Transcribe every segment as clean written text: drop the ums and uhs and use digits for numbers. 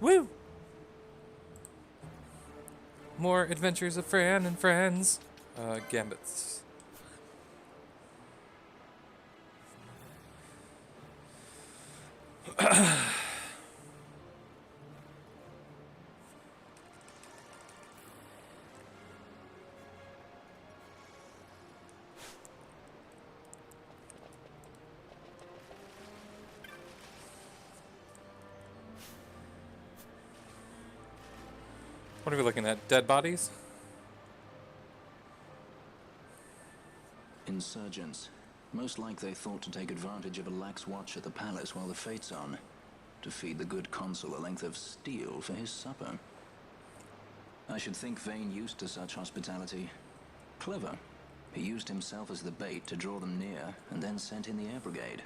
Woo! More adventures of Fran and friends. Gambits. What are we looking at? Dead bodies? Insurgents. Most like they thought to take advantage of a lax watch at the palace while the fate's on. To feed the good consul a length of steel for his supper. I should think Vane used to such hospitality. Clever. He used himself as the bait to draw them near, and then sent in the air brigade.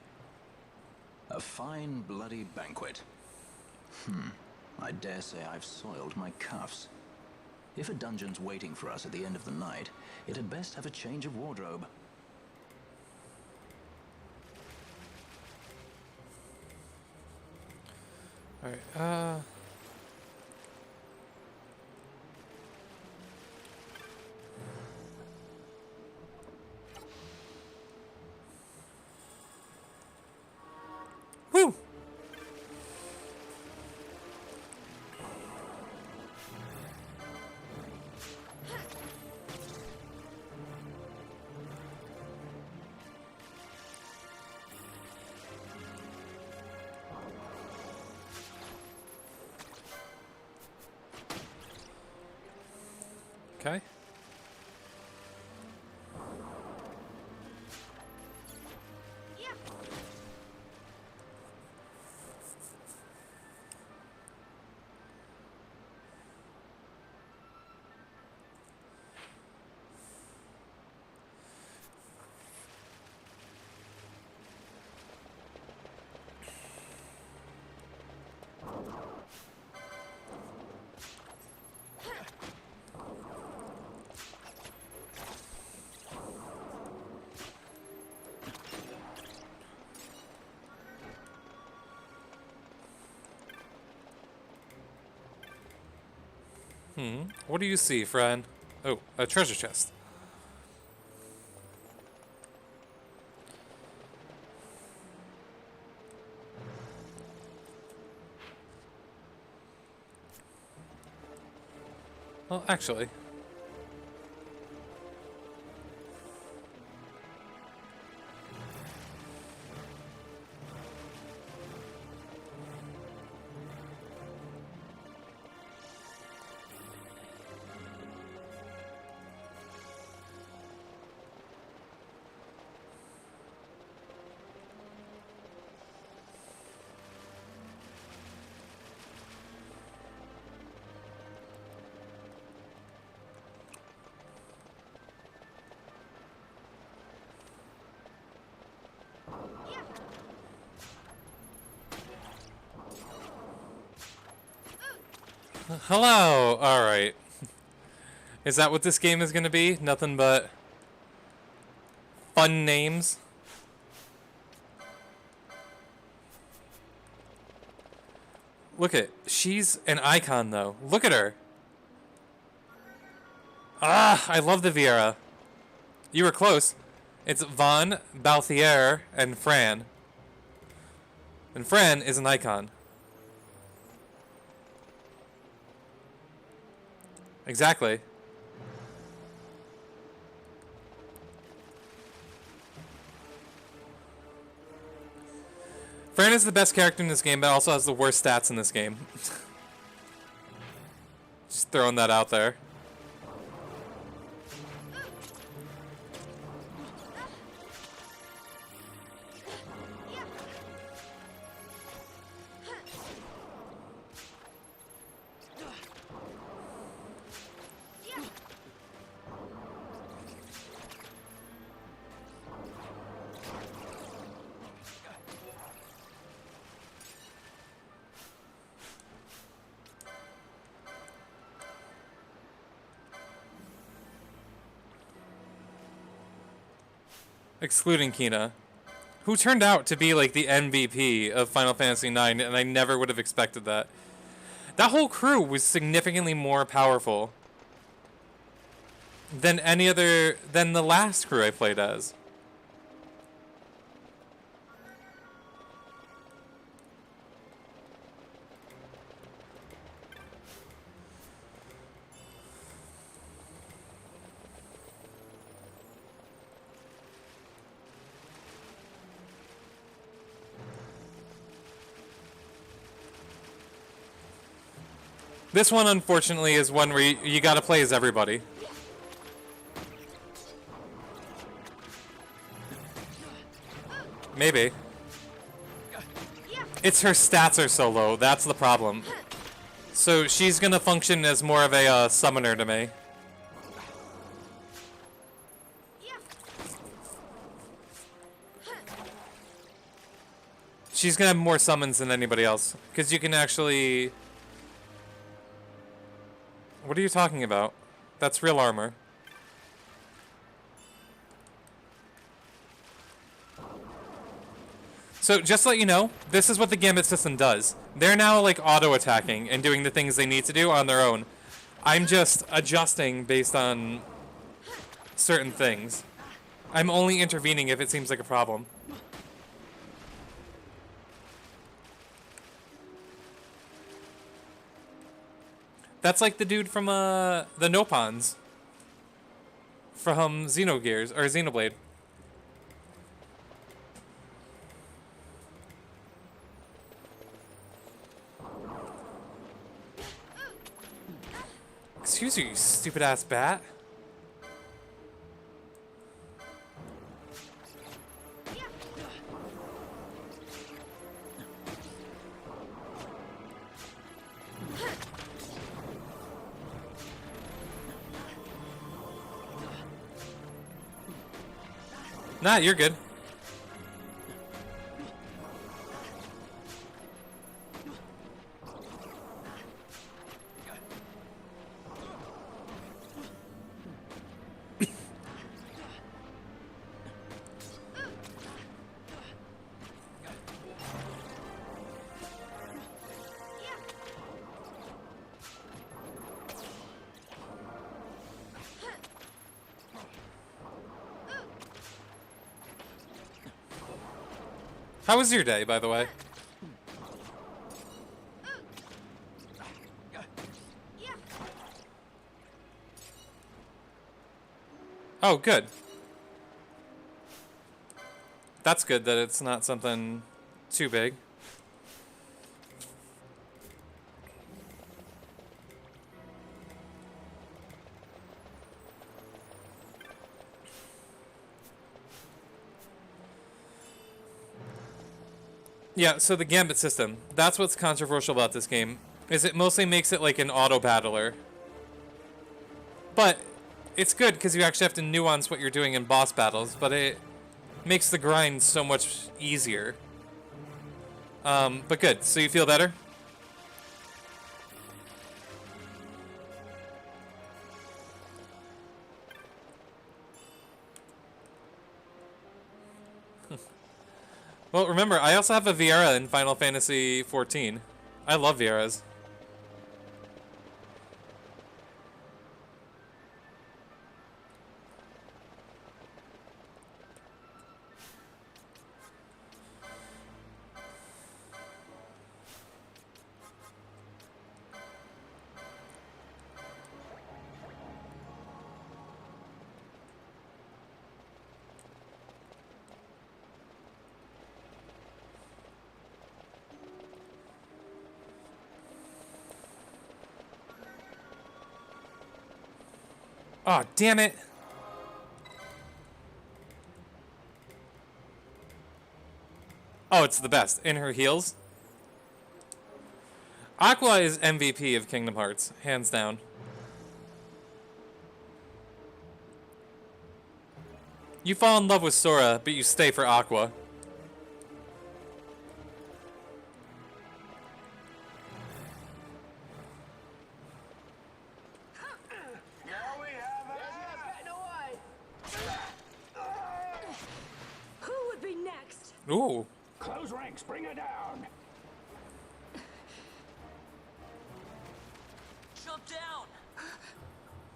A fine bloody banquet. I dare say I've soiled my cuffs. If a dungeon's waiting for us at the end of the night, it had best have a change of wardrobe. Alright, Woo! Okay. What do you see, Fran? Oh, a treasure chest. Well, actually. Hello! Alright. Is that what this game is gonna be? Nothing but fun names? Look at, she's an icon though. Look at her. Ah, I love the Viera. You were close. It's Von, Balthier, and Fran. And Fran is an icon. Exactly. Fran is the best character in this game, but also has the worst stats in this game. Just throwing that out there. Excluding Kina, who turned out to be like the MVP of Final Fantasy IX, and I never would have expected that. That whole crew was significantly more powerful than than the last crew I played as. This one, unfortunately, is one where you gotta play as everybody. Maybe. It's her stats are so low, that's the problem. So she's gonna function as more of a summoner to me. She's gonna have more summons than anybody else. Because you can actually... What are you talking about? That's real armor. So just to let you know, this is what the Gambit system does. They're now like auto-attacking and doing the things they need to do on their own. I'm just adjusting based on certain things. I'm only intervening if it seems like a problem. That's like the dude from the Nopons from Xenogears or Xenoblade. Excuse you, you stupid ass bat. Nah, you're good. How was your day, by the way? Oh, good. That's good that it's not something too big. Yeah, so the Gambit system, that's what's controversial about this game, is it mostly makes it like an auto-battler. But it's good because you actually have to nuance what you're doing in boss battles, but it makes the grind so much easier. But good, so you feel better? Well, remember, I also have a Viera in Final Fantasy XIV. I love Vieras. Oh, damn it. Oh, it's the best. In her heels. Aqua is MVP of Kingdom Hearts, hands down. You fall in love with Sora, but you stay for Aqua. Ooh. Close ranks, bring her down. jump down!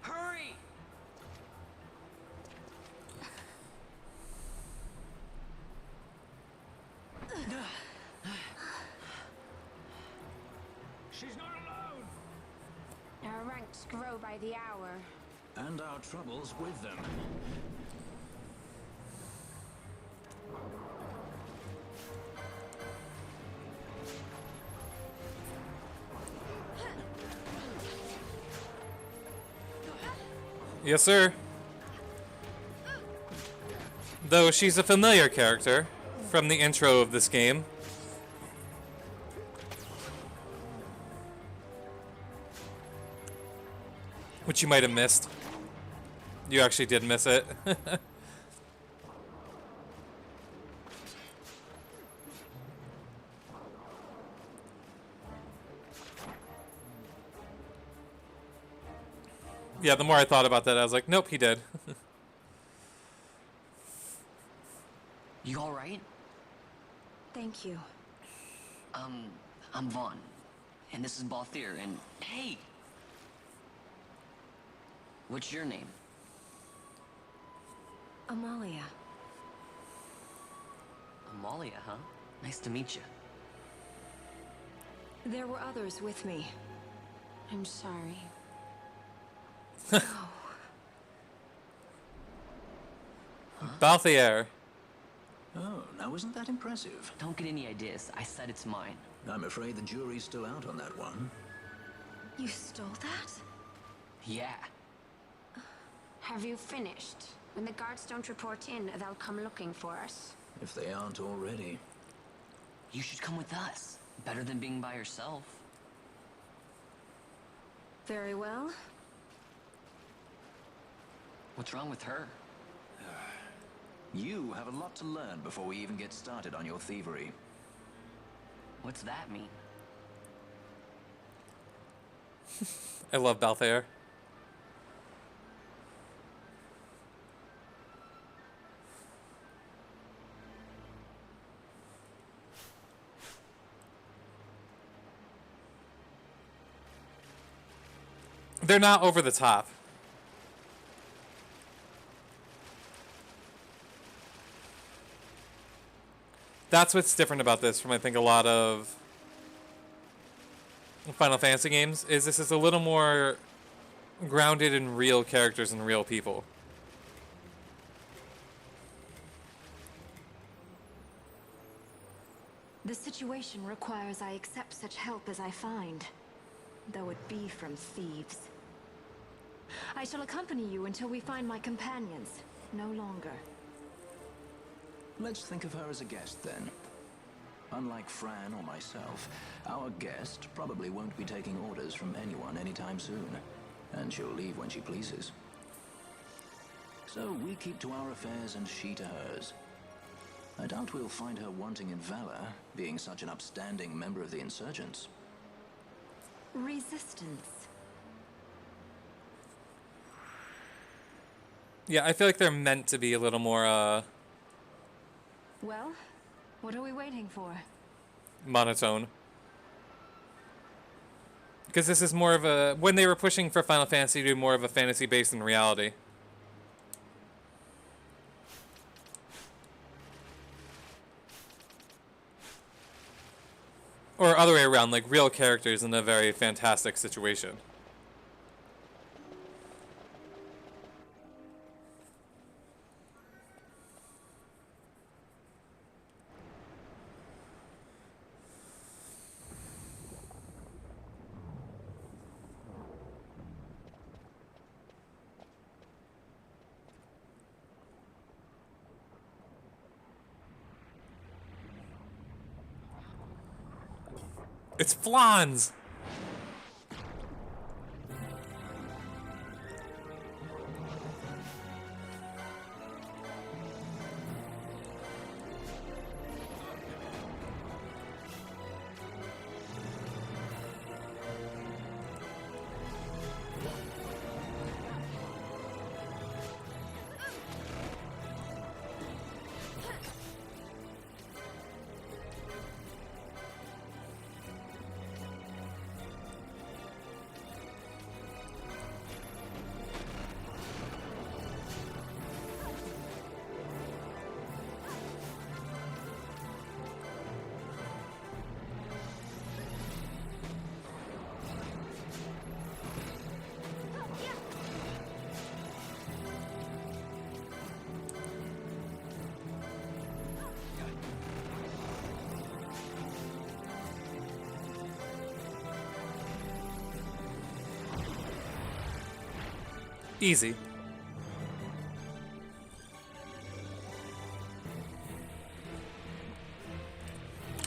Hurry! She's not alone! Our ranks grow by the hour. And our troubles with them. Yes, sir. Though she's a familiar character from the intro of this game. Which you might have missed. You actually did miss it. Yeah, the more I thought about that, I was like, nope, he did. You alright? Thank you. I'm Vaughn. And this is Balthier, and hey! What's your name? Amalia. Amalia, huh? Nice to meet you. There were others with me. I'm sorry. Balthier. Oh, now isn't that impressive? Don't get any ideas. I said it's mine. I'm afraid the jury's still out on that one. You stole that? Yeah. Have you finished? When the guards don't report in, they'll come looking for us. If they aren't already. You should come with us. Better than being by yourself. Very well. What's wrong with her? You have a lot to learn before we even get started on your thievery. What's that mean? I love Balthier. They're not over the top. That's what's different about this from, I think, a lot of Final Fantasy games, is this is a little more grounded in real characters and real people. The situation requires I accept such help as I find, though it be from thieves. I shall accompany you until we find my companions, no longer. Let's think of her as a guest, then. Unlike Fran or myself, our guest probably won't be taking orders from anyone anytime soon, and she'll leave when she pleases. So we keep to our affairs and she to hers. I doubt we'll find her wanting in valor, being such an upstanding member of the insurgents. Resistance. Yeah, I feel like they're meant to be a little more, Well, what are we waiting for? monotone. Because this is more of a... When they were pushing for Final Fantasy to do more of a fantasy based in reality. Or other way around, like real characters in a very fantastic situation. It's Flans! Easy.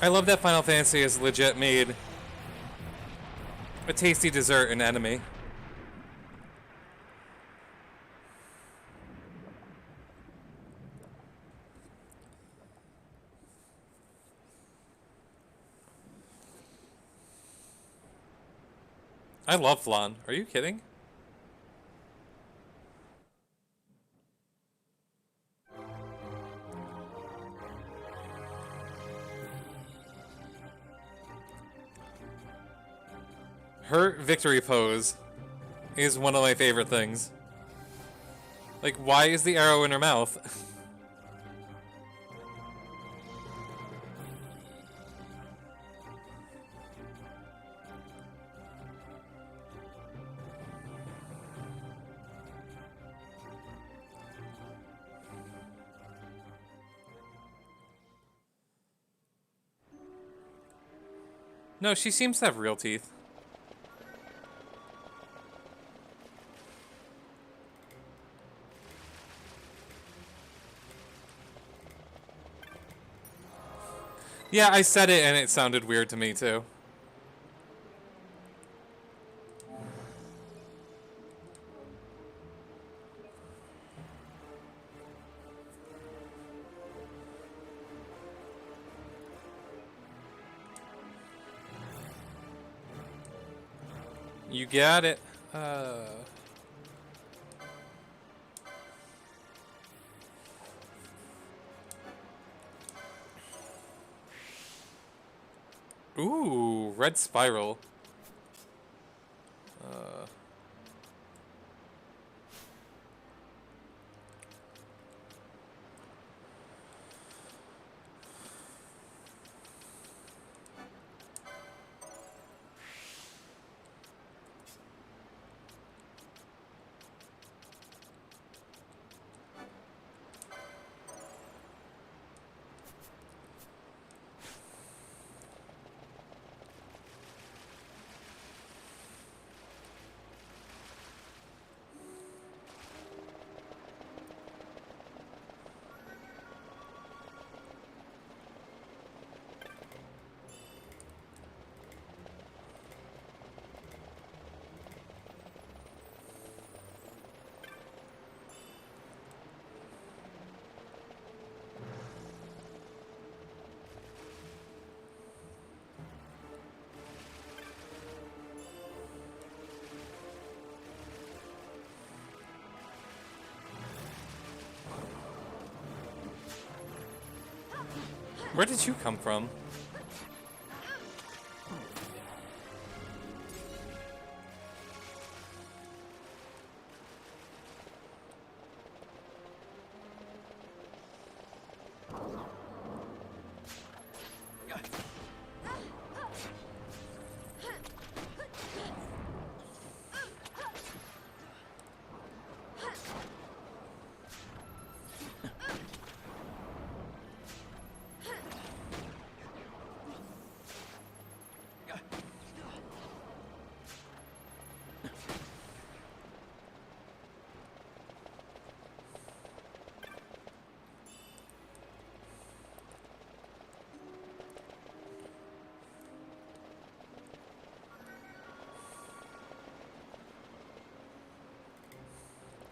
I love that Final Fantasy has legit made a tasty dessert an enemy. I love flan. Are you kidding? Her victory pose is one of my favorite things. Like, why is the arrow in her mouth? No, she seems to have real teeth. Yeah, I said it and it sounded weird to me too. You got it. Ooh, red spiral. Where did you come from?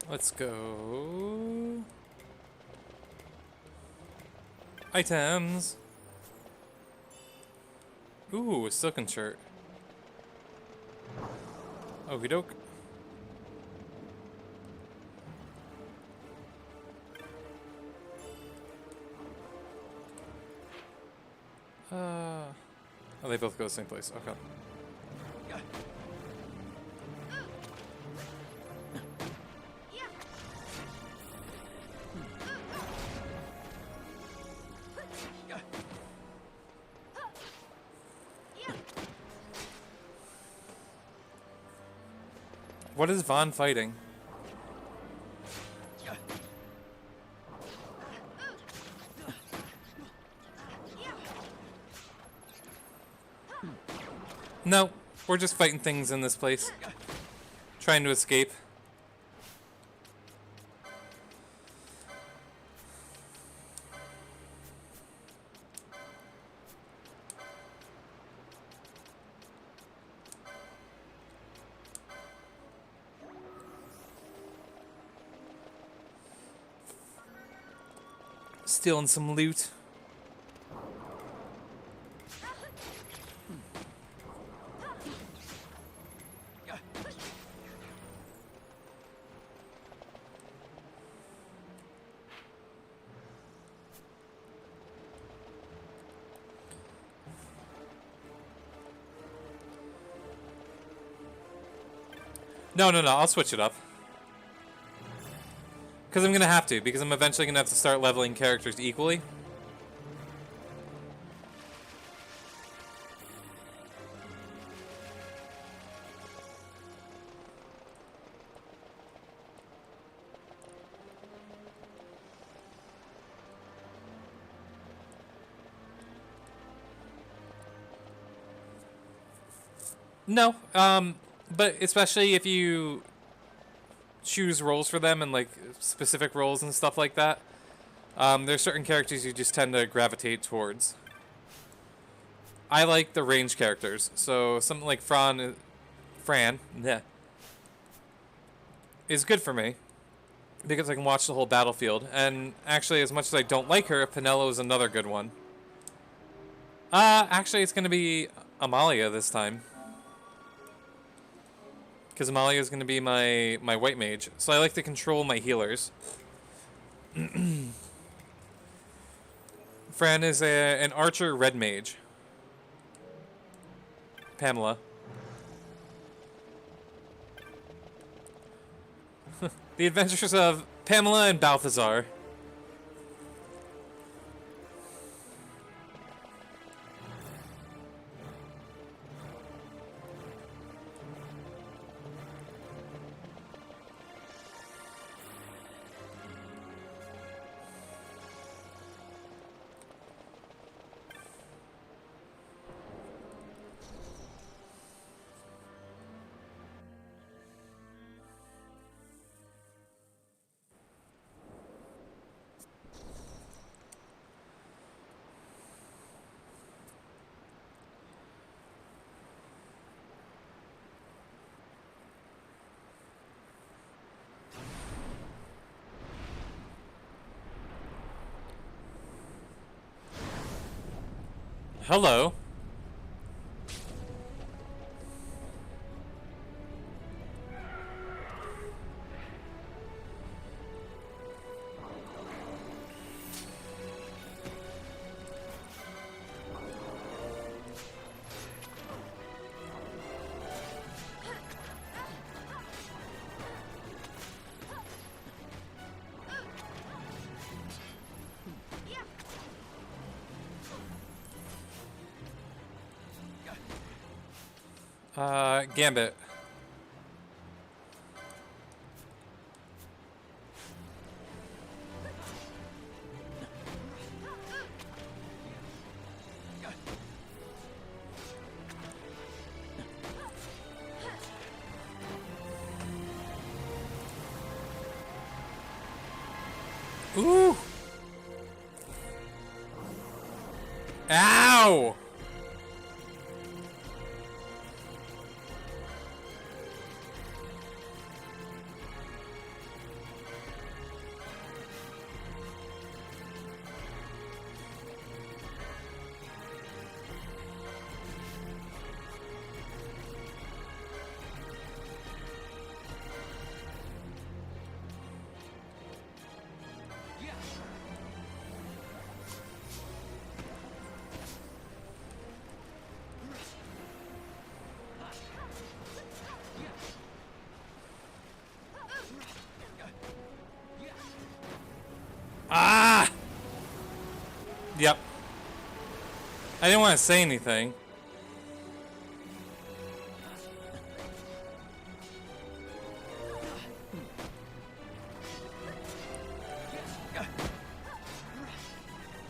Let's go. Items. Ooh, a silken shirt. Okie doke. Oh, they both go the same place. Okay. What is Vaughn fighting? No, we're just fighting things in this place. Trying to escape. Stealing some loot. No, I'll switch it up. Because I'm going to have to, because I'm eventually going to have to start leveling characters equally. No, but especially if you choose roles for them and like specific roles and stuff like that, there's certain characters you just tend to gravitate towards. I like the range characters, so something like Fran, yeah, is good for me because I can watch the whole battlefield. And actually, as much as I don't like her, Pinello is another good one. Actually, it's gonna be Amalia this time. Because Amalia is going to be my white mage. So I like to control my healers. Fran is an archer red mage. Pamela. The Adventures of Pamela and Balthazar. Hello. Gambit. Ooh. Ow! Ah! Yep. I didn't want to say anything.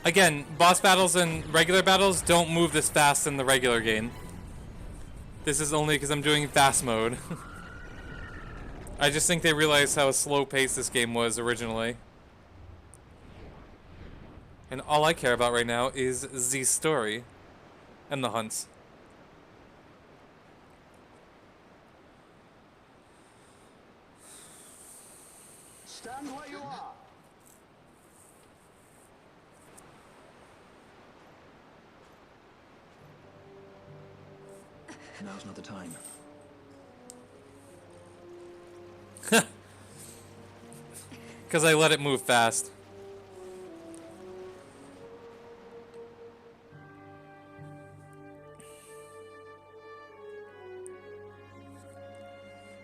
Again, boss battles and regular battles don't move this fast in the regular game. This is only because I'm doing fast mode. I just think they realized how slow paced this game was originally. And all I care about right now is the story and the hunts. Stand where you are. Now's not the time. Because I let it move fast.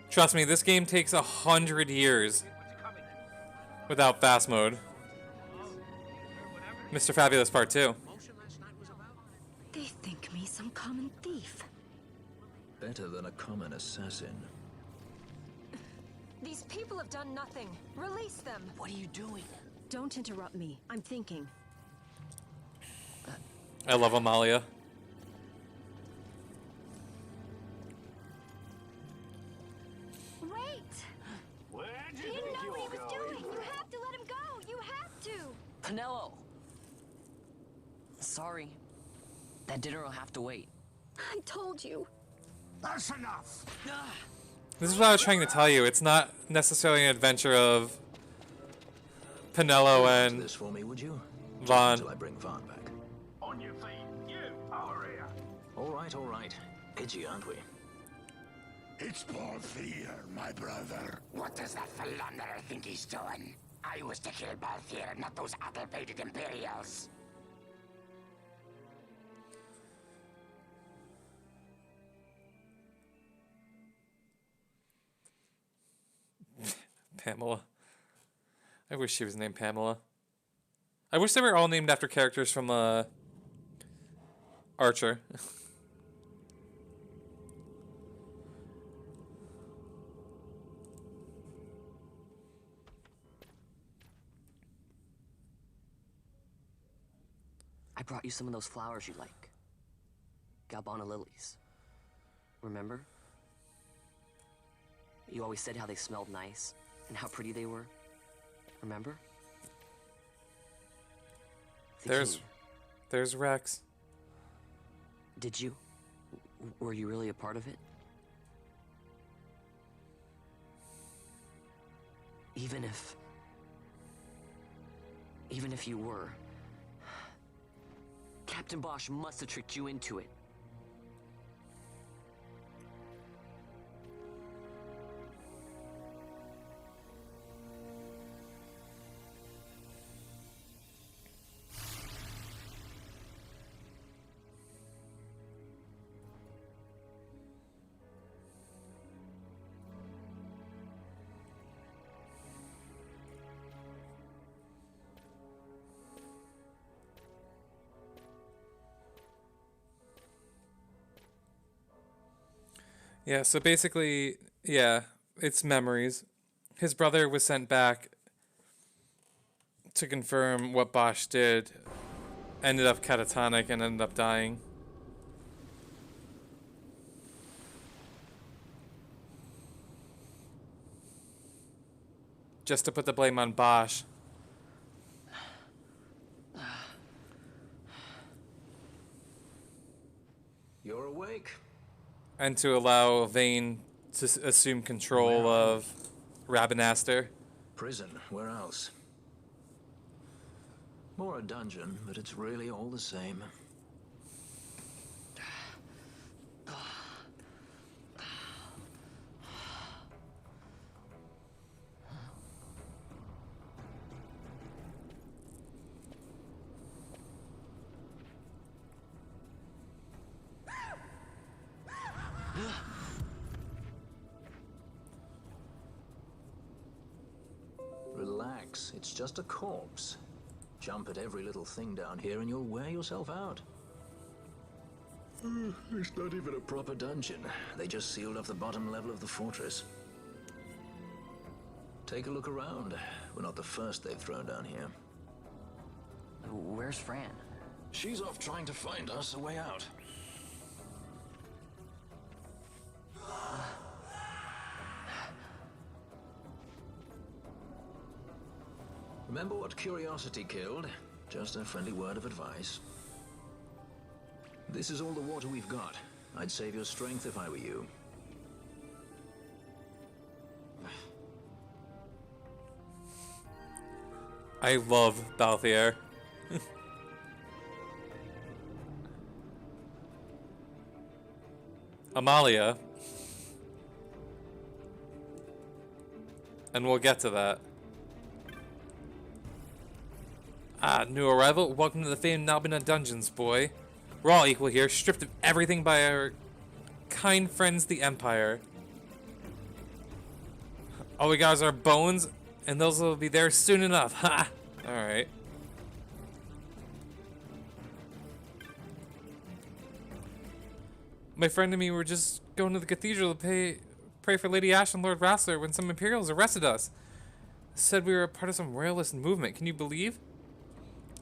Trust me, this game takes 100 years without fast mode. Mr. Fabulous Part 2. They think me some common thief. Better than a common assassin. These people have done nothing. Release them. What are you doing? Don't interrupt me. I'm thinking. I love Amalia. Wait! Where He do you didn't think know what he you're was going? doing. You have to let him go. You have to. Pinello! Sorry. That dinner will have to wait. I told you. That's enough. This is what I was trying to tell you. It's not necessarily an adventure of Pinello Do and this for me, would you? Vaughn. Until I bring Vaughn back. On your feet. You, over here. All right, all right. Itchy, aren't we? It's Balthier, my brother. What does that philanderer think he's doing? I was to kill Balthier, not those addle-pated Imperials. Pamela. I wish she was named Pamela. I wish they were all named after characters from Archer. I brought you some of those flowers you like. Galbana lilies. Remember? You always said how they smelled nice and how pretty they were. Remember? The king. There's Rex. Did you? Were you really a part of it? Even if you were, Captain Bosch must have tricked you into it. Yeah, so basically, yeah, it's memories. His brother was sent back to confirm what Bosch did, ended up catatonic and ended up dying. Just to put the blame on Bosch. You're awake. And to allow Vane to assume control of Rabinaster. Prison, where else? More a dungeon, but it's really all the same. Relax, it's just a corpse. Jump at every little thing down here and you'll wear yourself out. It's not even a proper dungeon. They just sealed off the bottom level of the fortress. Take a look around. We're not the first they've thrown down here. Where's Fran? She's off trying to find us a way out. Remember what curiosity killed? Just a friendly word of advice. This is all the water we've got. I'd save your strength if I were you. I love Balthier. Amalia. And we'll get to that. Ah, new arrival. Welcome to the famed Nalbina Dungeons, boy. We're all equal here, stripped of everything by our kind friends, the Empire. All we got is our bones, and those will be there soon enough. Ha! Alright. My friend and me were just going to the cathedral to pray for Lady Ash and Lord Rassler when some Imperials arrested us. Said we were a part of some royalist movement. Can you believe?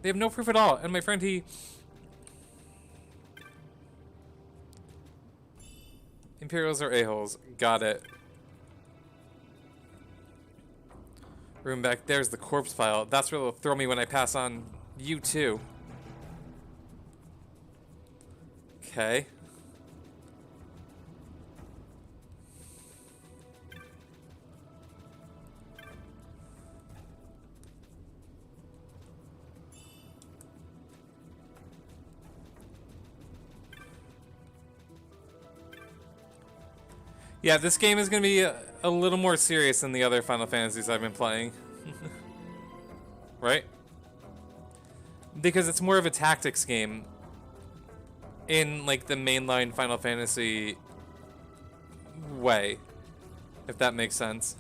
They have no proof at all, and my friend, he... Imperials are a-holes. Got it. Room back there's the corpse file. That's where they'll throw me when I pass on you too. Okay. Yeah, this game is going to be a little more serious than the other Final Fantasies I've been playing. Right? Because it's more of a tactics game in, like, the mainline Final Fantasy way, if that makes sense.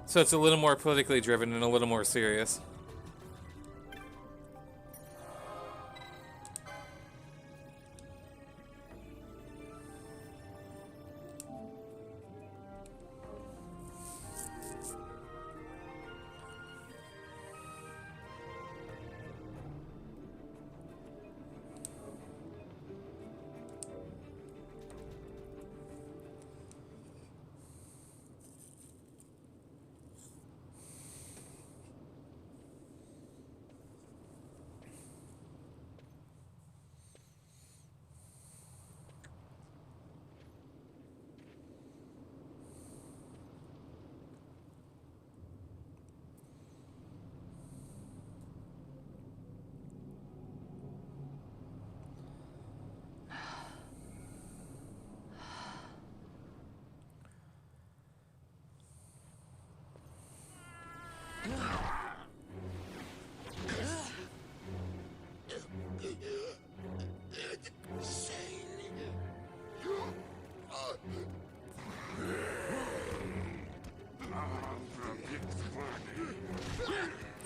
So it's a little more politically driven and a little more serious.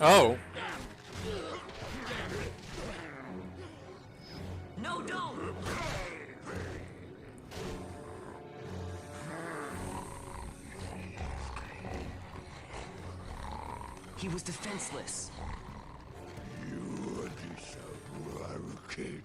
Oh. No, don't! He was defenseless. You are kid.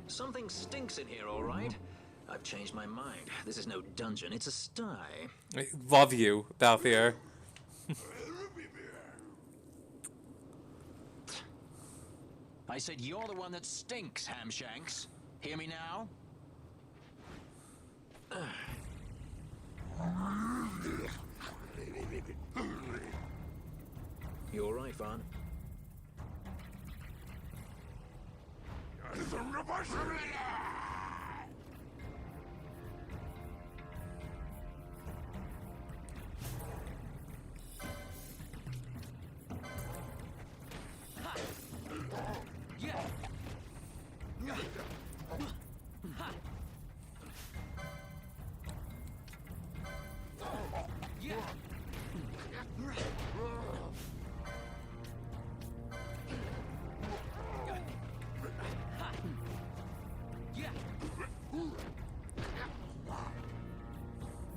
Something stinks in here, all right? I've changed my mind. This is no dungeon, it's a sty. I love you, Balthier. I said you're the one that stinks, Hamshanks. Hear me now? You all right, Fran?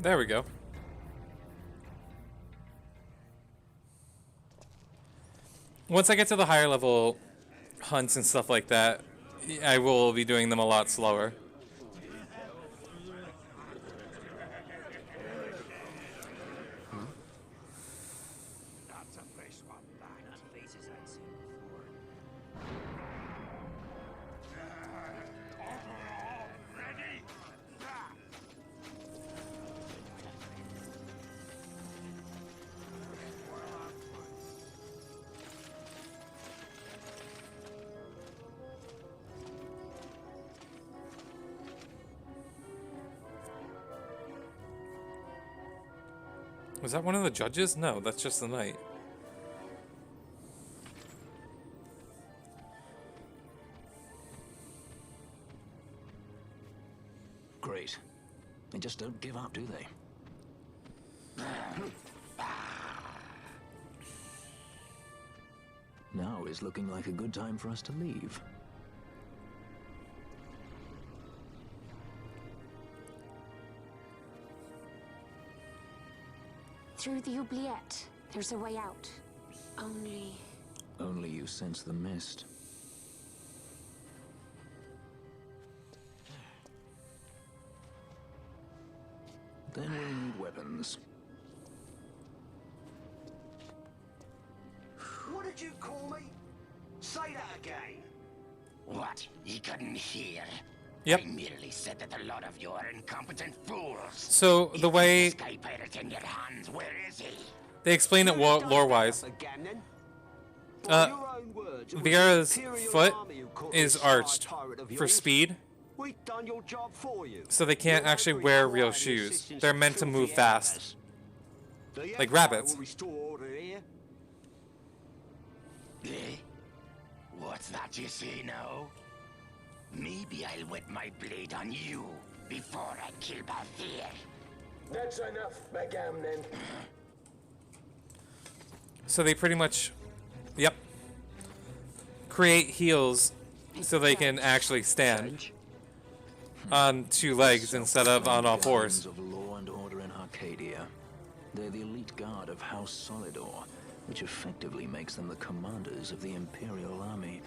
There we go. Once I get to the higher level hunts and stuff like that, I will be doing them a lot slower. That's a face one back. Not faces I'd seen before. Overall, ready? Was that one of the judges? No, that's just the knight. Great. They just don't give up, do they? Now is looking like a good time for us to leave. Through the oubliette, there's a way out. Only... Only you sense the mist. Then we'll need weapons. What did you call me? Say that again. What? He couldn't hear? Yep. I merely said that a lot of you are incompetent fools. So the way If Sky Pirate in your hands, where is he? they explain it lore-wise, Vieira's foot is arched for speed, We've done your job for you. so they can't actually wear real shoes. They're meant to move fast, like rabbits. Eh? What's that you say now? Maybe I'll wet my blade on you before I kill Balthier. That's enough, Bagamnon. So they pretty much, yep, create heels so they can actually stand on two legs instead of on all fours. Guardians of law and order in Arcadia. They're the elite guard of House Solidor, which effectively makes them the commanders of the Imperial Army.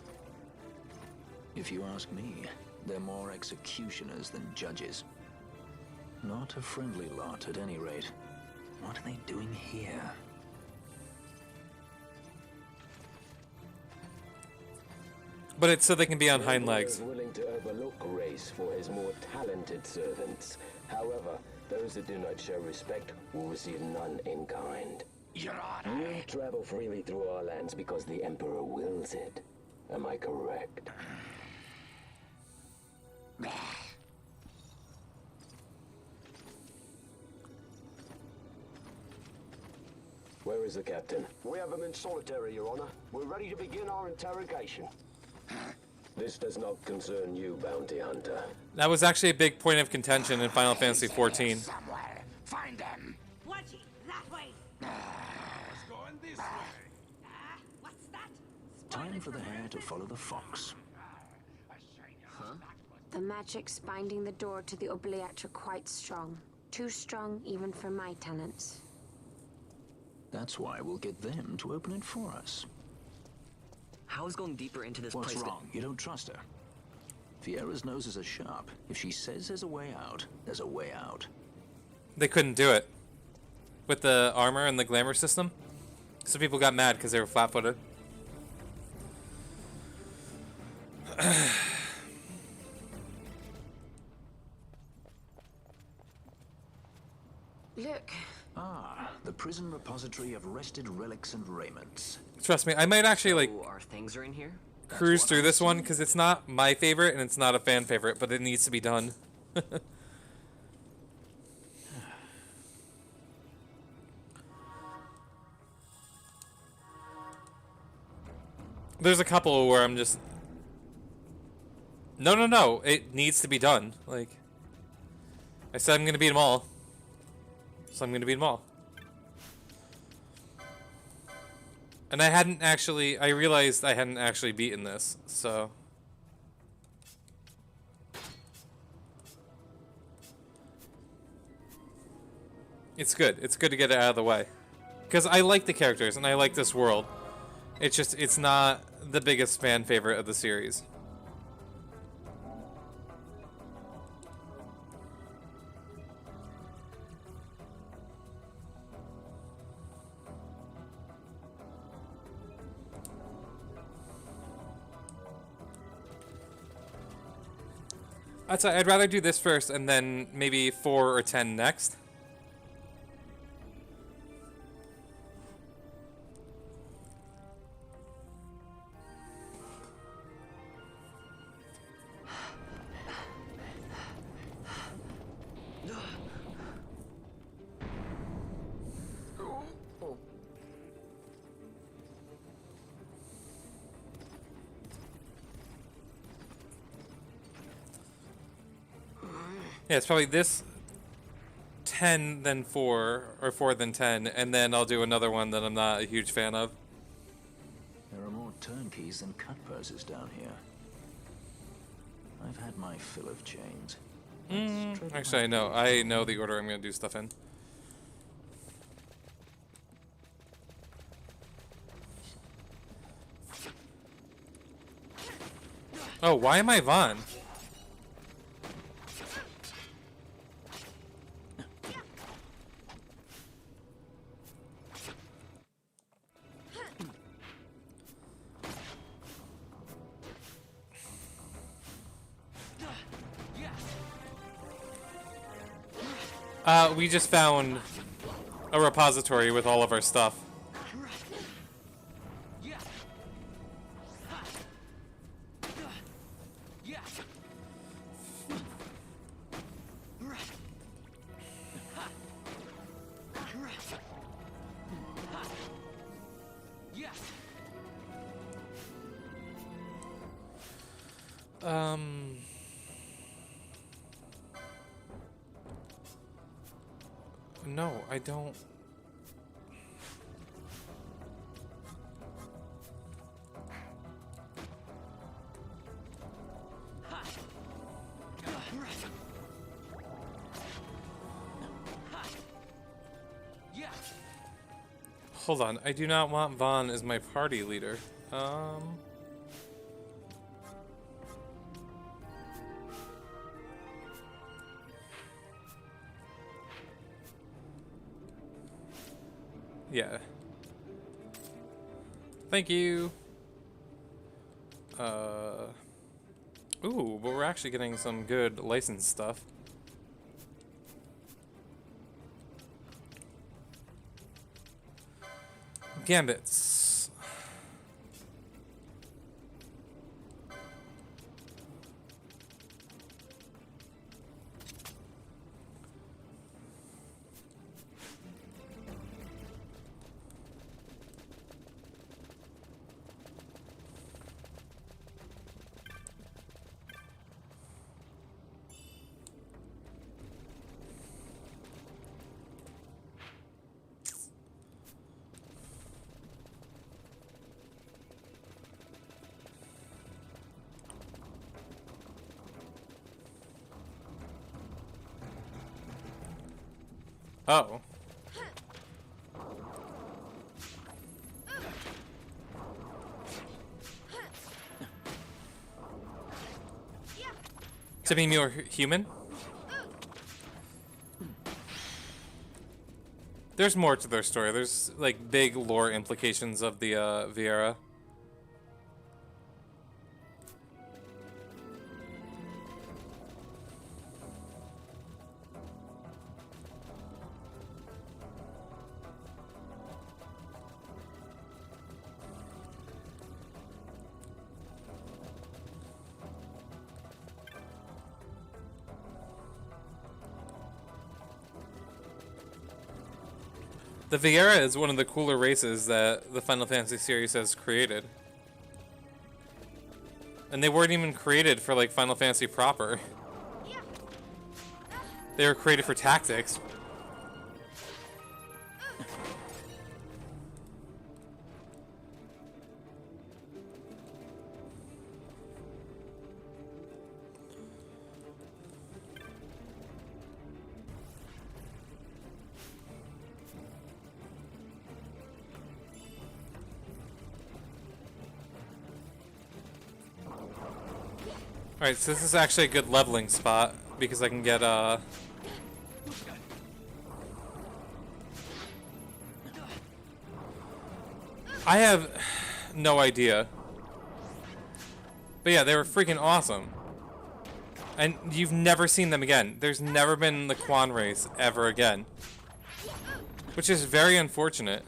If you ask me, they're more executioners than judges. Not a friendly lot, at any rate. What are they doing here? But it's so they can be on hind legs. Willing to overlook race for his more talented servants. However, those that do not show respect will receive none in kind. Your Honor. You travel freely through our lands because the Emperor wills it. Am I correct? Where is the captain? We have him in solitary, Your Honor. We're ready to begin our interrogation. This does not concern you, bounty hunter. That was actually a big point of contention in Final Fantasy XIV. Somewhere. Find them. Watch it, that way. It's going this way. What's that? Time for the hare to follow the fox. The magics binding the door to the oubliette are quite strong. Too strong even for my tenants. That's why we'll get them to open it for us. How is going deeper into this What's place? wrong? You don't trust her. Vieira's noses are sharp. If she says there's a way out, there's a way out. They couldn't do it with the armor and the glamour system, so people got mad because they were flat-footed. Look, Ah, the prison repository of rested relics and raiments. Trust me, I might actually like Oh, our things are in here? cruise through this one because it's not my favorite and it's not a fan favorite, but it needs to be done. There's a couple where I'm just no, it needs to be done. Like I said, I'm gonna beat them all, so I'm gonna beat them all. And I realized I hadn't actually beaten this, so. It's good. It's good to get it out of the way. Because I like the characters and I like this world. It's just, it's not the biggest fan favorite of the series. I'd rather do this first and then maybe 4 or 10 next. Yeah, it's probably this 10 then 4, or 4 then 10, and then I'll do another one that I'm not a huge fan of. There are more turnkeys than cut purses down here. I've had my fill of chains. Actually, I know the order I'm going to do stuff in. Oh, why am I Vaughn? We just found a repository with all of our stuff. No, I don't. Hold on, I do not want Vaughn as my party leader. Yeah. Thank you. Ooh, but we're actually getting some good licensed stuff. Gambits. Oh. To be more human? There's more to their story. There's like big lore implications of the Viera. The Viera is one of the cooler races that the Final Fantasy series has created. And they weren't even created for like Final Fantasy proper. They were created for tactics. Alright, so this is actually a good leveling spot because I can get I have no idea. But yeah, they were freaking awesome. And you've never seen them again. There's never been the Quan race ever again. Which is very unfortunate.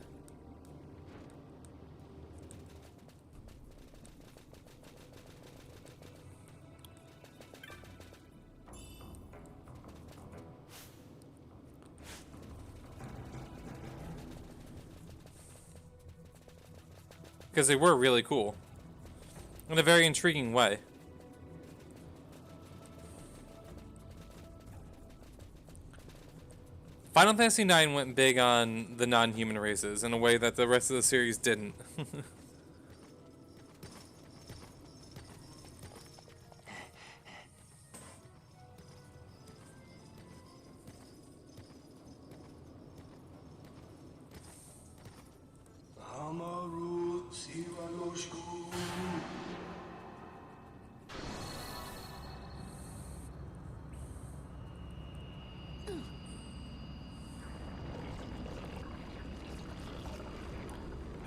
Because they were really cool. In a very intriguing way. Final Fantasy IX went big on the non-human races in a way that the rest of the series didn't.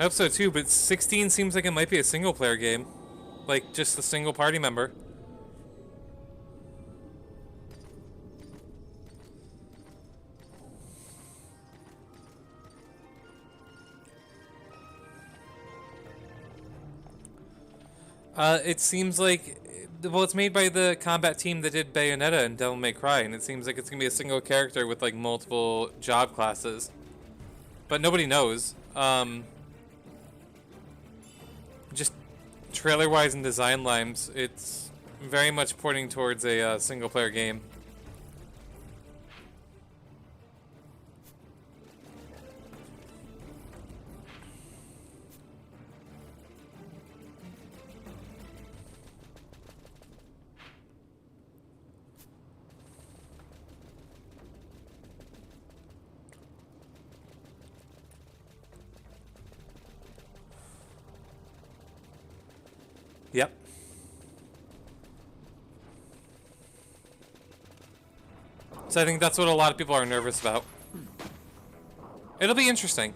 I hope so too, but 16 seems like it might be a single player game. Like, just a single party member. It seems like, well, it's made by the combat team that did Bayonetta and Devil May Cry, and it seems like it's gonna be a single character with like multiple job classes. But nobody knows. Just trailer-wise and design lines, it's very much pointing towards a single-player game. Yep. So I think that's what a lot of people are nervous about. It'll be interesting.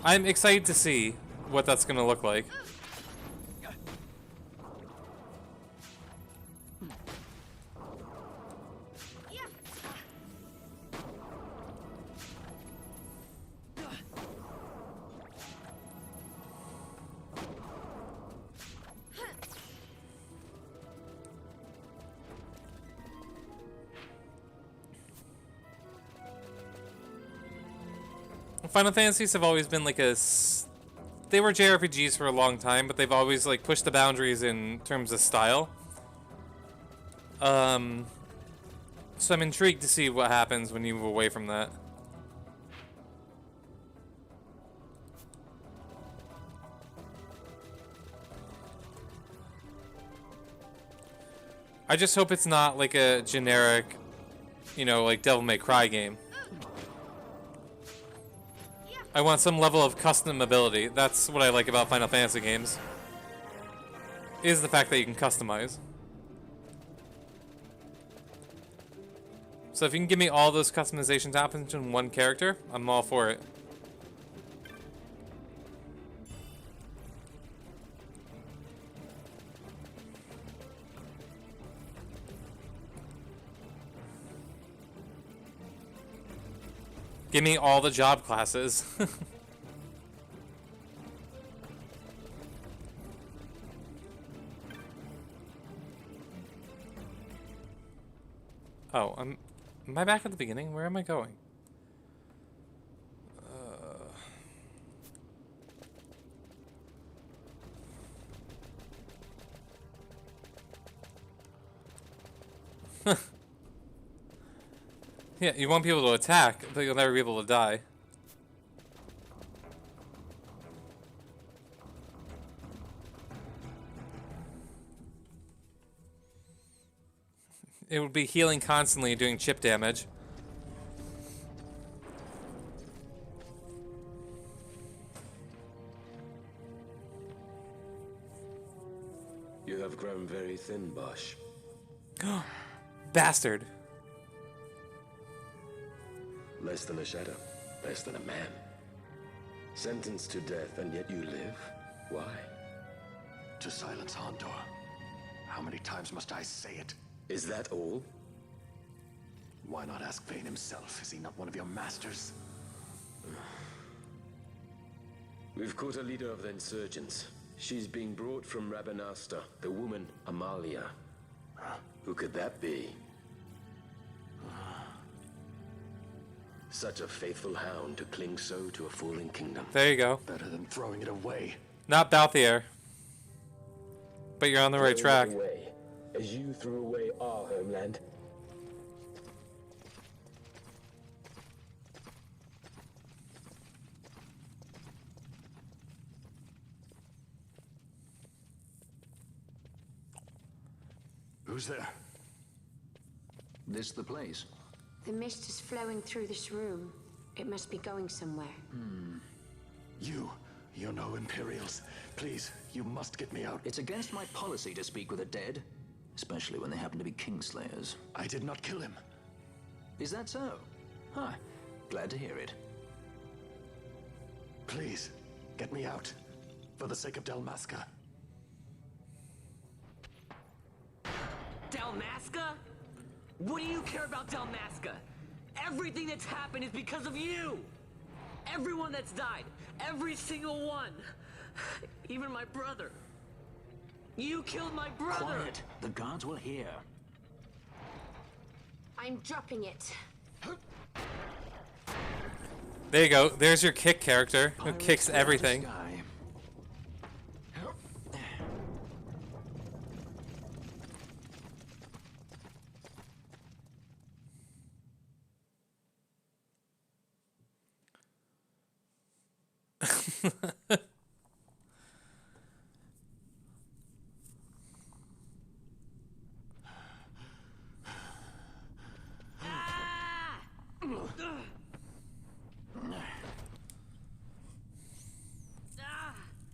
I'm excited to see what that's going to look like. Final Fantasies have always been like they were JRPGs for a long time, but they've always like pushed the boundaries in terms of style. So I'm intrigued to see what happens when you move away from that. I just hope it's not like a generic, you know, like Devil May Cry game. I want some level of custom ability. That's what I like about Final Fantasy games. Is the fact that you can customize. So if you can give me all those customizations happen in one character, I'm all for it. Give me all the job classes. Oh, am I back at the beginning? Where am I going? Yeah, you want people to attack, but you'll never be able to die. It would be healing constantly, doing chip damage. You have grown very thin, Bosch. Bastard. Less than a shadow, less than a man. Sentenced to death, and yet you live? Why? To silence Hondor. How many times must I say it? Is that all? Why not ask Vayne himself? Is he not one of your masters? We've caught a leader of the insurgents. She's being brought from Rabanasta, the woman Amalia. Who could that be? Such a faithful hound to cling so to a fallen kingdom. There you go. Better than throwing it away. Not Balthier. But you're on the right track. Away, as you threw away our homeland. Who's there? This the place? The mist is flowing through this room. It must be going somewhere. You know Imperials. Please, you must get me out. It's against my policy to speak with the dead, especially when they happen to be Kingslayers. I did not kill him. Is that so? Huh. Glad to hear it. Please, get me out. For the sake of Dalmasca. Dalmasca? What do you care about Dalmasca? Everything that's happened is because of you! Everyone that's died. Every single one. Even my brother. You killed my brother! Quiet. The guards will hear. I'm dropping it. There you go. There's your kick character who kicks everything.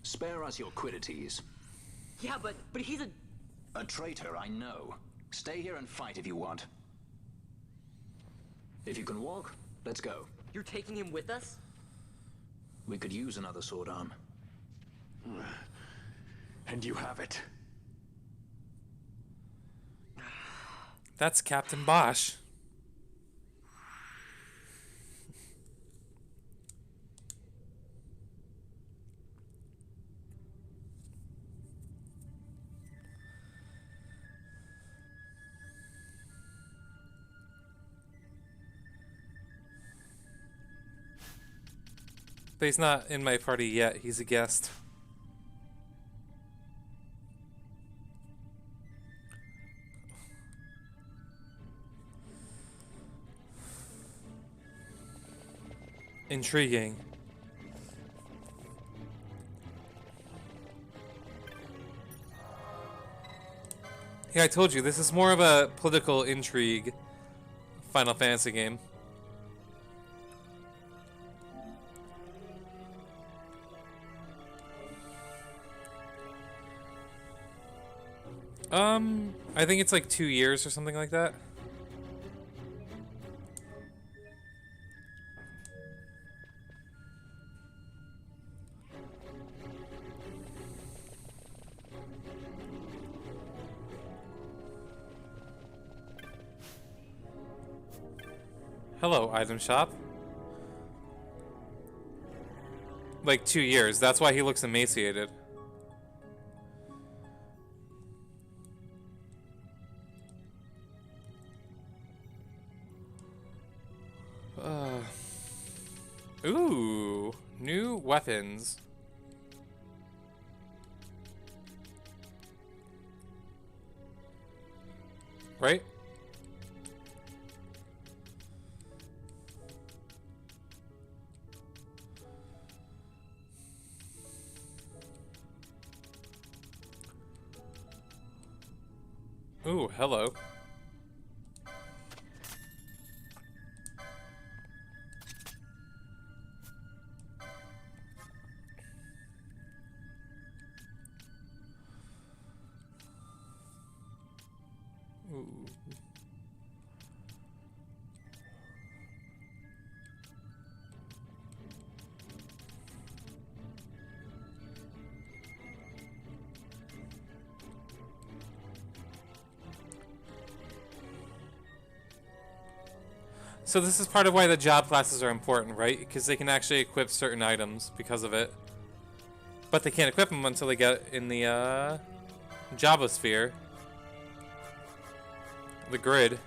Spare us your quiddities. Yeah, but he's A traitor, I know. Stay here and fight if you want. If you can walk, let's go. You're taking him with us? We could use another sword arm. And you have it. That's Captain Bosch. But he's not in my party yet. He's a guest. Intriguing. Yeah, I told you, this is more of a political intrigue Final Fantasy game. I think it's like 2 years or something like that. Hello, item shop. Like 2 years. That's why he looks emaciated. Ooh, new weapons. Right? Ooh, hello. Ooh. So this is part of why the job classes are important, right? Because they can actually equip certain items because of it. But they can't equip them until they get in the Jobosphere. The grid.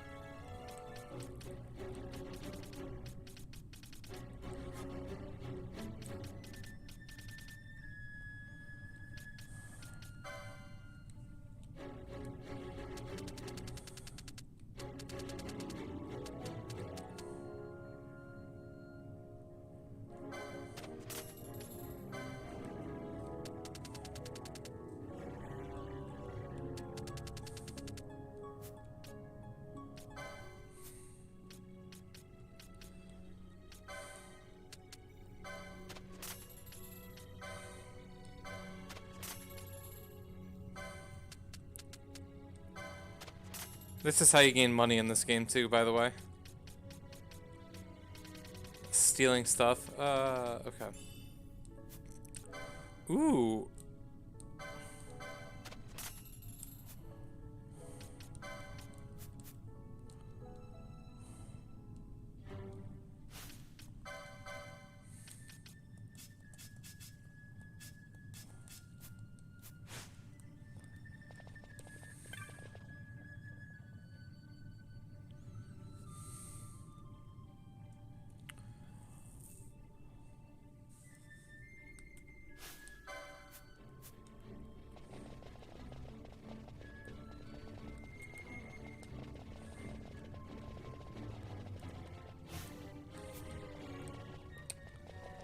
This is how you gain money in this game too, by the way. Stealing stuff. Okay. Ooh.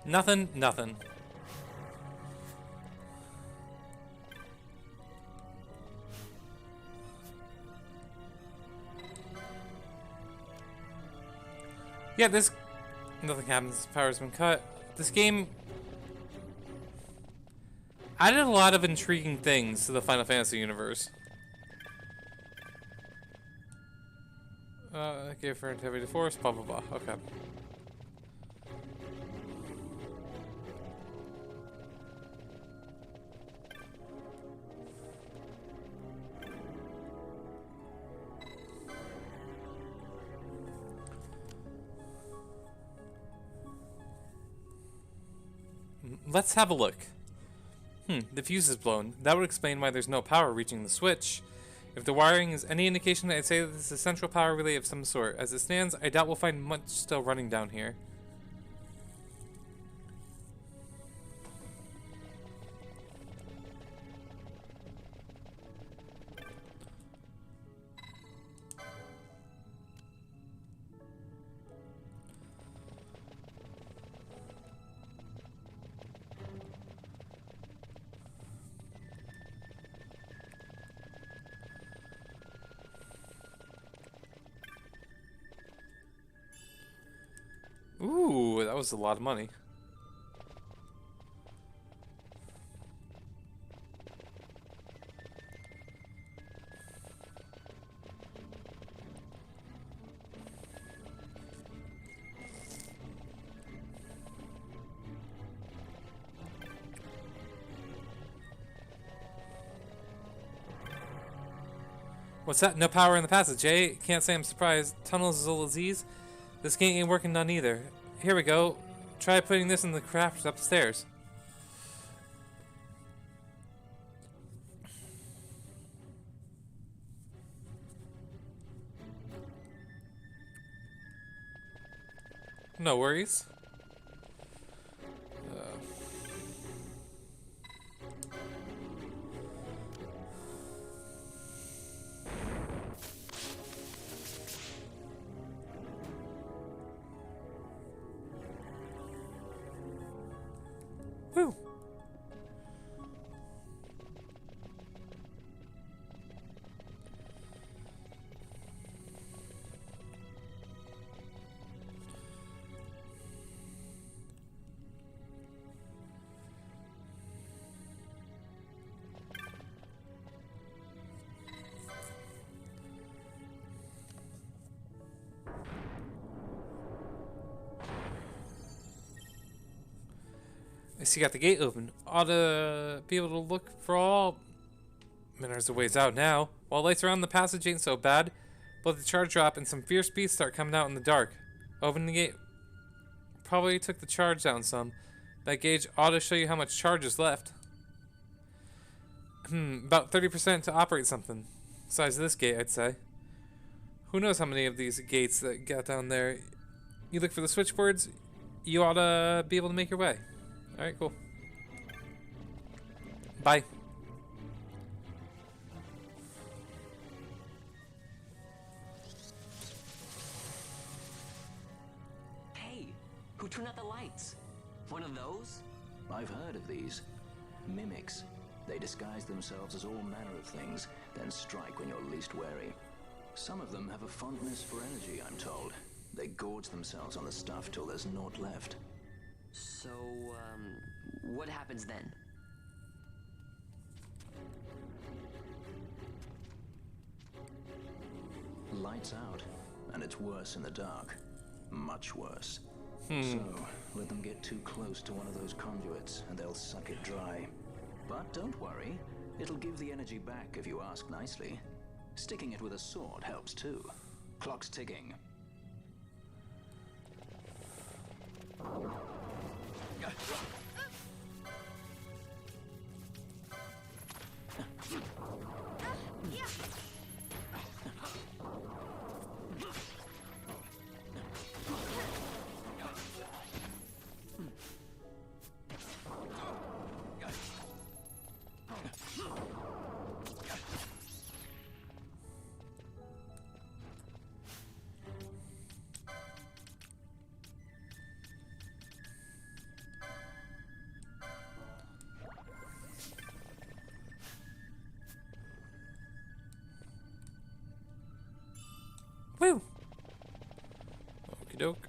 Nothing, nothing. Yeah, this... Nothing happens. Power's been cut. This game... added a lot of intriguing things to the Final Fantasy universe. Gave her integrity to force, blah blah blah. Okay. Let's have a look. The fuse is blown. That would explain why there's no power reaching the switch. If the wiring is any indication, I'd say that this is a central power relay of some sort. As it stands, I doubt we'll find much still running down here. Ooh, that was a lot of money. What's that? No power in the passage, eh? Can't say I'm surprised. Tunnels as old as these? This game ain't working none either. Here we go. Try putting this in the craft upstairs. No worries. Woo. I see you got the gate open. Ought to be able to look for all... There's a ways out now. While lights around the passage ain't so bad, but the charge drop and some fierce beasts start coming out in the dark. Open the gate. Probably took the charge down some. That gauge ought to show you how much charge is left. About 30% to operate something. Size of this gate, I'd say. Who knows how many of these gates that got down there. You look for the switchboards, you ought to be able to make your way. Alright, cool. Bye. Hey, who turned out the lights? One of those? I've heard of these. Mimics. They disguise themselves as all manner of things, then strike when you're least wary. Some of them have a fondness for energy, I'm told. They gorge themselves on the stuff till there's naught left. So, what happens then? Lights out, and it's worse in the dark. Much worse. So, let them get too close to one of those conduits, and they'll suck it dry. But don't worry, it'll give the energy back if you ask nicely. Sticking it with a sword helps too. Clock's ticking. Woo! Okie doke.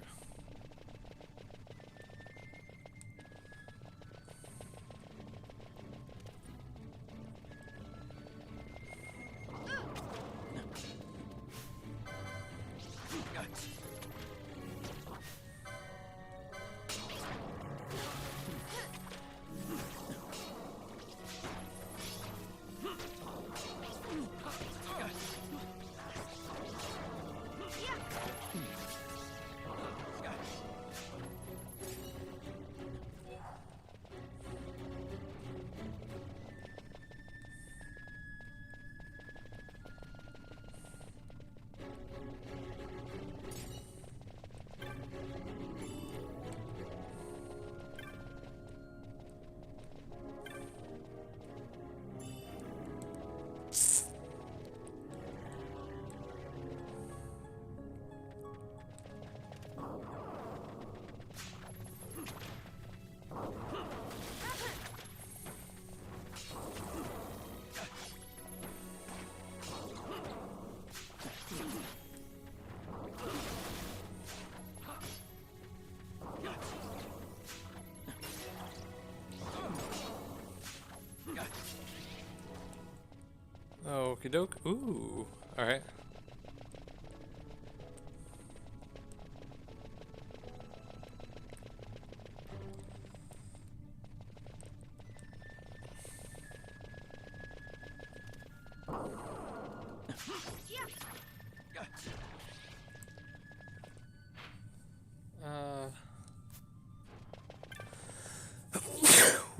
Okie doke. Ooh. Alright.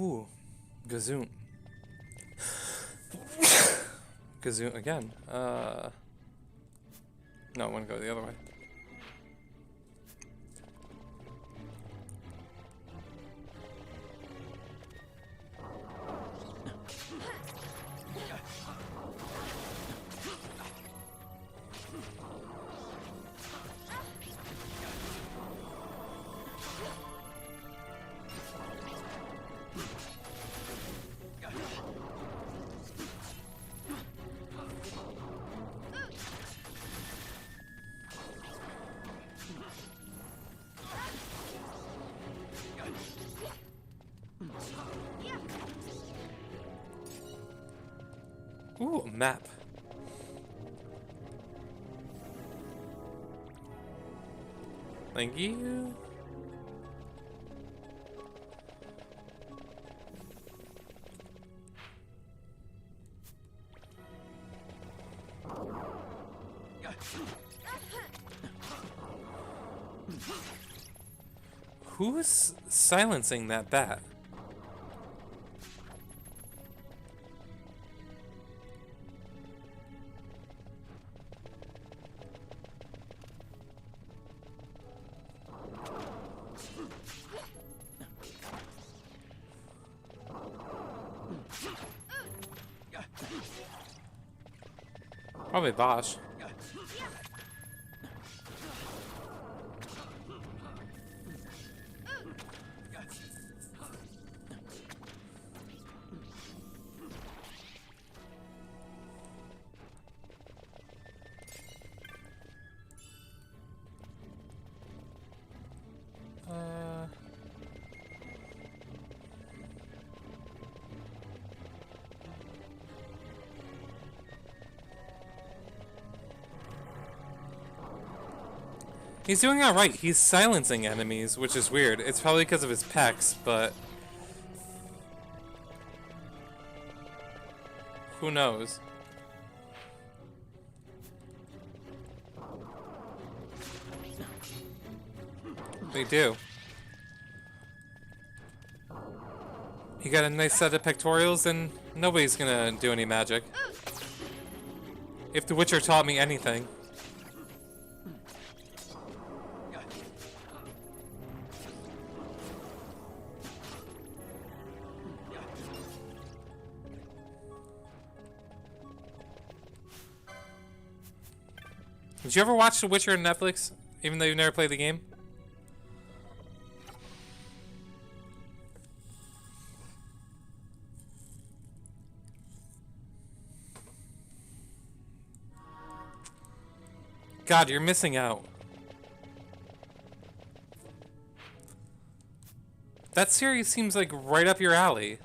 Ooh. Gazoon. Gazoon again. No, I want to go the other way. Ooh, a map. Thank you. Who's silencing that bat? Probably Bosch. He's doing alright. He's silencing enemies, which is weird. It's probably because of his pecs, but... who knows? They do. You got a nice set of pectorials, and nobody's gonna do any magic. If The Witcher taught me anything. Did you ever watch The Witcher on Netflix, even though you've never played the game? God, you're missing out. That series seems like right up your alley.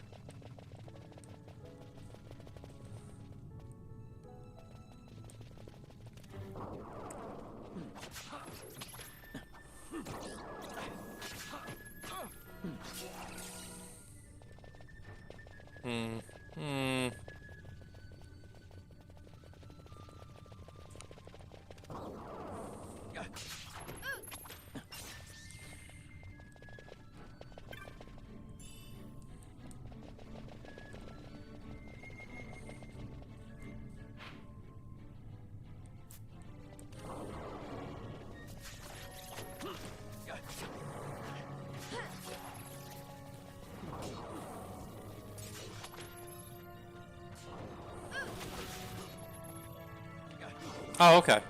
Oh, okay.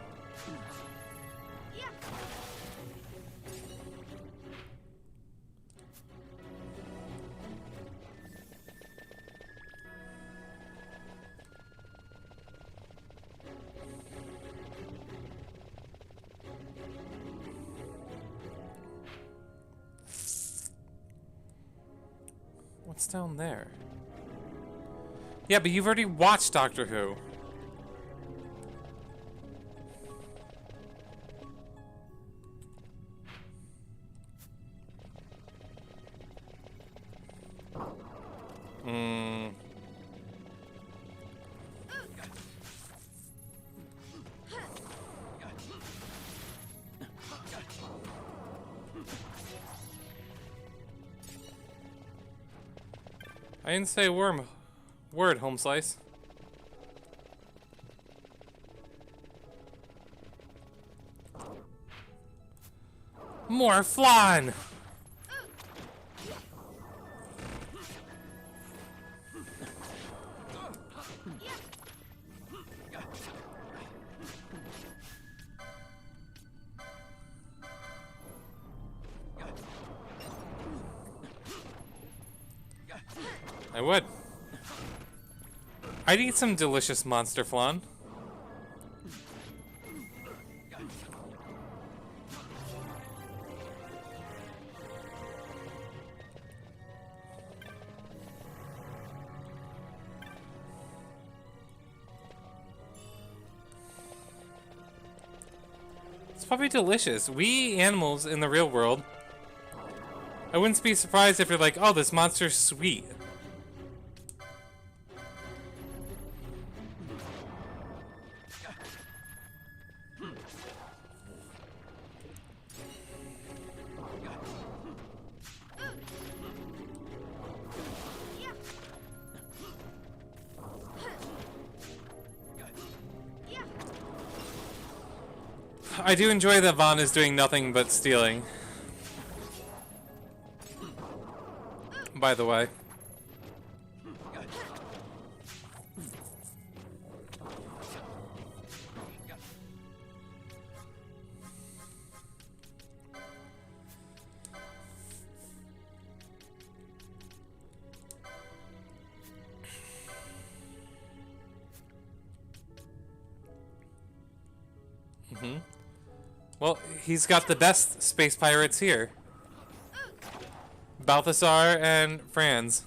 What's down there? Yeah, but you've already watched Doctor Who. I didn't say a word, home slice. More flan! I would. I'd eat some delicious monster flan. It's probably delicious. We eat animals in the real world. I wouldn't be surprised if you're like, oh, this monster's sweet. I do enjoy that Vaughn is doing nothing but stealing. By the way. Well, he's got the best space pirates here. Balthazar and Franz.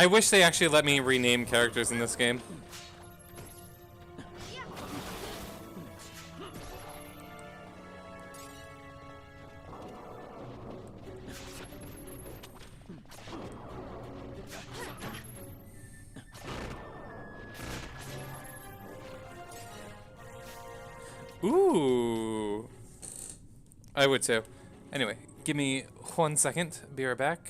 I wish they actually let me rename characters in this game. Ooh. I would too. Anyway, give me 1 second. Be right back.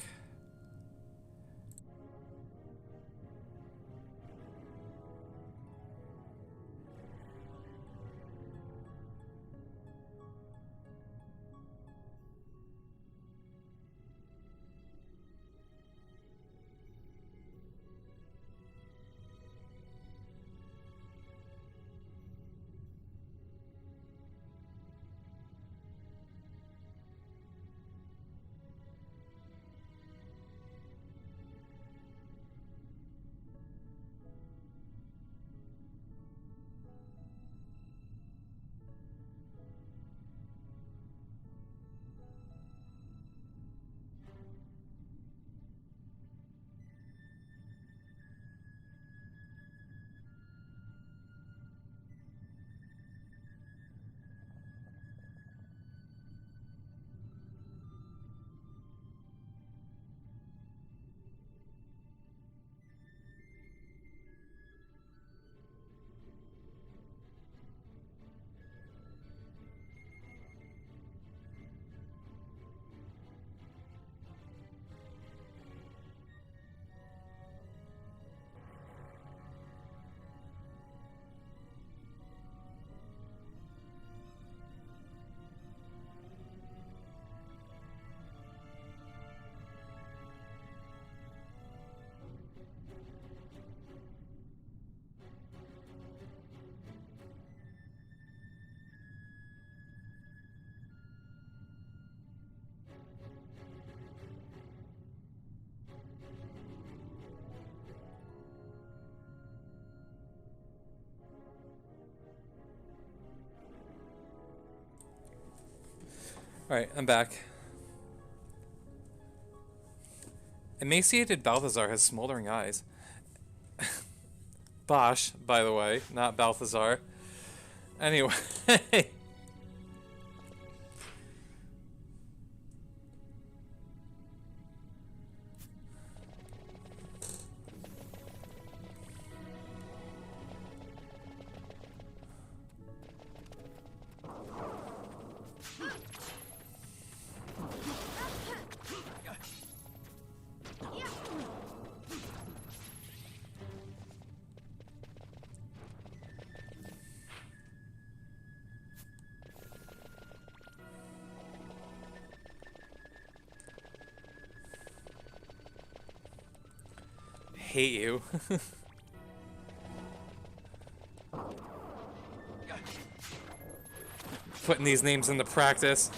Alright, I'm back. Emaciated Balthazar has smoldering eyes. Bosch, by the way, not Balthazar. Anyway. Hate you. Putting these names into practice.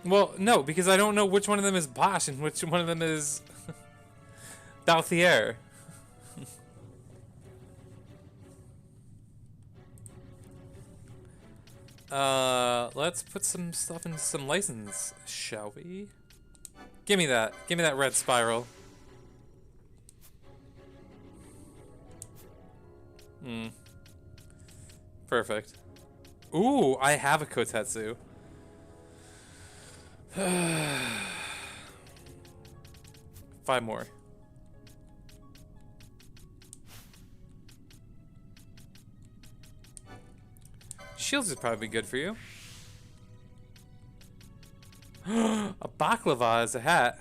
Well, no, because I don't know which one of them is Bosch and which one of them is Balthier. Let's put some stuff into some license, shall we? Give me that. Give me that red spiral. Perfect. Ooh, I have a Kotetsu. 5 more. Shields is probably good for you. A baklava is a hat.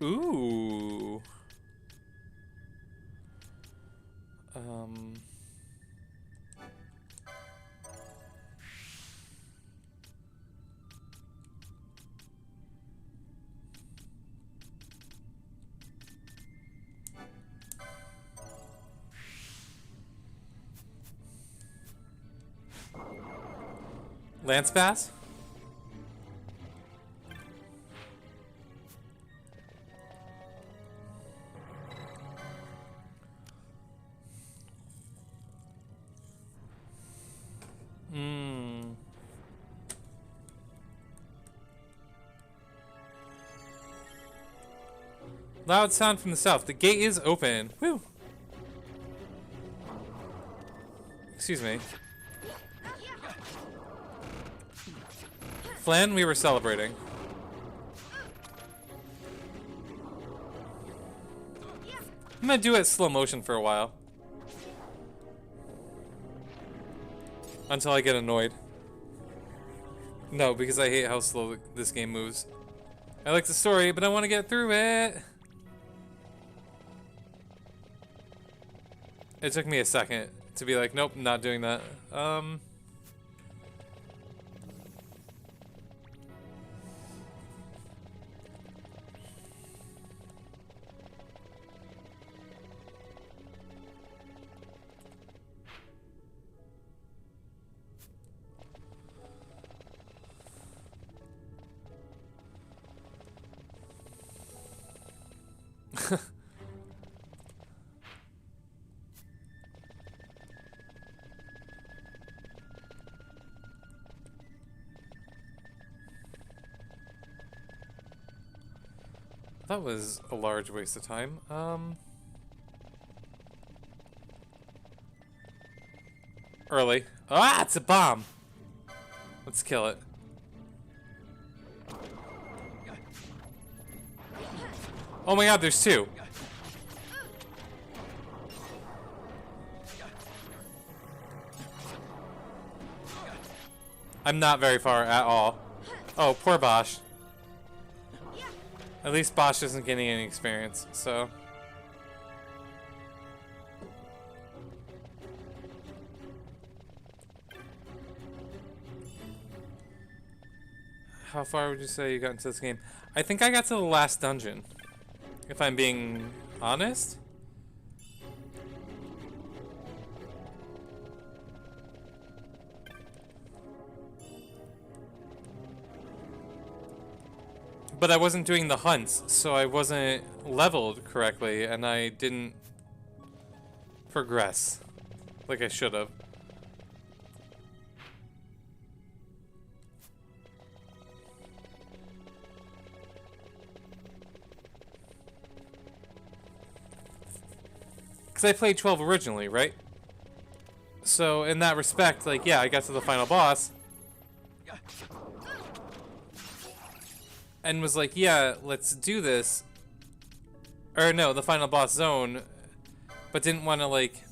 Ooh. Lance Bass? Loud sound from the south. The gate is open. Woo! Excuse me. Flan, we were celebrating. I'm gonna do it slow motion for a while. Until I get annoyed. No, because I hate how slow this game moves. I like the story, but I want to get through it. It took me a second to be like, nope, not doing that. That was a large waste of time. Early. Ah, it's a bomb! Let's kill it. Oh my god, there's 2. I'm not very far at all. Oh, poor Bosch. At least Bosch isn't getting any experience, so. How far would you say you got into this game? I think I got to the last dungeon, if I'm being honest. But I wasn't doing the hunts, so I wasn't leveled correctly, and I didn't progress like I should have. Because I played 12 originally, right? So in that respect, like, yeah, I got to the final boss. And was like, yeah, let's do this. Or no, the final boss zone. But didn't want to, like,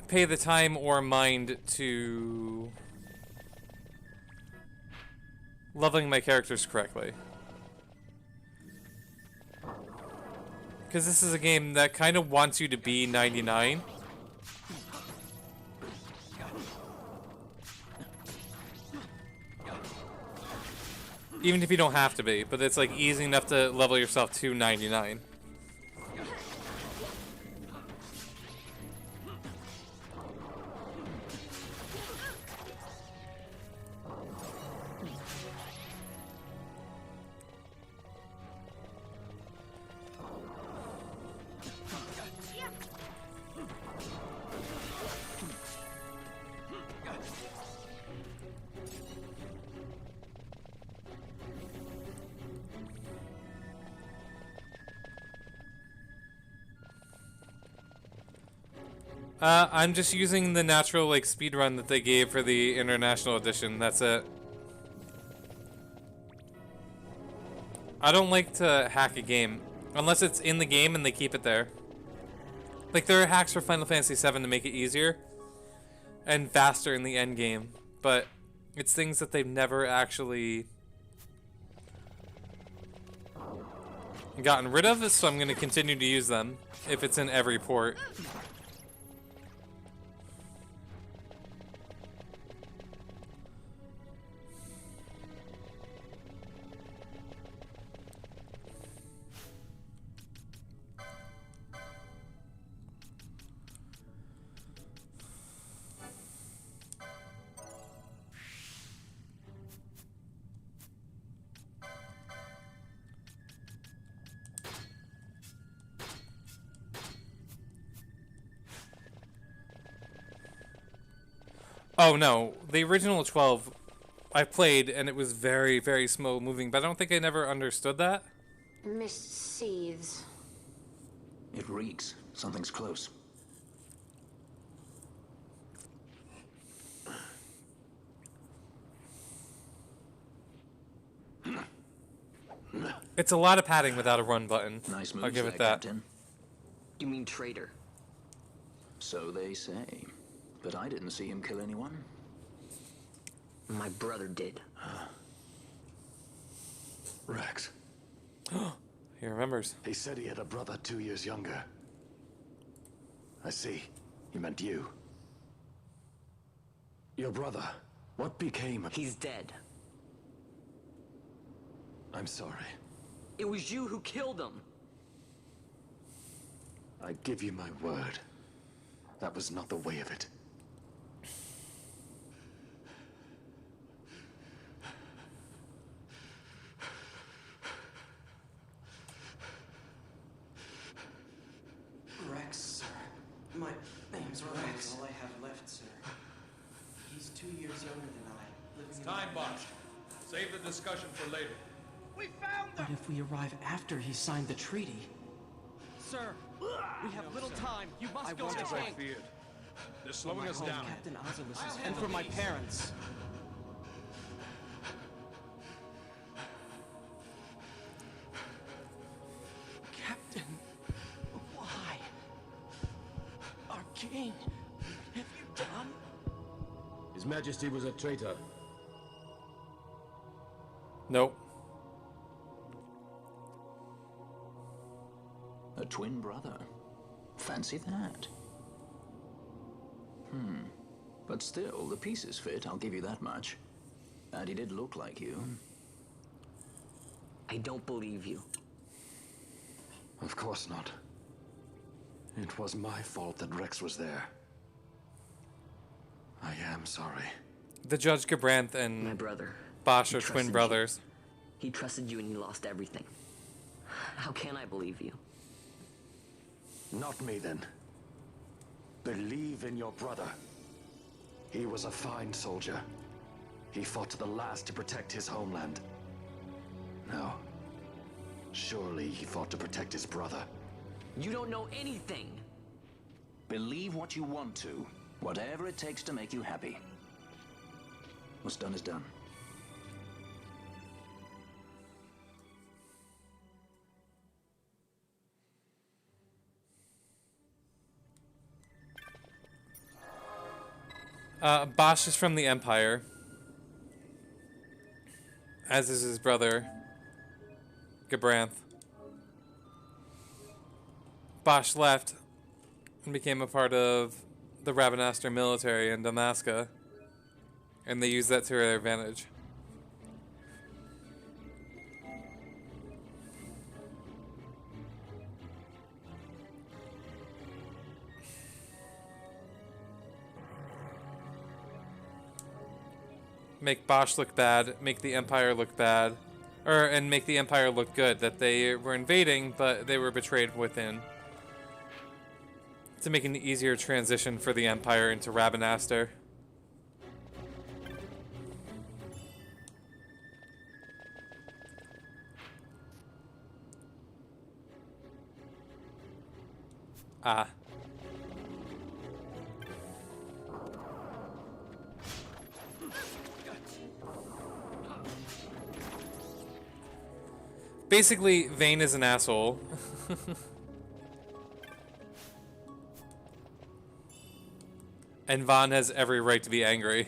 pay the time or mind to leveling my characters correctly. Because this is a game that kind of wants you to be 99. Even if you don't have to be, but it's like easy enough to level yourself to 99. I'm just using the natural, like, speedrun that they gave for the International Edition. That's it. I don't like to hack a game. Unless it's in the game and they keep it there. Like, there are hacks for Final Fantasy VII to make it easier and faster in the end game. But it's things that they've never actually gotten rid of, so I'm going to continue to use them if it's in every port. Oh no, the original 12 I played and it was very, very slow moving, but I don't think I never understood that. Mist seethes. It reeks. Something's close. It's a lot of padding without a run button. Nice I'll moves give it there, that. Captain. You mean traitor? So they say. But I didn't see him kill anyone. My brother did. Rex. He remembers. He said he had a brother 2 years younger. I see. He meant you. Your brother. What became of... He's dead. I'm sorry. It was you who killed him. I give you my word. That was not the way of it. Rex, sir. My name's Rex. All I have left, sir. He's 2 years younger than I. It's time, Bosch. Save the discussion for later. We found them! What if we arrive after he signed the treaty? Sir, we have little time. You must go to the As I tank. feared. They're slowing us down. Captain Ozilus's and for my parents. Captain, why? Our king, what have you done? His Majesty was a traitor. Nope. A twin brother. Fancy that. But still, the pieces fit, I'll give you that much. And he did look like you. I don't believe you. Of course not. It was my fault that Rex was there. I am sorry. The Judge Gabranth and My brother. Bosch He are twin trusted brothers. He trusted you and he lost everything. How can I believe you? Not me, then. Believe in your brother. He was a fine soldier. He fought to the last to protect his homeland. No. Surely he fought to protect his brother. You don't know anything. Believe what you want to. Whatever it takes to make you happy. What's done is done. Bosch is from the Empire. As is his brother, Gabranth. Bosch left and became a part of the Ravenaster military in Damaska, and they used that to their advantage. Make Bosch look bad, make the Empire look bad, and make the Empire look good, that they were invading, but they were betrayed within. To make an easier transition for the Empire into Ravenaster. Ah. Basically, Vayne is an asshole. And Vaughn has every right to be angry.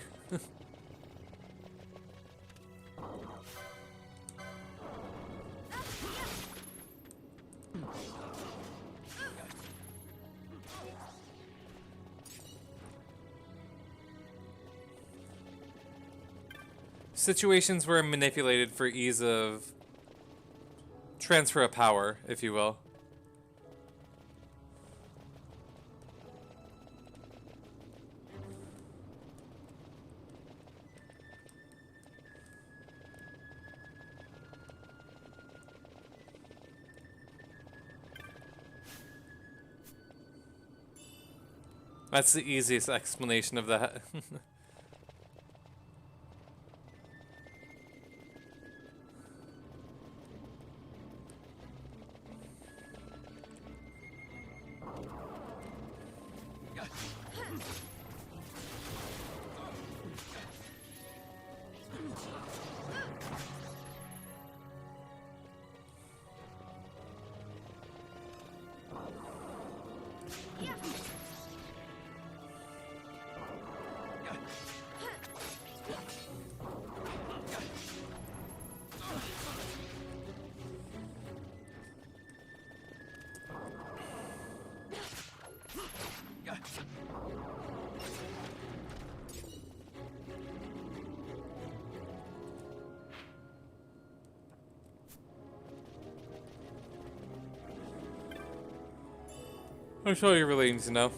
Situations were manipulated for ease of transfer of power, if you will. That's the easiest explanation of that. I'm sure you really need to know.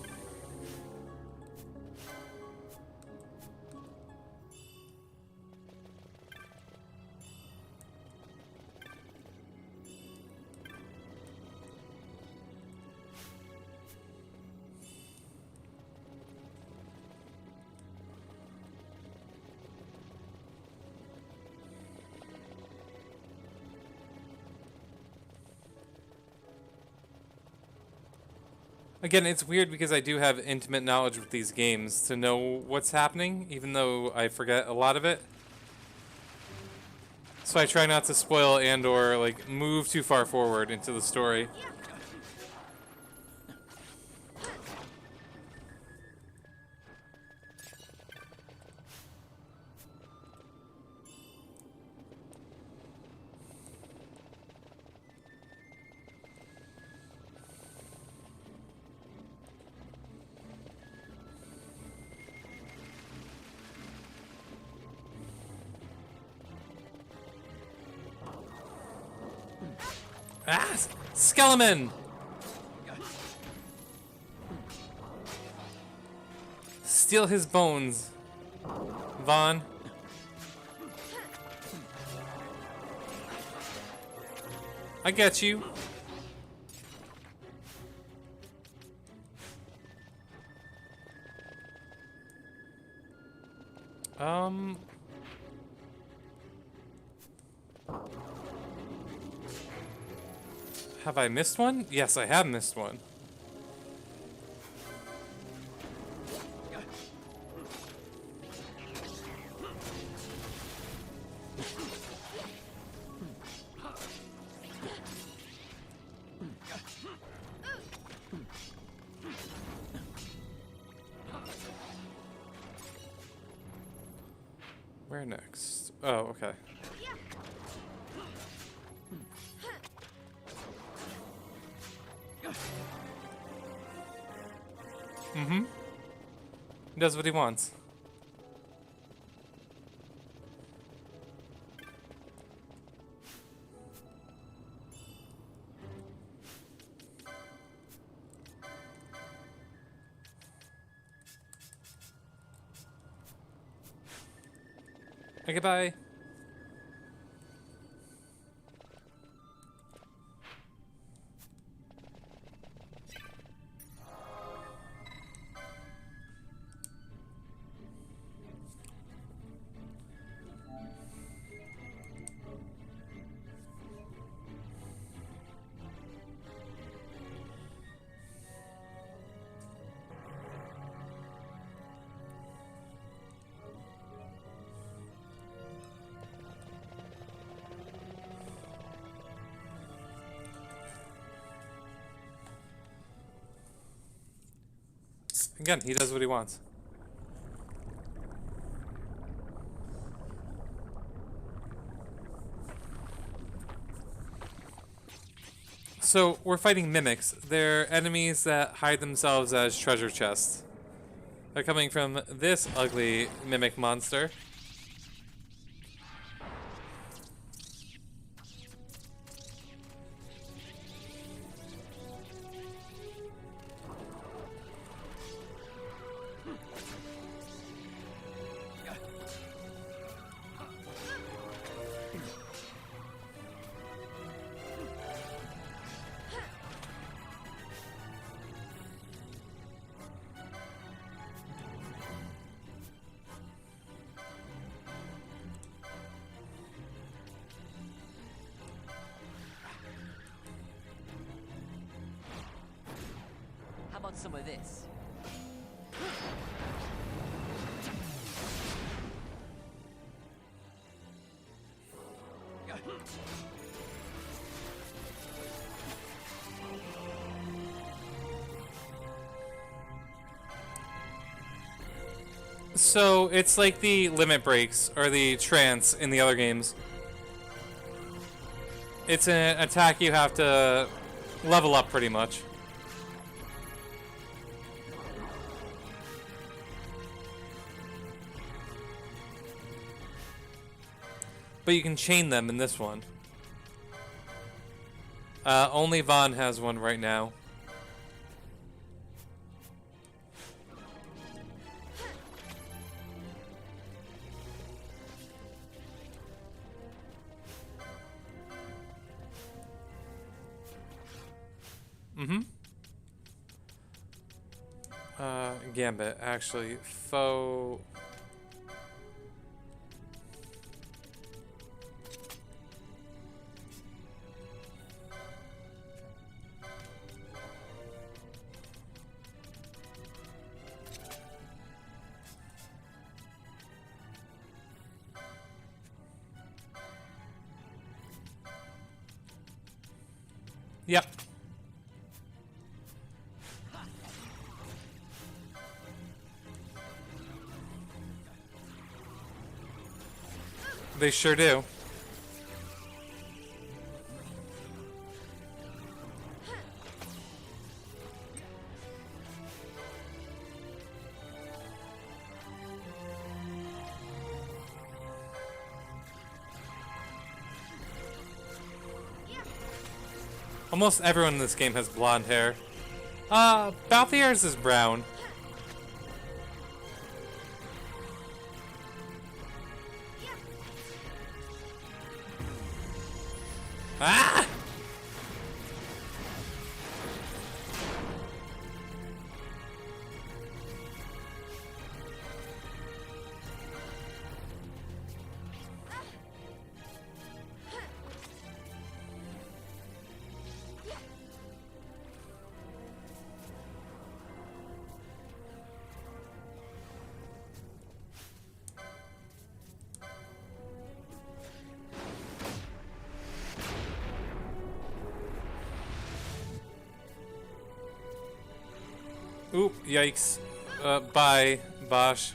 Again, it's weird because I do have intimate knowledge with these games to know what's happening, even though I forget a lot of it. So I try not to spoil and or like move too far forward into the story. Ah! Skeleton! Steal his bones, Vaughn. I get you. Have I missed one? Yes, I have missed one. Where next? Oh, okay. Mm-hmm. He does what he wants. Okay, bye. Again, he does what he wants. So, we're fighting mimics. They're enemies that hide themselves as treasure chests. They're coming from this ugly mimic monster. How about some of this? So, it's like the limit breaks, or the trance in the other games. It's an attack you have to level up pretty much. But you can chain them in this one. Only Vaughn has one right now. Mm-hmm. Gambit, actually. Foe... Yep. They sure do. Almost everyone in this game has blonde hair. Balthier's is brown. Ah! Oop, yikes. Bye, Bosch.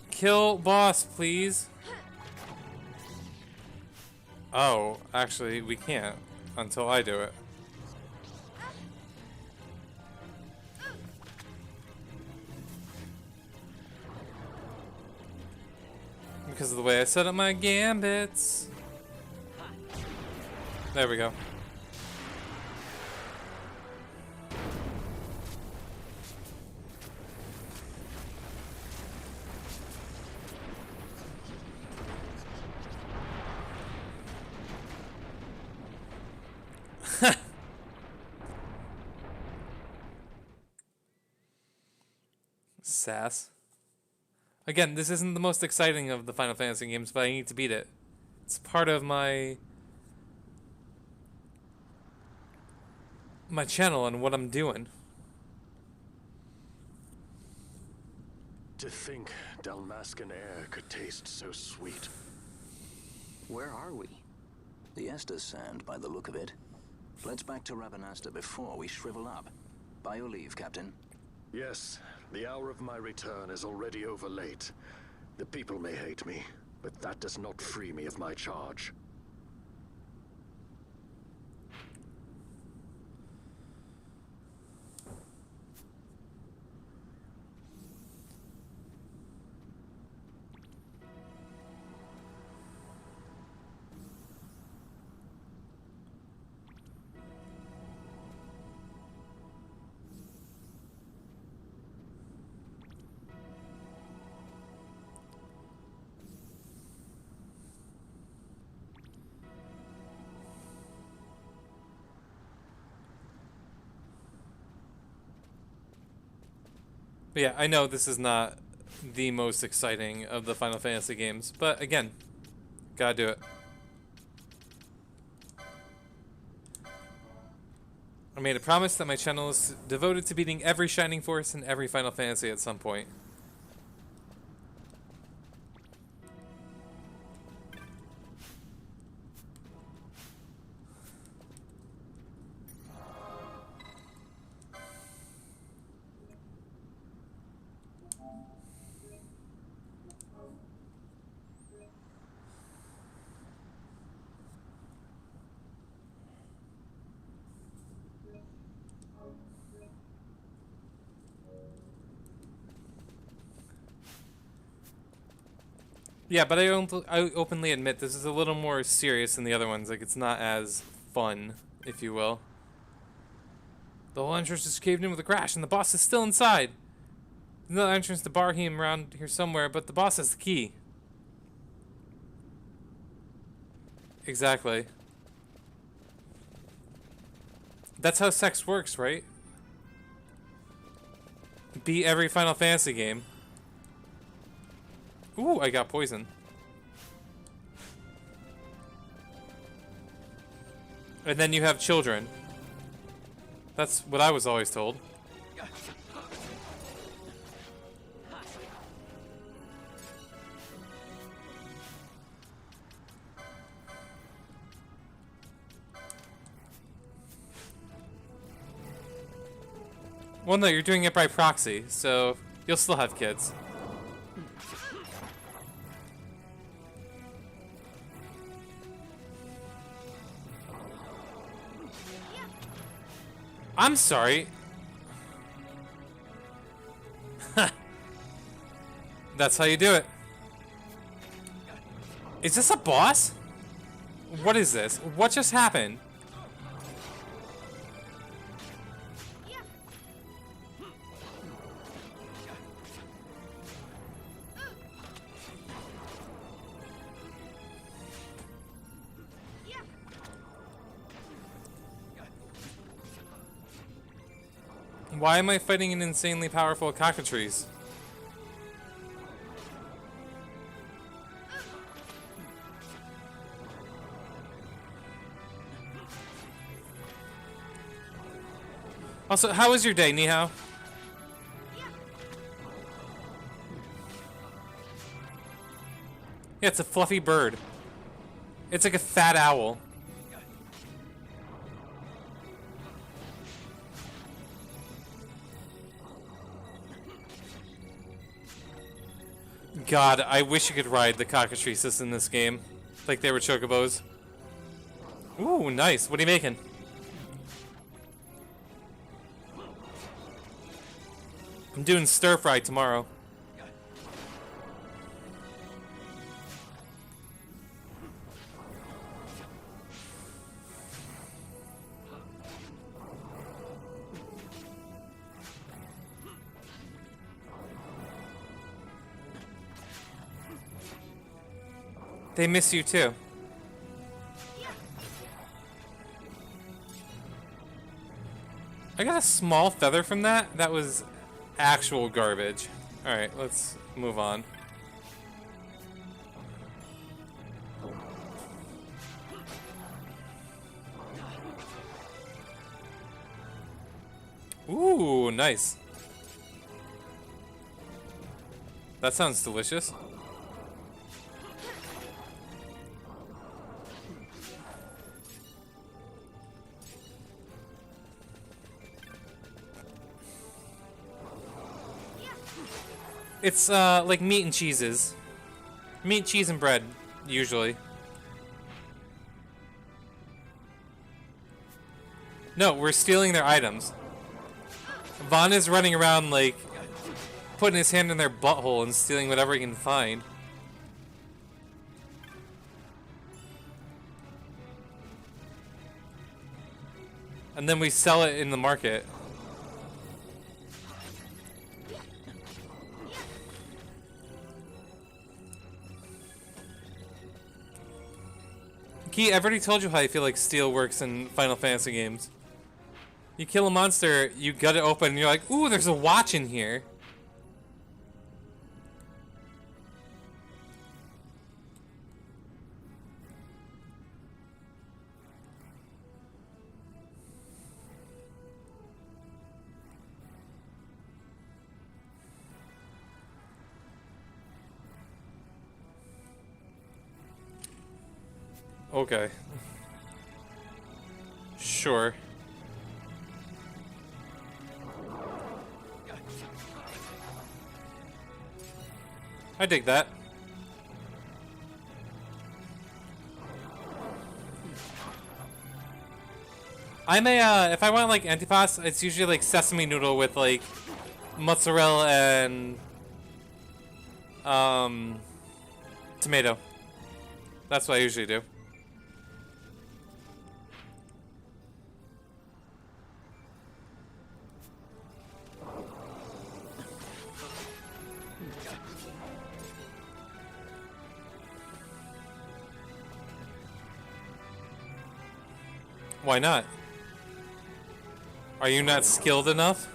Kill boss, please. Oh, actually, we can't until I do it. Because of the way I set up my gambits. There we go. Sass. Again, this isn't the most exciting of the Final Fantasy games, but I need to beat it. It's part of my channel and what I'm doing. To think Dalmascan air could taste so sweet. Where are we? The Estes Sand, by the look of it. Let's back to Rabanasta before we shrivel up. By your leave, Captain. Yes, the hour of my return is already over late. The people may hate me, but that does not free me of my charge. But yeah, I know this is not the most exciting of the Final Fantasy games, but again, gotta do it. I made a promise that my channel is devoted to beating every Shining Force in every Final Fantasy at some point. Yeah, but I openly admit this is a little more serious than the other ones. Like, it's not as fun, if you will. The whole entrance just caved in with a crash, and the boss is still inside. There's another entrance to Barheim around here somewhere, but the boss has the key. Exactly. That's how sex works, right? Beat every Final Fantasy game. Ooh, I got poison. And then you have children. That's what I was always told. Well, no, you're doing it by proxy, so you'll still have kids. I'm sorry. That's how you do it. Is this a boss? What is this? What just happened? Why am I fighting an insanely powerful cockatrice? Also, how was your day, Nihao? Yeah, it's a fluffy bird. It's like a fat owl. God, I wish you could ride the cockatrices in this game. Like they were chocobos. Ooh, nice. What are you making? I'm doing stir fry tomorrow. They miss you too. I got a small feather from that. That was actual garbage. Alright, let's move on. Ooh, nice. That sounds delicious. It's like meat and cheeses. Meat, cheese, and bread, usually. No, we're stealing their items. Vaughn is running around like putting his hand in their butthole and stealing whatever he can find. And then we sell it in the market. Key, I've already told you how I feel like steel works in Final Fantasy games. You kill a monster, you gut it open, and you're like, ooh, there's a watch in here. Okay. Sure. I dig that. I'm a, if I want like antipasto, it's usually like sesame noodle with like mozzarella and tomato. That's what I usually do. Why not? Are you not skilled enough?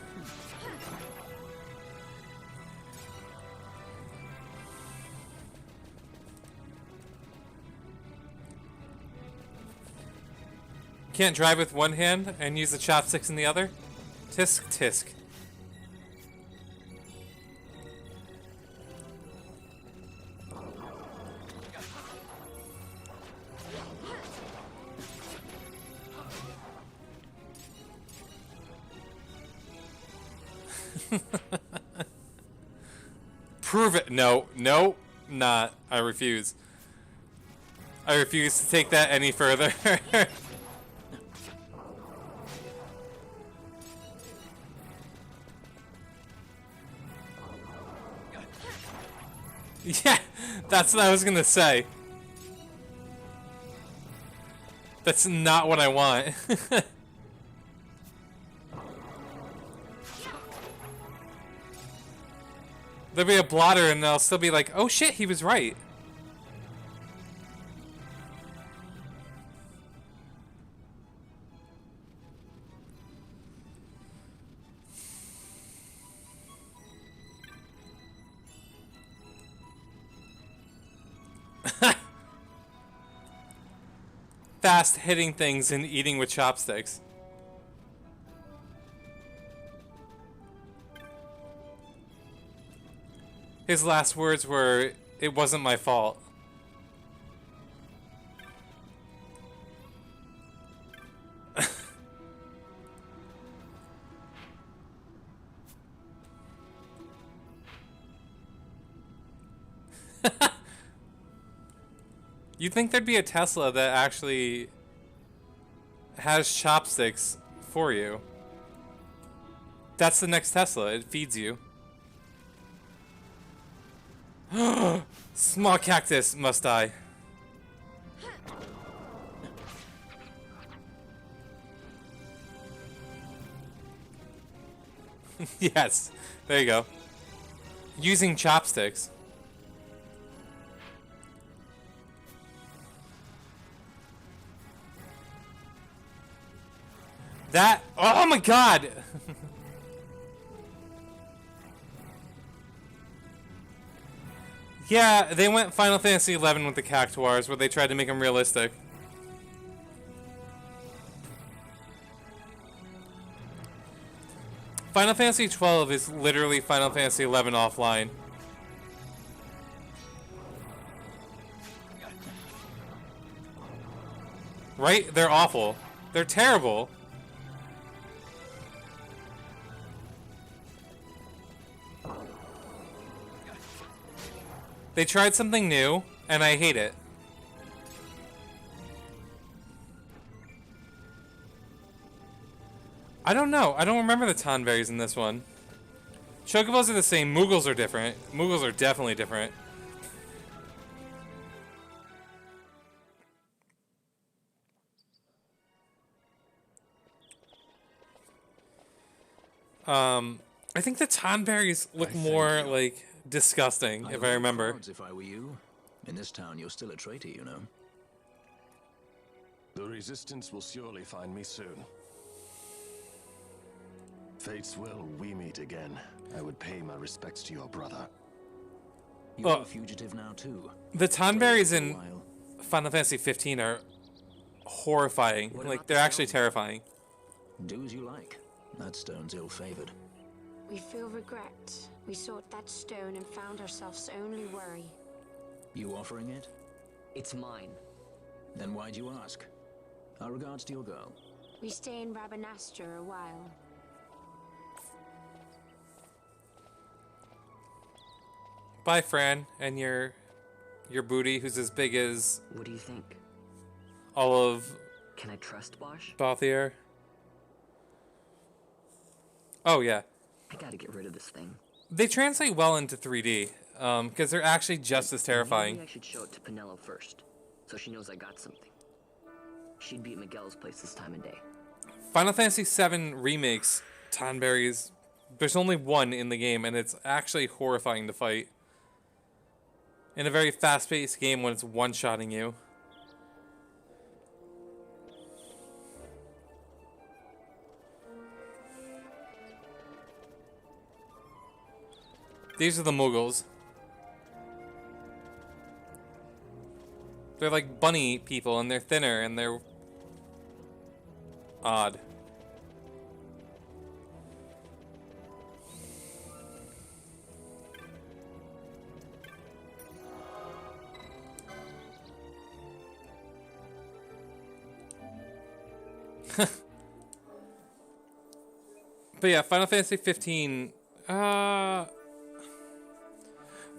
Can't drive with one hand and use the chopsticks in the other? Tisk tisk. Prove it. No, no, not. I refuse. I refuse to take that any further. Yeah, that's what I was gonna say. That's not what I want. There'll be a blotter and they'll still be like, oh shit, he was right. Fast hitting things and eating with chopsticks. His last words were, "It wasn't my fault." You'd think there'd be a Tesla that actually has chopsticks for you. That's the next Tesla. It feeds you. Small cactus must die. Yes, there you go. Using chopsticks. That, oh my god! Yeah, they went Final Fantasy XI with the Cactuars, where they tried to make them realistic. Final Fantasy XII is literally Final Fantasy XI offline. Right? They're awful. They're terrible. They tried something new, and I hate it. I don't know. I don't remember the Tonberries in this one. Chocobos are the same. Moogles are different. Moogles are definitely different. I think the Tonberries look more like disgusting, if I remember. If I were you, in this town, you're still a traitor, you know. The Resistance will surely find me soon. Fate's will, we meet again. I would pay my respects to your brother. You're a fugitive now, too. The Tonberries in Final Fantasy 15 are horrifying. Like, they're actually terrifying. Do as you like. That stone's ill-favored. We feel regret. We sought that stone and found ourselves only worry. You offering it? It's mine. Then why'd you ask? Our regards to your girl. We stay in Rabanastre a while. Bye, Fran, and your booty, who's as big as... What do you think? All of... Can I trust Bosch? Balthier. Oh, yeah. I gotta get rid of this thing. They translate well into 3D, because they're actually just as terrifying. Maybe I should show it to Penelo first, so she knows I got something. She'd be at Miguel's place this time of day. Final Fantasy VII Remakes, Tonberries, there's only one in the game, and it's actually horrifying to fight. In a very fast-paced game when it's one-shotting you. These are the Muggles. They're like bunny people, and they're thinner, and they're odd. But yeah, Final Fantasy 15.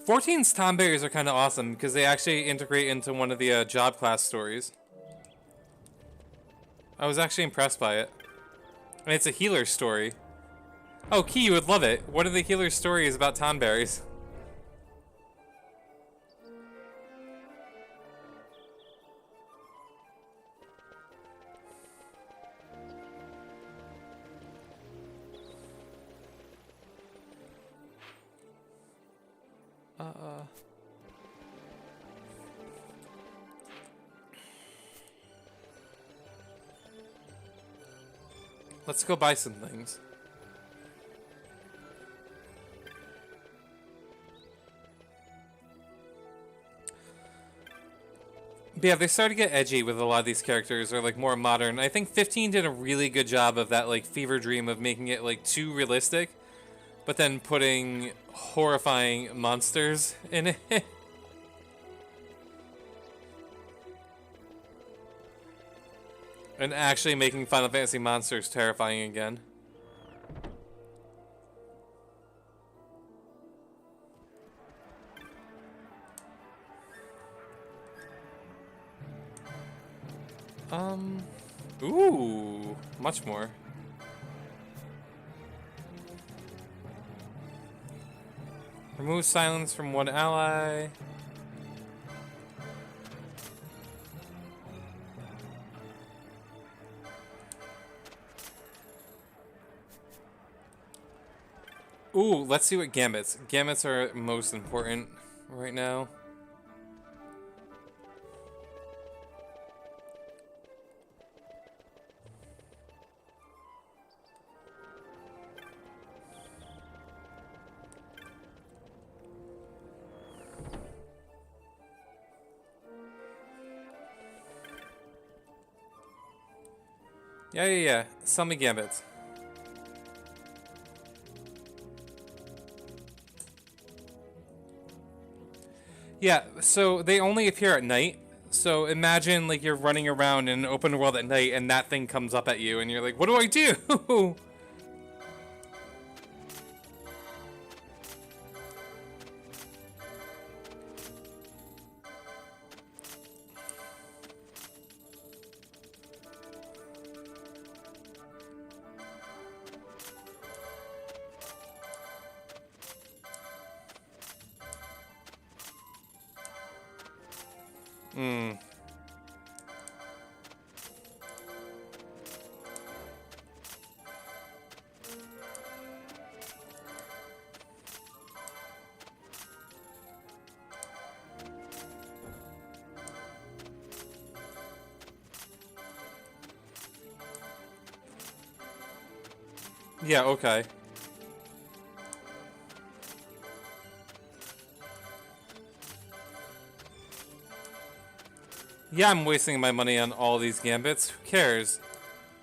14's Tonberries are kind of awesome because they actually integrate into one of the job class stories. I was actually impressed by it. And it's a healer story. Oh, Key, you would love it. What are the healer stories about Tonberries? Let's go buy some things. But yeah, they started to get edgy with a lot of these characters, or like more modern. I think 15 did a really good job of that like fever dream of making it like too realistic, but then putting horrifying monsters in it. And actually making Final Fantasy monsters terrifying again. Ooh, much more. Remove silence from one ally. Ooh, let's see what gambits. Gambits are most important right now. Yeah. Sell me gambits. Yeah, so they only appear at night. So imagine like you're running around in an open world at night and that thing comes up at you and you're like, what do I do? Yeah, okay. Yeah, I'm wasting my money on all these gambits. Who cares?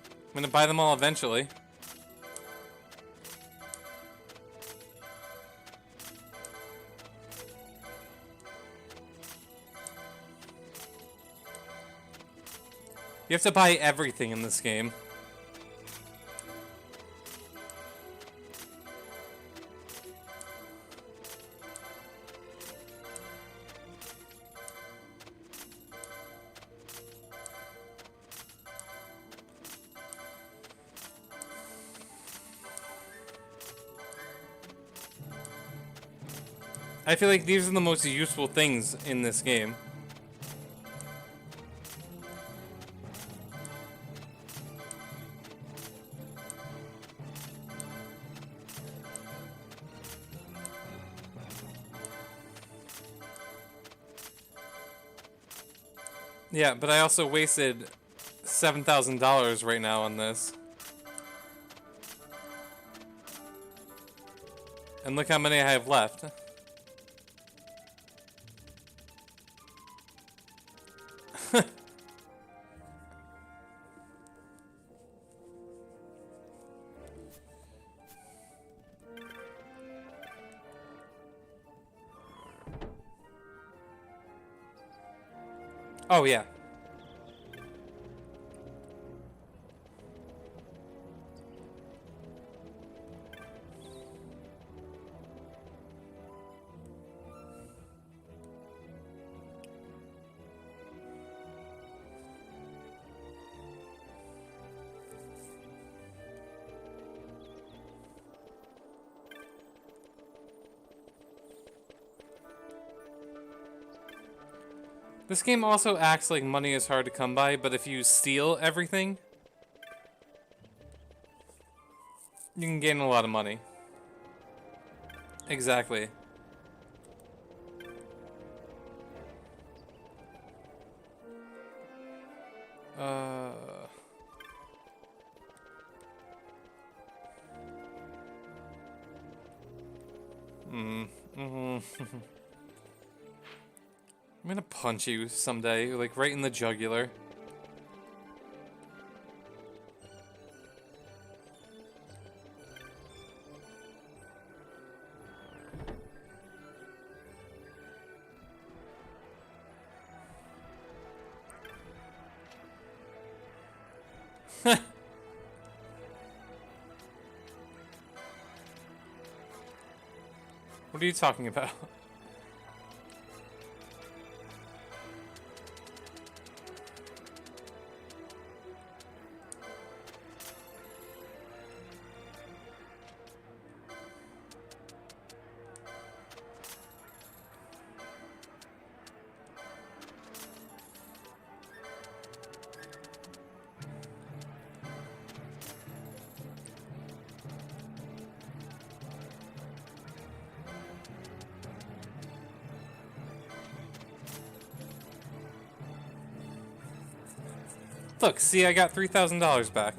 I'm gonna buy them all eventually. You have to buy everything in this game. I feel like these are the most useful things in this game. Yeah, but I also wasted $7,000 right now on this. And look how many I have left. Oh, yeah. This game also acts like money is hard to come by, but if you steal everything, you can gain a lot of money. Exactly. I'm gonna punch you someday, like right in the jugular. What are you talking about? Look, see, I got $3,000 back.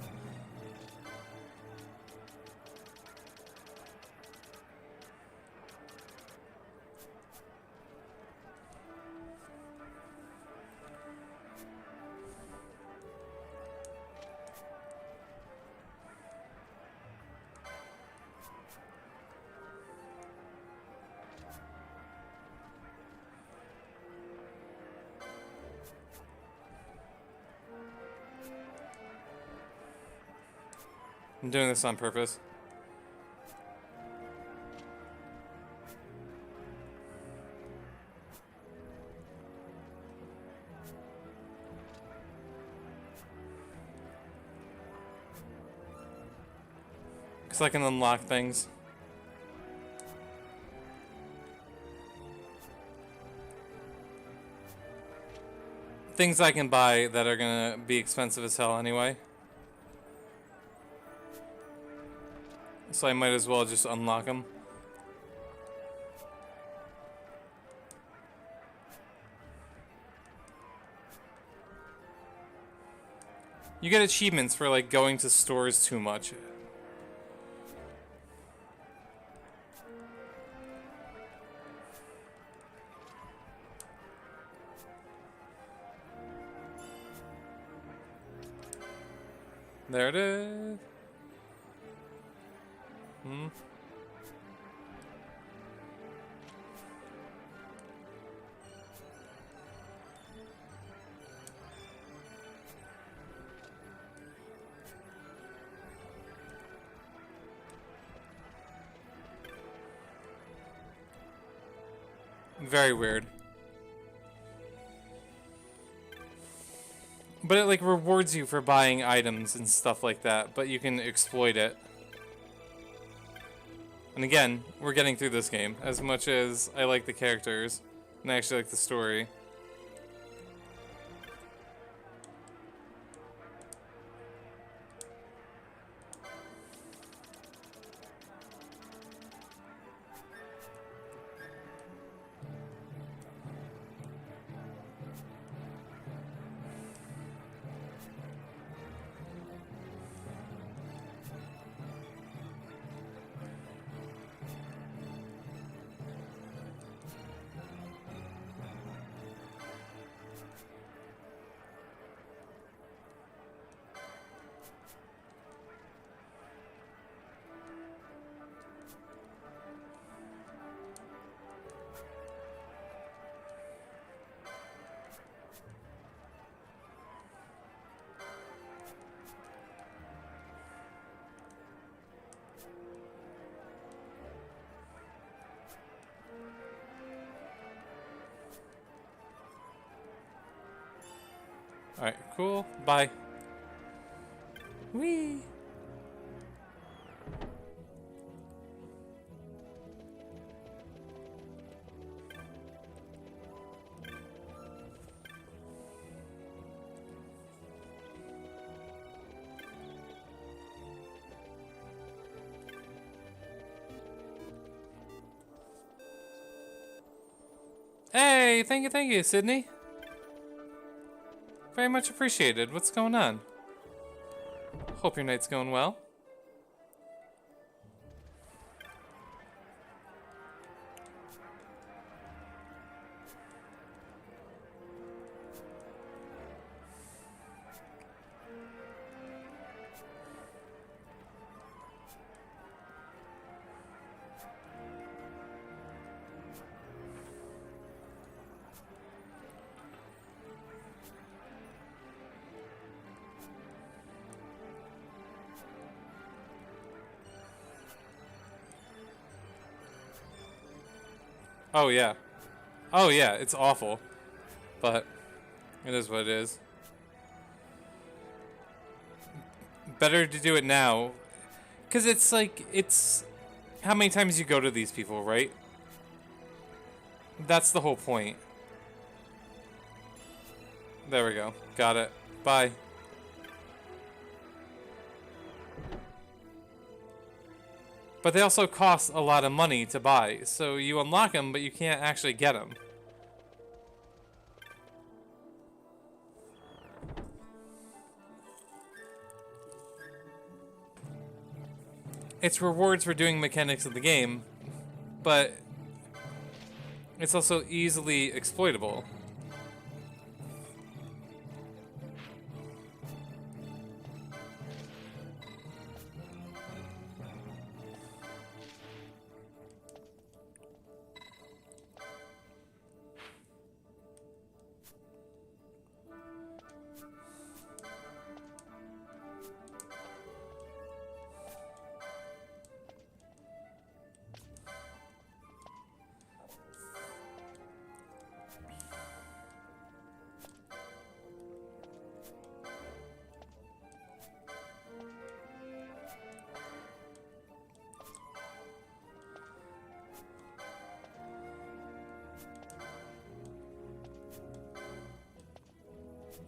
I'm doing this on purpose. Because I can unlock things. Things I can buy that are gonna be expensive as hell anyway. So I might as well just unlock them. You get achievements for like going to stores too much. There it is. Very weird. But it like rewards you for buying items and stuff like that, but you can exploit it. And again, we're getting through this game. As much as I like the characters, and I actually like the story. Alright, cool. Bye. Whee! Hey, thank you, Sydney. Very much appreciated. What's going on? Hope your night's going well. Oh yeah. Oh yeah, it's awful. But it is what it is. Better to do it now. 'Cause it's like, it's how many times you go to these people, right? That's the whole point. There we go. Got it. Bye. But they also cost a lot of money to buy, so you unlock them, but you can't actually get them. it's rewards for doing mechanics of the game, but it's also easily exploitable.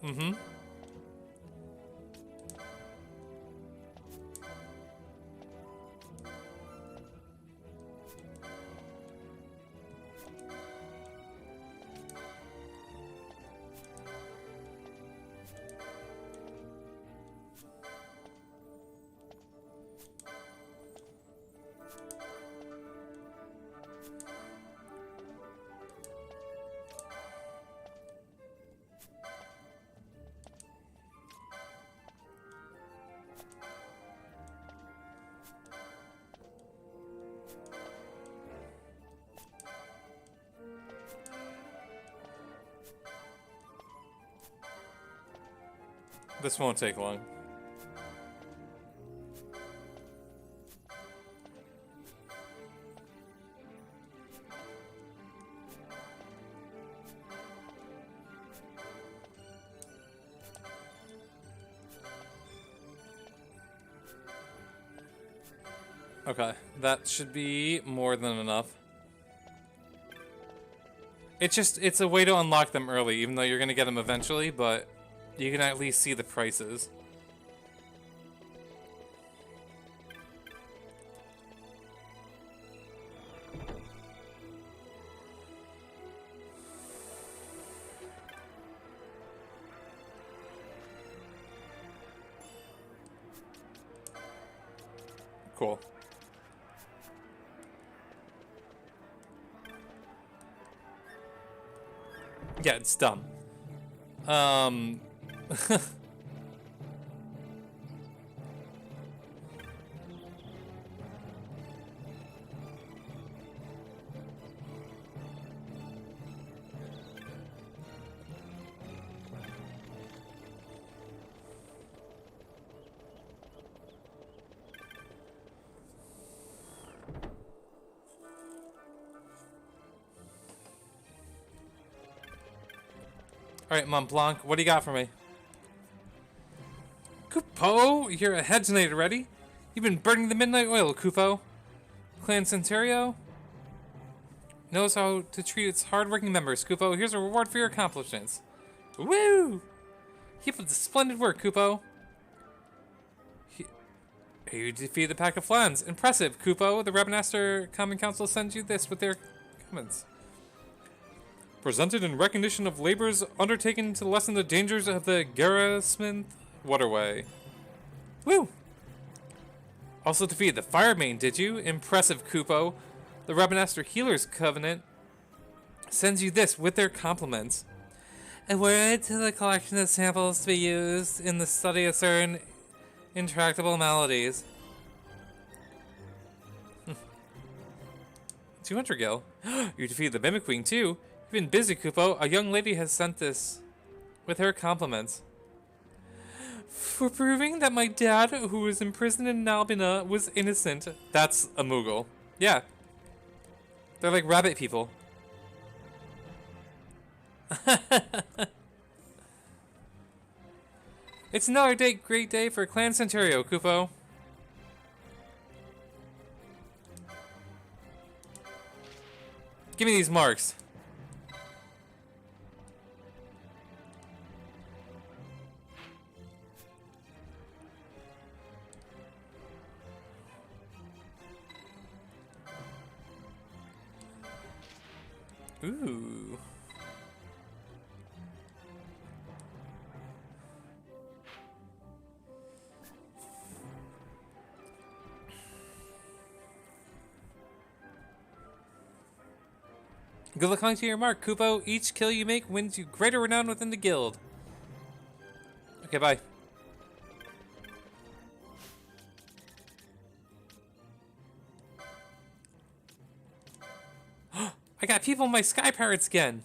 Mm-hmm. This won't take long. Okay, that should be more than enough. It's a way to unlock them early, even though you're gonna get them eventually, but you can at least see the prices. Cool. Yeah, it's dumb. Alright, Mont Blanc, what do you got for me? Kupo, you're a head tonight already? You've been burning the midnight oil, Kupo. Clan Centurio knows how to treat its hard-working members. Kupo, here's a reward for your accomplishments. Woo! Keep up the splendid work, Kupo. You defeated the pack of Flans. Impressive, Kupo. The Rabbinaster Common Council sends you this with their comments. Presented in recognition of labors undertaken to lessen the dangers of the Garrismith waterway. Woo! Also defeated the Fire Main, did you? Impressive, Kupo. The Rabbinaster Healers Covenant sends you this with their compliments. A word to the collection of samples to be used in the study of certain intractable maladies. 200 gil. You defeated the Mimic Queen too. You've been busy, Kupo. A young lady has sent this with her compliments. For proving that my dad, who was imprisoned in Nalbina, was innocent. That's a Moogle. Yeah. They're like rabbit people. It's another great day for Clan Centurio, Kupo. Give me these marks. Ooh. Good luck hunting to your mark, Kupo. Each kill you make wins you greater renown within the guild. Okay, bye. I got people in my Sky Pirates again.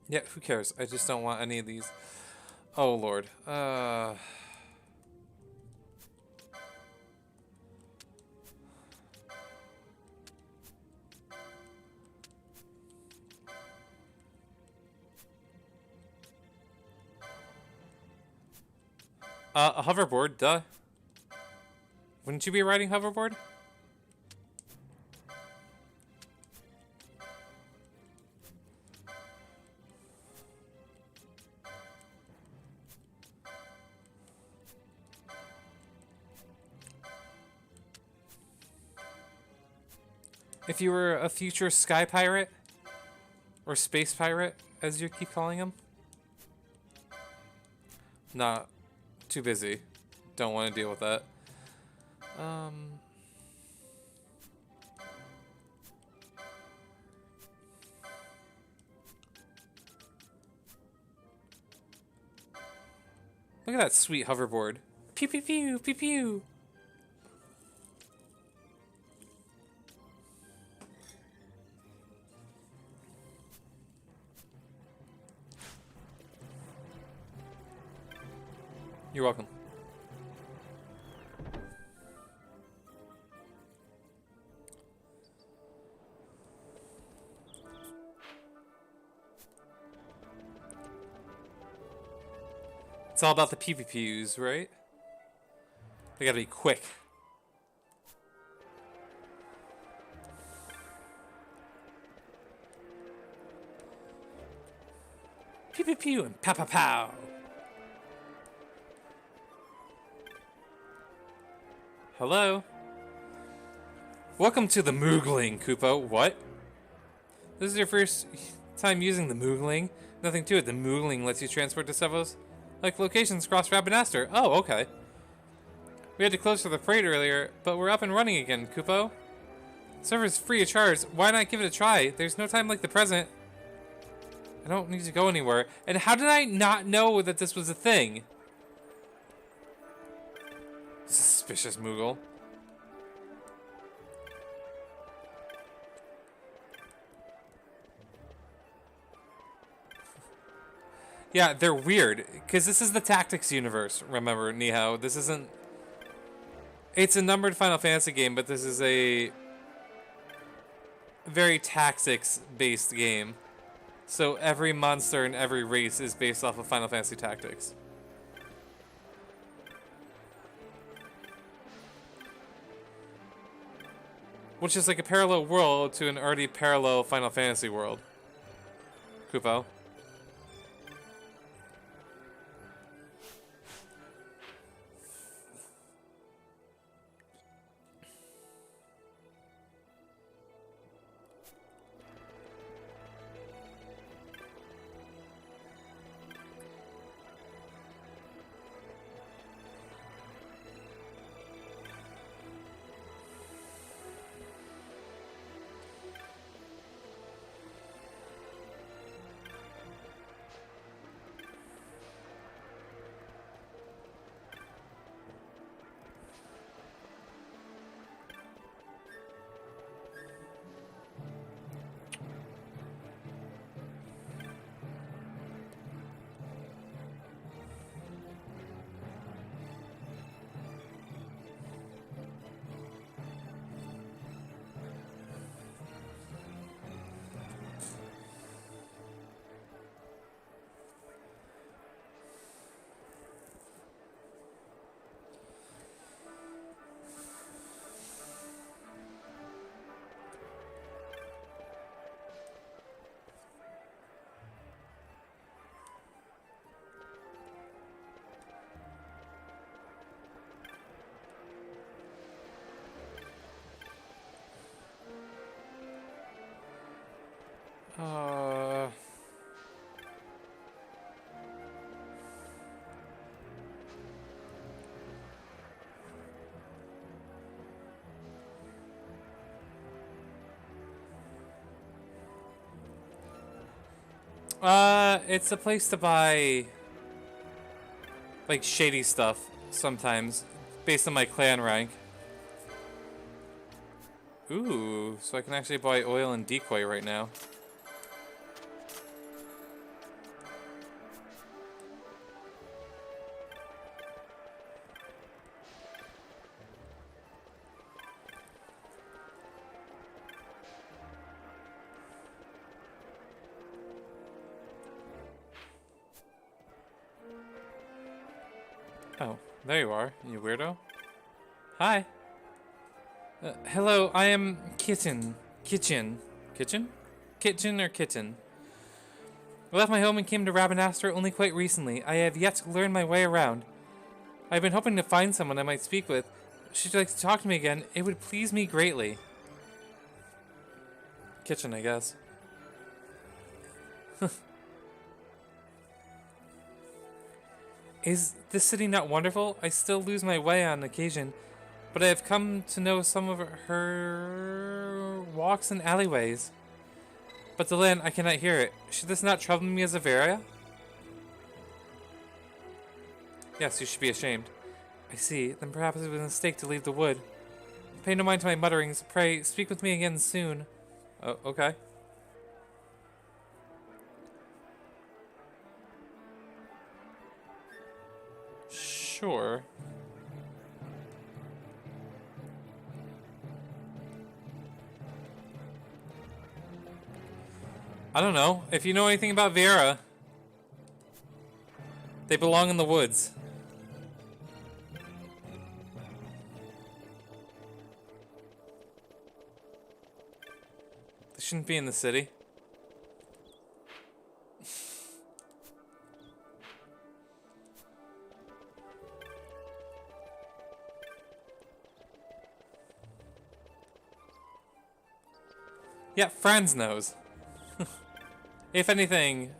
Yeah, who cares? I just don't want any of these. Oh, Lord. A hoverboard, duh. Wouldn't you be riding hoverboard? If you were a future sky pirate, or space pirate, as you keep calling him. Nah, too busy. Don't want to deal with that. Look at that sweet hoverboard. Pew pew pew pew pew. You're welcome. It's all about the PvPs, right? They gotta be quick. Pew pew pew and pow pow pow. Hello? Welcome to the Moogling, Kupo. What? This is your first time using the Moogling? Nothing to it. The Moogling lets you transport to several like locations across Rabanaster. Oh, okay. We had to close for the parade earlier, but we're up and running again, Kupo. Server's free of charge. Why not give it a try? There's no time like the present. I don't need to go anywhere. And how did I not know that this was a thing? Suspicious Moogle. Yeah, they're weird, because this is the Tactics universe, remember, Nihao. This isn't... It's a numbered Final Fantasy game, but this is a very tactics-based game. So every monster and every race is based off of Final Fantasy Tactics. Which is like a parallel world to an already parallel Final Fantasy world. Kupo. Uh... It's a place to buy, like, shady stuff, sometimes, based on my clan rank. Ooh, so I can actually buy oil and decoy right now. Oh, there you are, you weirdo. Hi. Hello, I am Kitchen. Kitchen or Kitten? I left my home and came to Rabanastre only quite recently. I have yet to learn my way around. I've been hoping to find someone I might speak with. Should you like to talk to me again, it would please me greatly. Kitchen, I guess. Is this city not wonderful? I still lose my way on occasion, but I have come to know some of her walks and alleyways. But the land, I cannot hear it. Should this not trouble me as a Varia? Yes, you should be ashamed. I see. Then perhaps it was a mistake to leave the wood. Pay no mind to my mutterings. Pray, speak with me again soon. Oh, okay. Sure. I don't know. If you know anything about Vera, they belong in the woods. They shouldn't be in the city. Yeah, Fran's knows. If anything,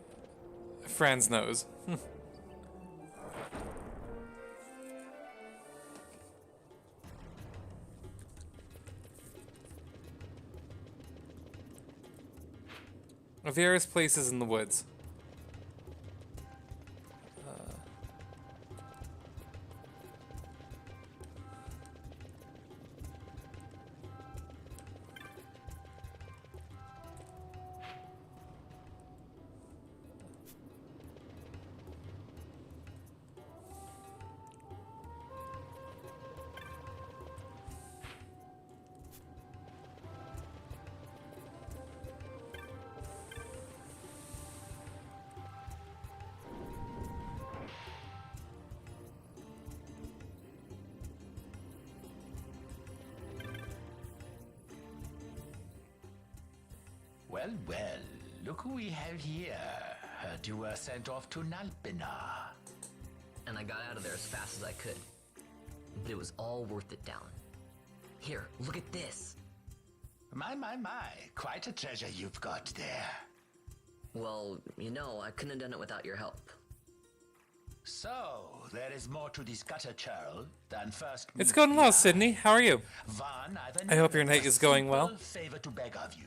Fran's knows. Vera's place is in the woods. Well, well, look who we have here. Heard you were sent off to Nalpina. And I got out of there as fast as I could. But it was all worth it, Dallin. Here, look at this. My. Quite a treasure you've got there. Well, you know, I couldn't have done it without your help. So, there is more to this gutter churl than first. It's going well, Sydney. How are you? Van, I hope your night is going well. Favor to beg of you.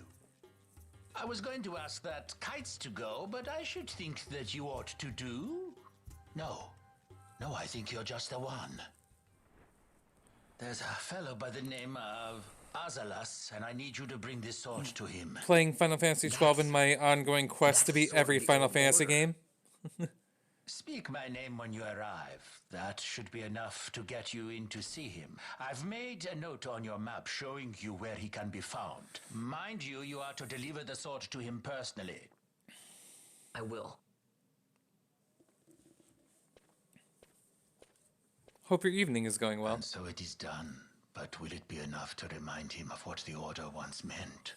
I was going to ask that Kites to go, but I should think that you ought to do. No, I think you're just the one. There's a fellow by the name of Azalas, and I need you to bring this sword to him. Playing Final Fantasy XII in my ongoing quest to beat every Final Fantasy game. Speak my name when you arrive. That should be enough to get you in to see him. I've made a note on your map showing you where he can be found. Mind you, you are to deliver the sword to him personally. I will. Hope your evening is going well. And so it is done. But will it be enough to remind him of what the Order once meant?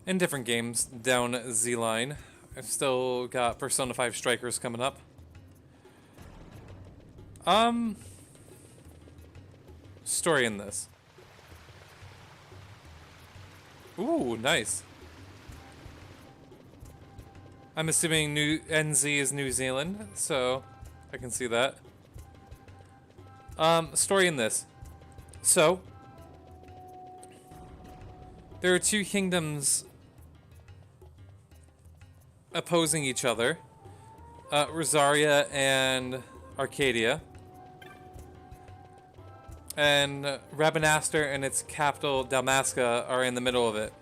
in different games down Z line. I've still got Persona 5 Strikers coming up. Story in this. Ooh, nice. I'm assuming NZ is New Zealand, so I can see that. Story in this. So, there are two kingdoms opposing each other. Rosaria and Arcadia. And Rabanastre and its capital, Dalmasca, are in the middle of it.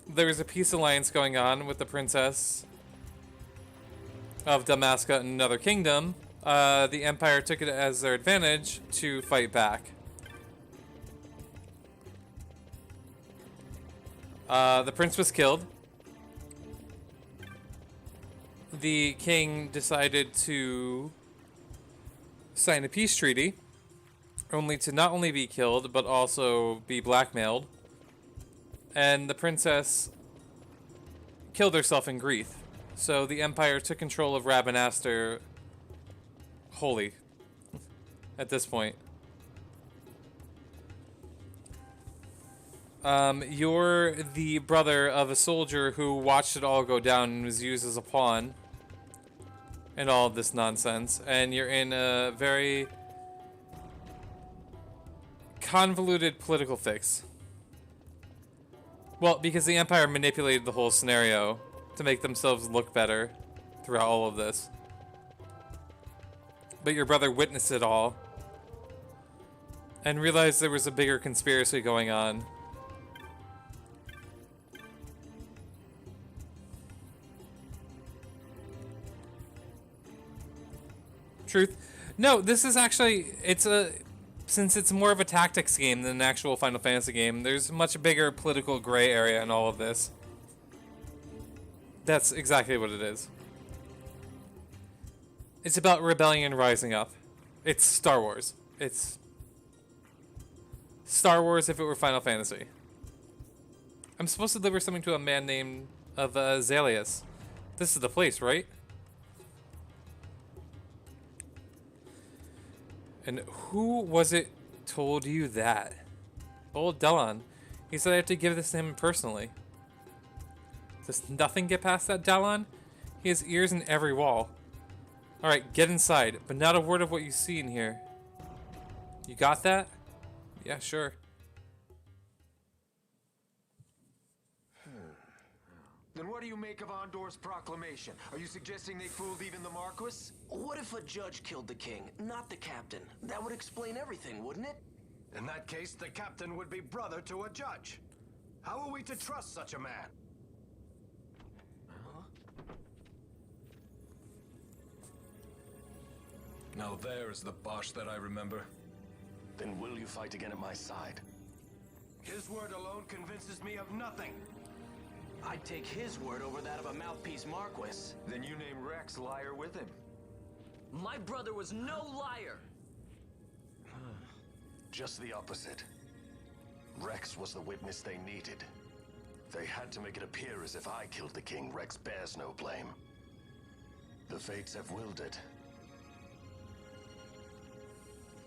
There was a peace alliance going on with the princess of Dalmasca and another kingdom. The Empire took it as their advantage to fight back. The prince was killed. The king decided to sign a peace treaty, only to not only be killed, but also be blackmailed. And the princess killed herself in grief. So the Empire took control of Rabanastre wholly at this point. You're the brother of a soldier who watched it all go down and was used as a pawn and all of this nonsense. And you're in a very convoluted political fix. Well, because the Empire manipulated the whole scenario to make themselves look better throughout all of this. But your brother witnessed it all and realized there was a bigger conspiracy going on. Truth. No, this is actually, since it's more of a tactics game than an actual Final Fantasy game, there's a much bigger political gray area in all of this. That's exactly what it is. It's about rebellion rising up. It's Star Wars. It's Star Wars if it were Final Fantasy. I'm supposed to deliver something to a man named Zalius. This is the place, right? And who was it told you that? Old Delon. He said I have to give this to him personally. Does nothing get past that Delon? He has ears in every wall. Alright, get inside, but not a word of what you see in here. You got that? Yeah, sure. Then what do you make of Andor's proclamation? Are you suggesting they fooled even the Marquis? What if a judge killed the king, not the captain? That would explain everything, wouldn't it? In that case, the captain would be brother to a judge. How are we to trust such a man? Now there is the Bosch that I remember. Then will you fight again at my side? His word alone convinces me of nothing. I'd take his word over that of a mouthpiece Marquis. Then you name Rex liar with him. My brother was no liar. Just the opposite. Rex was the witness they needed. They had to make it appear as if I killed the king. Rex bears no blame. The fates have willed it.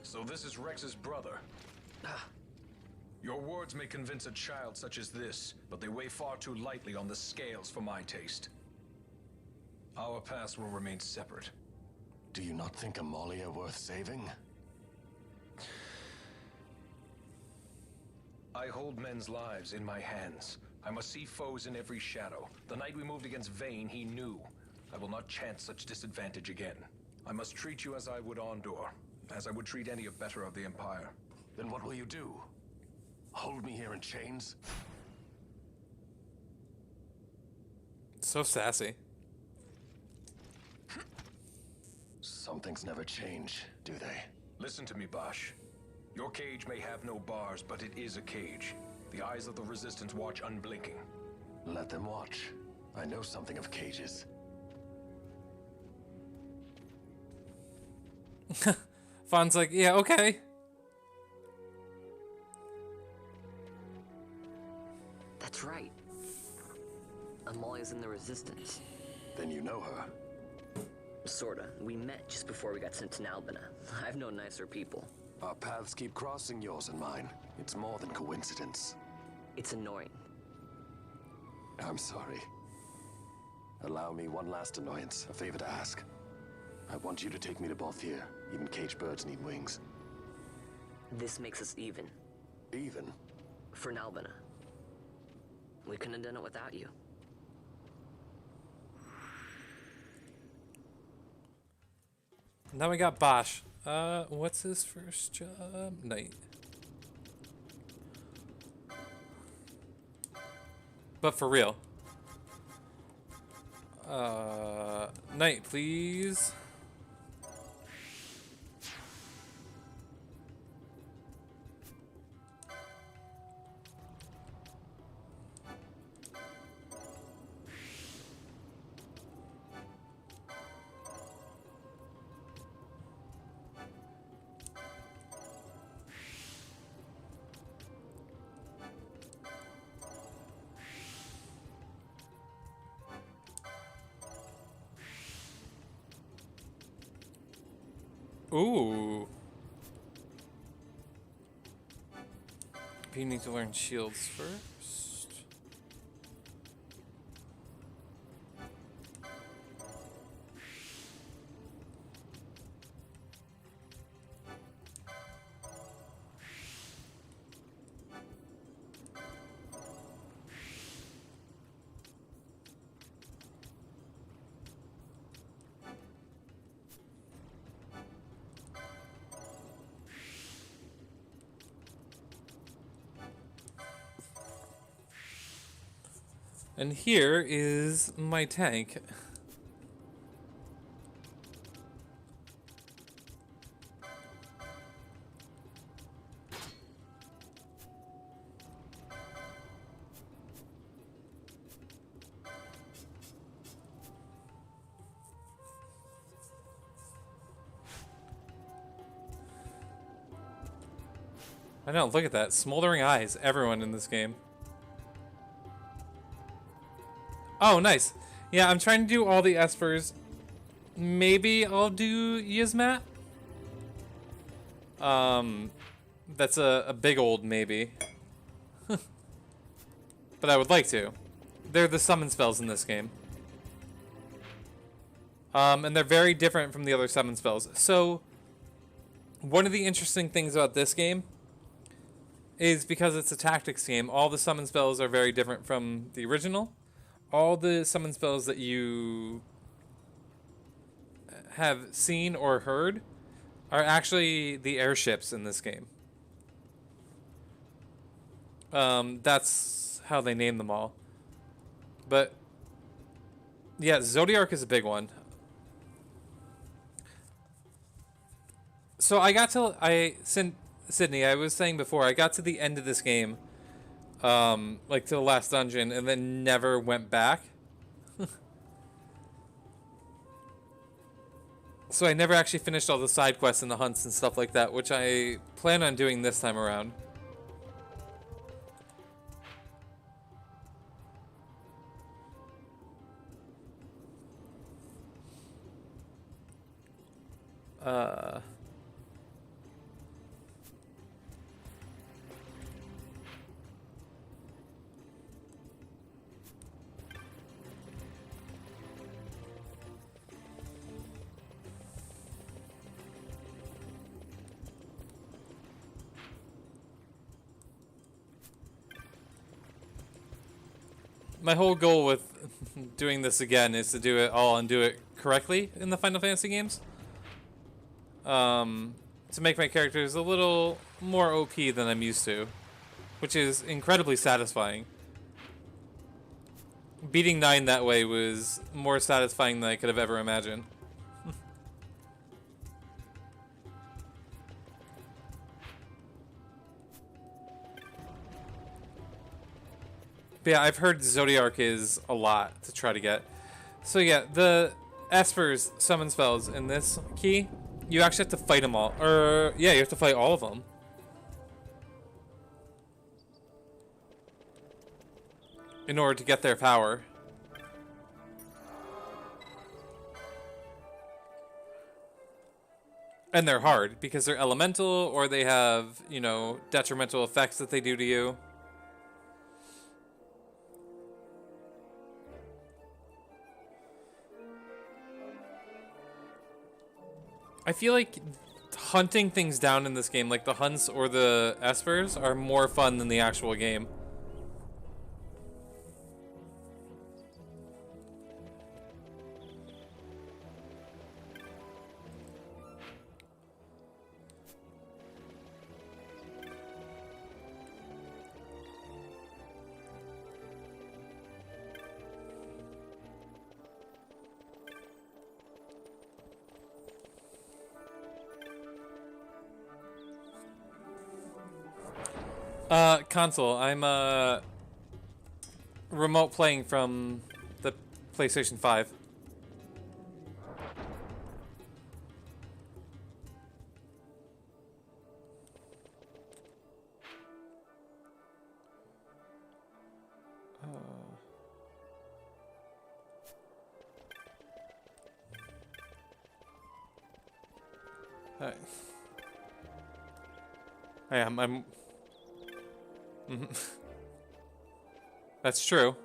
So this is Rex's brother. Your words may convince a child such as this, but they weigh far too lightly on the scales for my taste. Our paths will remain separate. Do you not think Amalia worth saving? I hold men's lives in my hands. I must see foes in every shadow. The night we moved against Vayne, he knew. I will not chance such disadvantage again. I must treat you as I would Andor, as I would treat any abettor of the Empire. Then what will you do? Hold me here in chains? So sassy. Some things never change, do they? Listen to me, Bosch. Your cage may have no bars, but it is a cage. The eyes of the Resistance watch unblinking. Let them watch. I know something of cages. Fawn's like, yeah, okay. Amalia's in the Resistance. Then you know her. Sorta. We met just before we got sent to Nalbina. I've known nicer people. Our paths keep crossing, yours and mine. It's more than coincidence. It's annoying. I'm sorry. Allow me one last annoyance, a favor to ask. I want you to take me to Balthier. Even caged birds need wings. This makes us even. Even? For Nalbina. We couldn't have done it without you. Now we got Bosch. What's his first job? Knight. But for real. Knight, please. Ooh. You need to learn shields first. And here is my tank. I know, look at that. Smoldering eyes, everyone in this game. Oh, nice. Yeah, I'm trying to do all the espers. Maybe I'll do Yizmat. That's a big old maybe. But I would like to. They're the summon spells in this game. And they're very different from the other summon spells. So, one of the interesting things about this game is because it's a tactics game, all the summon spells are very different from the original. All the summon spells that you have seen or heard are actually the airships in this game. That's how they name them all. But yeah, Zodiark is a big one. So I got to Sydney, I was saying before, I got to the end of this game. Like to the last dungeon, and then never went back. So I never actually finished all the side quests and the hunts and stuff like that, which I plan on doing this time around. My whole goal with doing this again is to do it all and do it correctly in the Final Fantasy games. To make my characters a little more OP than I'm used to, which is incredibly satisfying. Beating 9 that way was more satisfying than I could have ever imagined. But yeah, I've heard Zodiark is a lot to try to get. So yeah, the Esper's summon spells in this key, you actually have to fight them all. Or, yeah, you have to fight all of them. In order to get their power. And they're hard because they're elemental or they have, you know, detrimental effects that they do to you. I feel like hunting things down in this game, like the hunts or the espers, are more fun than the actual game. Console. I'm remote playing from the PlayStation 5. I'm That's true.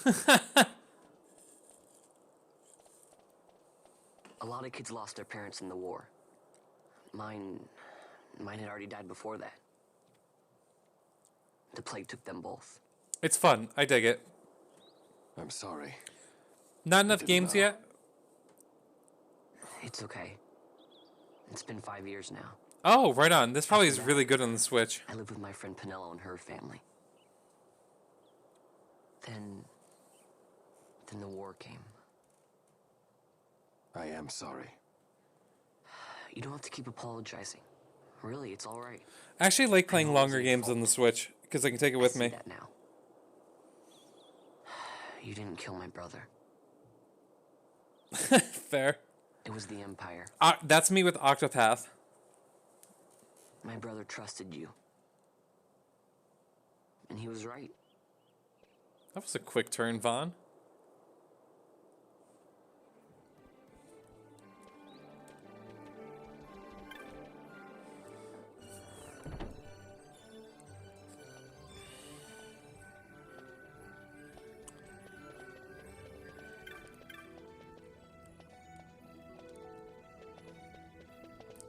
A lot of kids lost their parents in the war. Mine had already died before that. The plague took them both. It's fun. I dig it. I'm sorry. Not enough games yet? It's okay. It's been 5 years now. Oh, right on. This probably is really good on the Switch. I live with my friend Pinello and her family. Then the war came. I am sorry. You don't have to keep apologizing. Really, it's all right. I actually like playing longer games on the Switch because I can take it with me. That now. You didn't kill my brother. Fair. It was the Empire. That's me with Octopath. My brother trusted you. And he was right. That was a quick turn, Vaughn.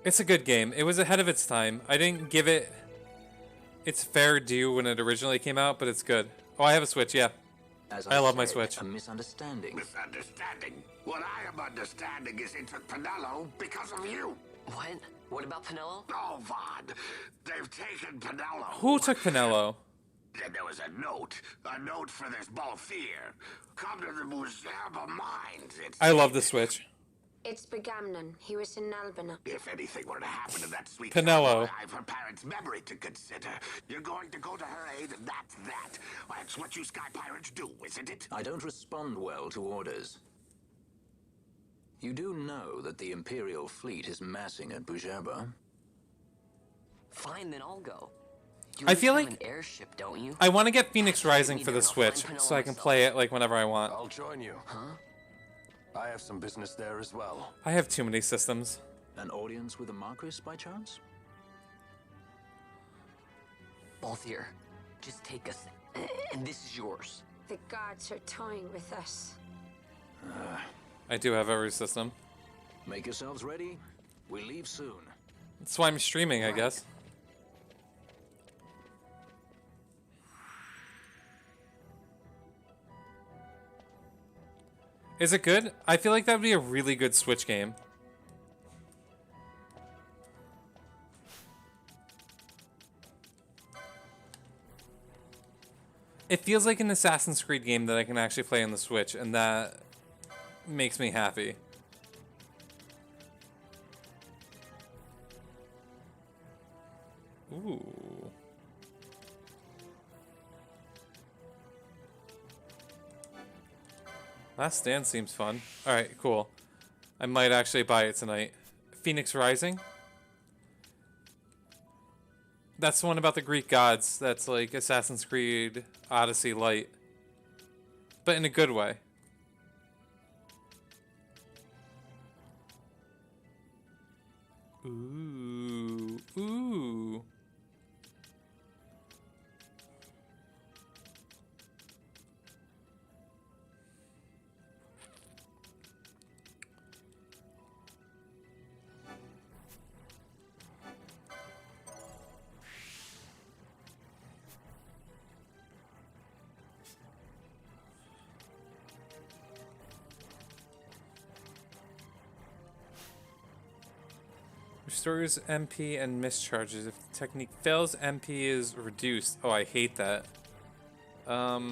It's a good game. It was ahead of its time. I didn't give it its fair due when it originally came out, but it's good. Oh, I have a Switch, yeah. As I love my said, Switch. A misunderstanding. Misunderstanding? What I am understanding is it took Pinello because of you. What? What about Pinello? Oh, Vaughn. They've taken Pinello. Who took Pinello? Then there was a note for this Balthier. Come to the Museum of Minds. I love the Switch. It's Begamnon. He was in Albina. If anything were to happen to that sweet Pinello. child, I've her parents' memory to consider. You're going to go to her aid, and that's that. That's what you sky pirates do, isn't it? I don't respond well to orders. You do know that the Imperial fleet is massing at Bujaba? Fine, then I'll go. You I feel have like an airship, don't you? I want to get Phoenix Rising for the Switch so I can play it like whenever I want. I'll join you. Huh? I have some business there as well. I have too many systems. An audience with the Marquis, by chance? Balthier, just take us, and this is yours. The guards are toying with us. I do have every system. Make yourselves ready. We leave soon. That's why I'm streaming, I guess. Is it good? I feel like that would be a really good Switch game. It feels like an Assassin's Creed game that I can actually play on the Switch, and that makes me happy. Ooh. Last Stand seems fun. Alright, cool. I might actually buy it tonight. Phoenix Rising? That's the one about the Greek gods. That's like Assassin's Creed Odyssey Light. But in a good way. Ooh. Ooh. Restores MP and mischarges. If the technique fails, MP is reduced. Oh, I hate that. But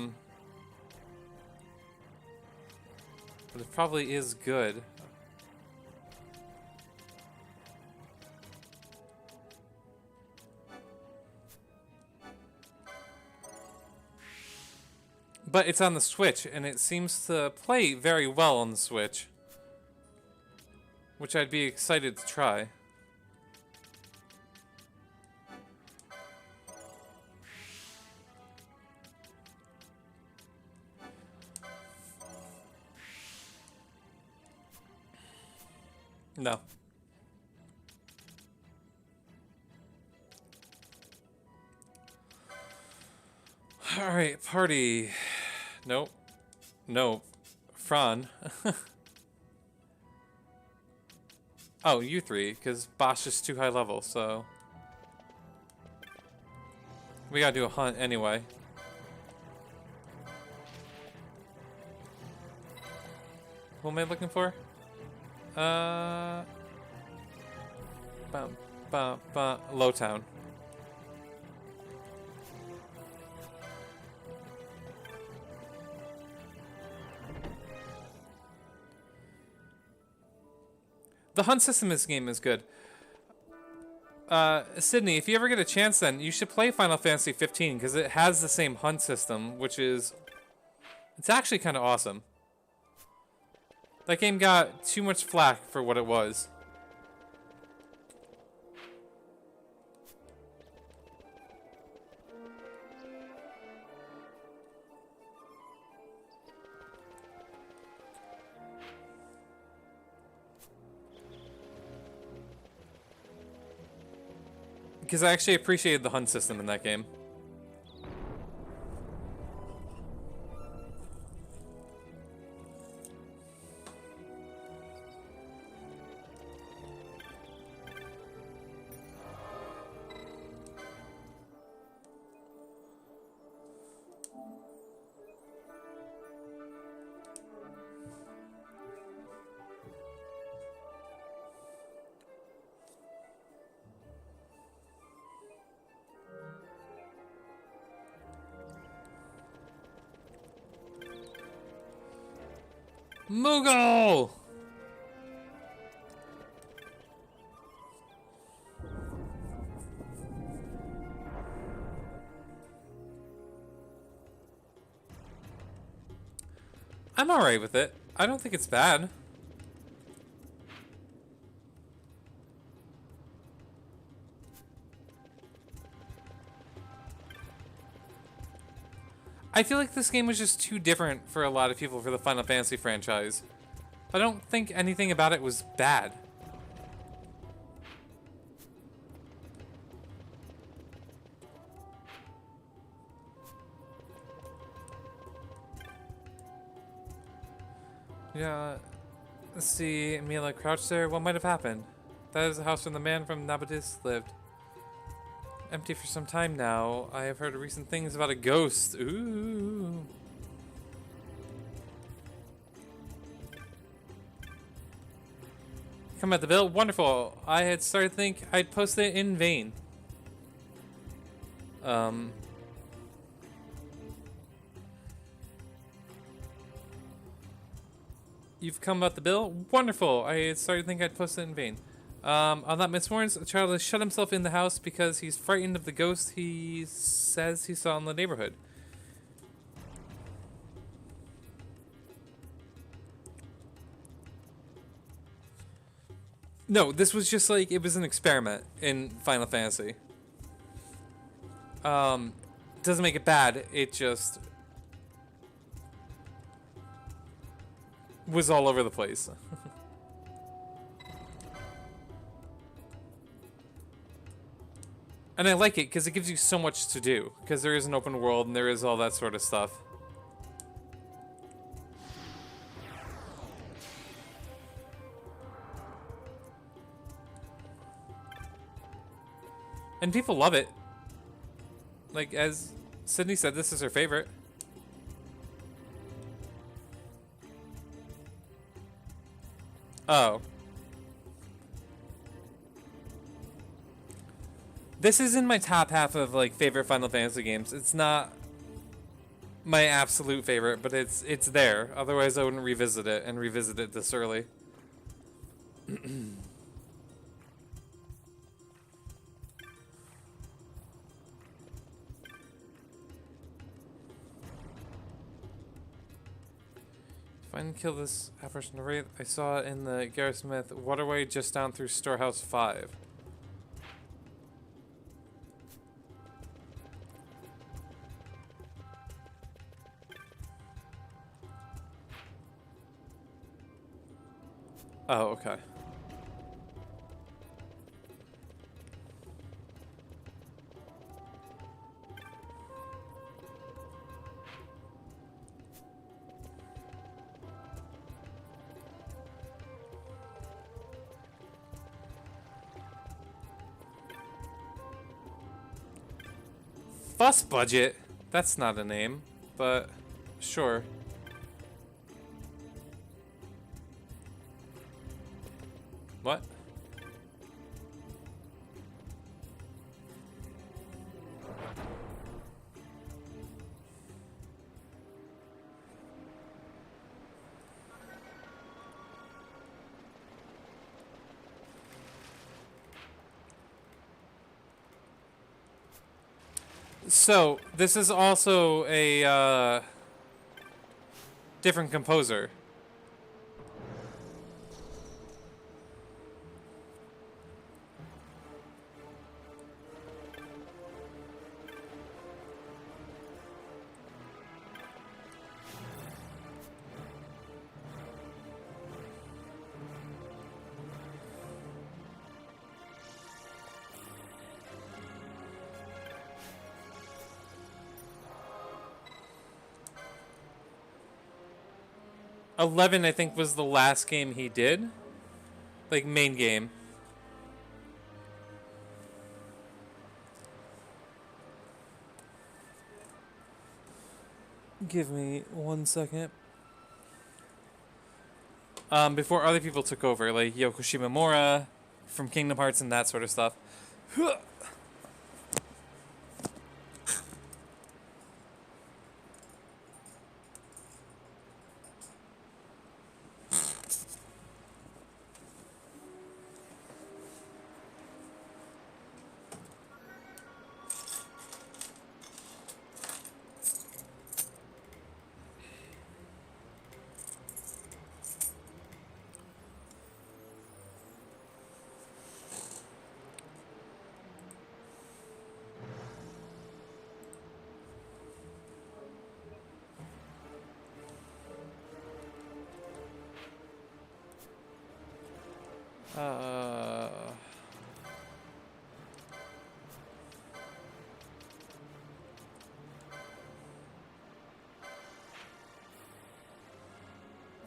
it probably is good. But it's on the Switch, and it seems to play very well on the Switch. Which I'd be excited to try. No. Alright, party. Nope. Nope. Fran. Oh, you three, because Bosch is too high level, so... We gotta do a hunt anyway. Who am I looking for? Lowtown. The hunt system in this game is good. Sydney, if you ever get a chance then, you should play Final Fantasy 15 because it has the same hunt system, which is... It's actually kind of awesome. That game got too much flack for what it was. Because I actually appreciated the hunt system in that game. Moogle! I'm alright with it. I don't think it's bad. I feel like this game was just too different for a lot of people for the Final Fantasy franchise. I don't think anything about it was bad. Yeah, let's see, Mila crouched there. What might have happened? That is the house where the man from Nabadis lived. Empty for some time now. I have heard recent things about a ghost. Ooh. Come at the bill. Wonderful. I had started to think I'd posted it in vain. You've come about the bill? Wonderful. I had started to think I'd posted it in vain. On that Miss Warren's, a child has shut himself in the house because he's frightened of the ghost he says he saw in the neighborhood. No, this was just like, it was an experiment in Final Fantasy. Doesn't make it bad, it just was all over the place. And I like it because it gives you so much to do. Because there is an open world and there is all that sort of stuff. And people love it. Like, as Sydney said, this is her favorite. Oh. This is in my top half of, like, favorite Final Fantasy games. It's not my absolute favorite, but it's there. Otherwise, I wouldn't revisit it and revisit it this early. Find and kill this apparition wraith. I saw it in the Gareth Smith waterway just down through Storehouse 5. Oh, okay. Fuss Budget? That's not a name, but sure. What? So, this is also a different composer. XI, I think, was the last game he did. Like, main game. Give me 1 second. Before other people took over, like Yoko Shimomura from Kingdom Hearts and that sort of stuff.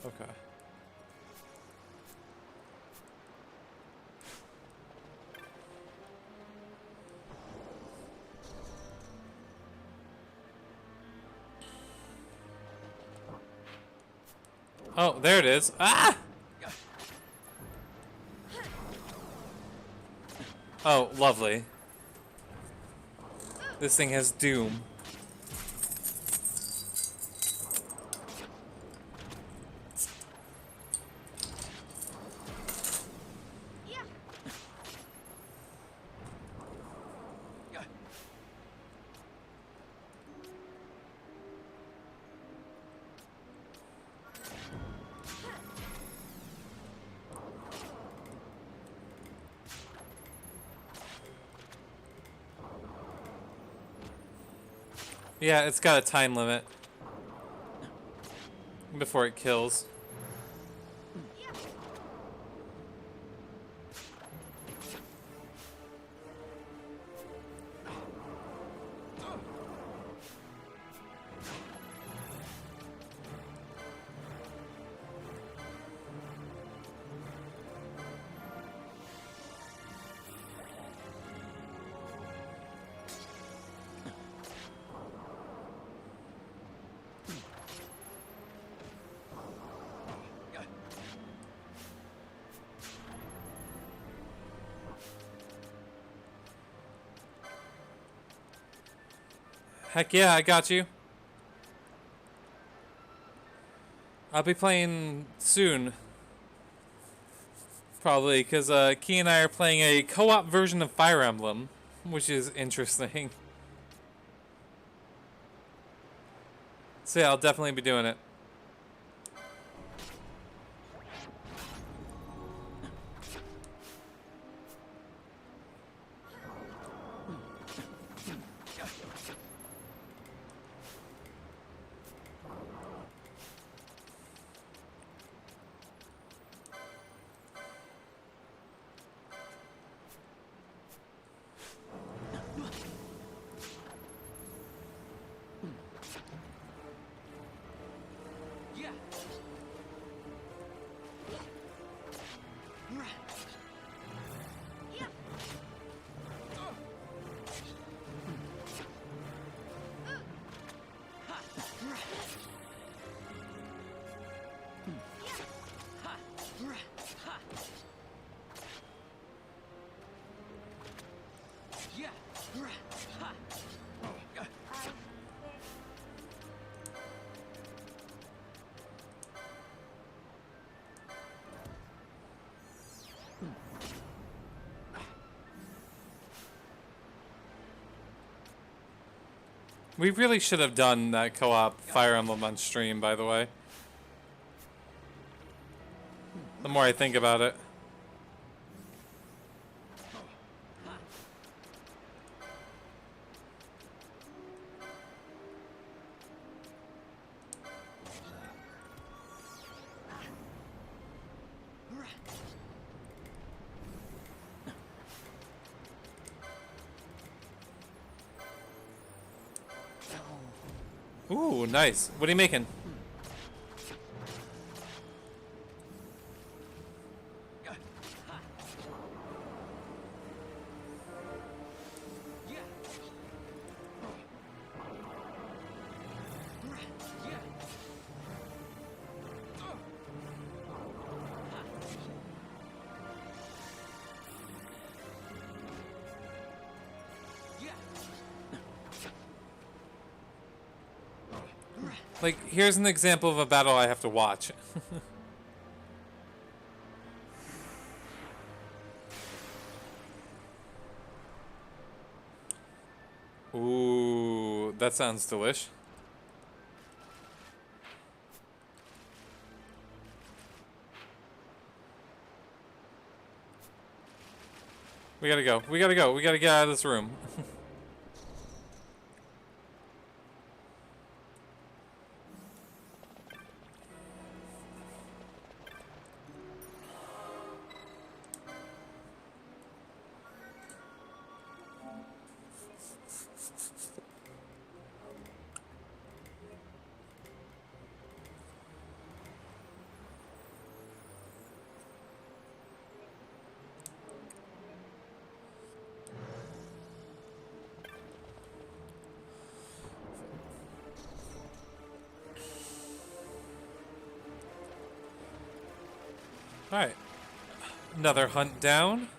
Okay. Oh, there it is. Ah! Oh, lovely. This thing has doom. Yeah, it's got a time limit before it kills. Heck yeah, I got you. I'll be playing soon. Probably, because Key and I are playing a co-op version of Fire Emblem, which is interesting. So yeah, I'll definitely be doing it. We really should have done that co-op Fire Emblem on stream, by the way. The more I think about it. Ooh, nice. What are you making? Like, here's an example of a battle I have to watch. Ooh, that sounds delish. We gotta go. We gotta go. We gotta get out of this room. Alright. Another hunt down.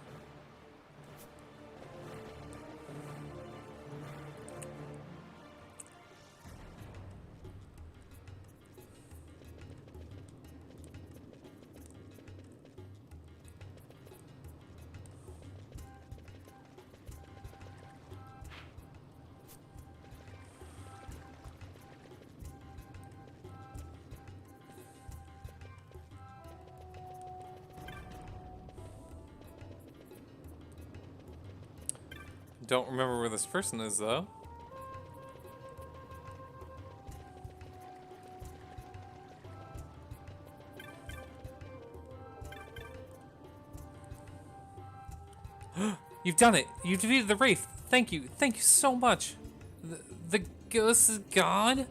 Don't remember where this person is, though. You've done it! You defeated the Wraith! Thank you! Thank you so much! The ghost is gone?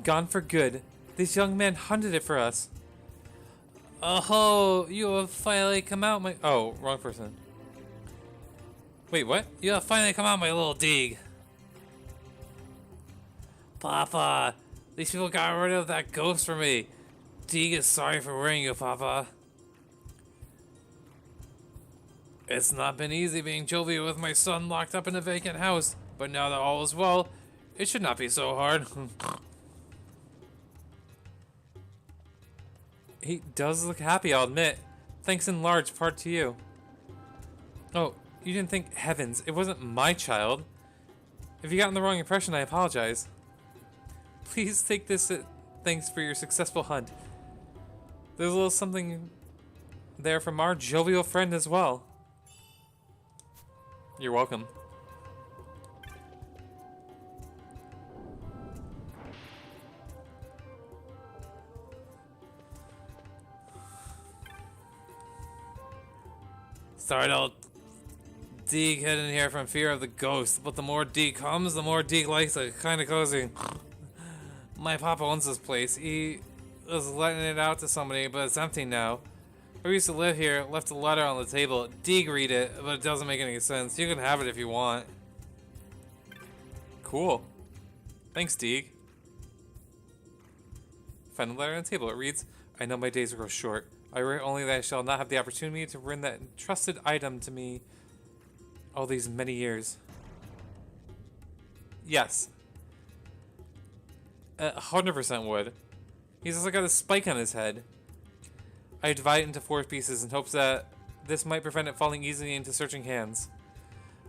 Gone for good. This young man hunted it for us. Oh, you have finally come out, my... Oh, wrong person. Wait, what? You have finally come out, my little dig. Papa, these people got rid of that ghost for me. Dig is sorry for worrying you, Papa. It's not been easy being jovial with my son locked up in a vacant house, but now that all is well, it should not be so hard. He does look happy, I'll admit. Thanks in large part to you. Oh, you didn't think... Heavens, it wasn't my child. If you gotten the wrong impression, I apologize. Please take this thanks for your successful hunt. There's a little something there from our jovial friend as well. You're welcome. Sorry to Deke hid in here from fear of the ghost, but the more Deke comes, the more Deke likes it. Kinda cozy. My papa owns this place. He was letting it out to somebody, but it's empty now. I used to live here, left a letter on the table. Deke read it, but it doesn't make any sense. You can have it if you want. Cool. Thanks, Deke. Find the letter on the table. It reads, I know my days grow short. I write only that I shall not have the opportunity to bring that entrusted item to me all these many years. Yes. 100% would. He's also got a spike on his head. I divide it into 4 pieces in hopes that this might prevent it falling easily into searching hands.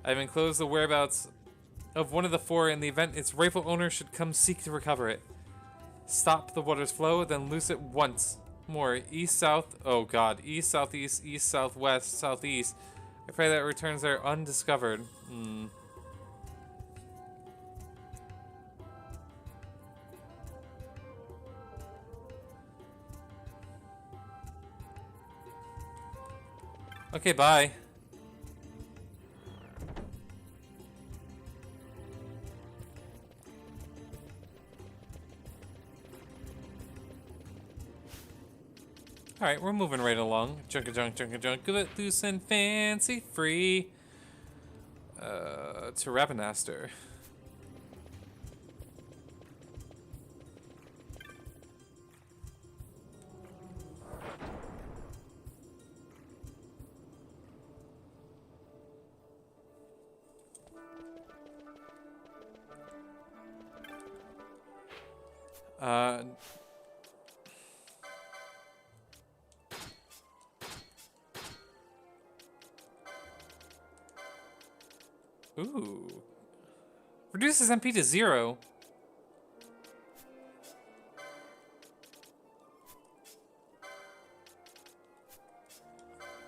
I've enclosed the whereabouts of one of the 4 in the event its rightful owner should come seek to recover it. Stop the water's flow, then loose it once more. East, south, oh god. East, southeast, east, southwest, southeast. I pray that it returns there undiscovered. Okay, bye. Alright, we're moving right along. Junk, good it loose and fancy free. To Ravenaster. Ooh. Reduces MP to 0.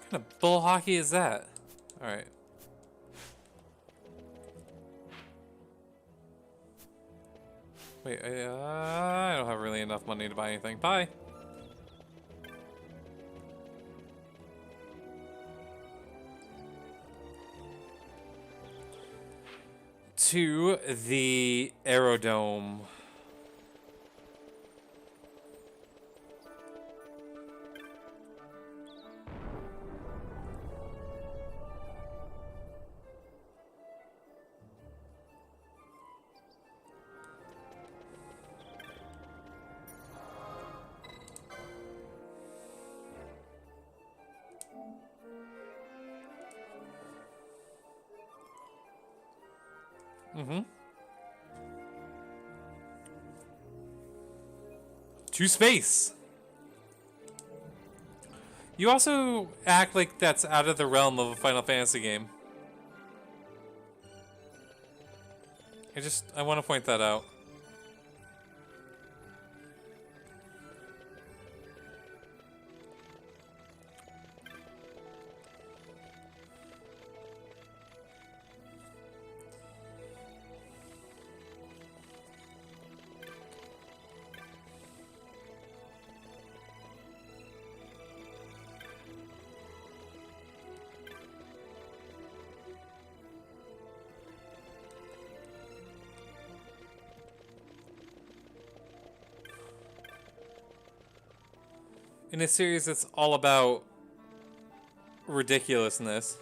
What kind of bull hockey is that? Alright. Wait, I don't have really enough money to buy anything. Bye. To the Aerodome. To space. You also act like that's out of the realm of a Final Fantasy game. I want to point that out. In a series that's all about ridiculousness.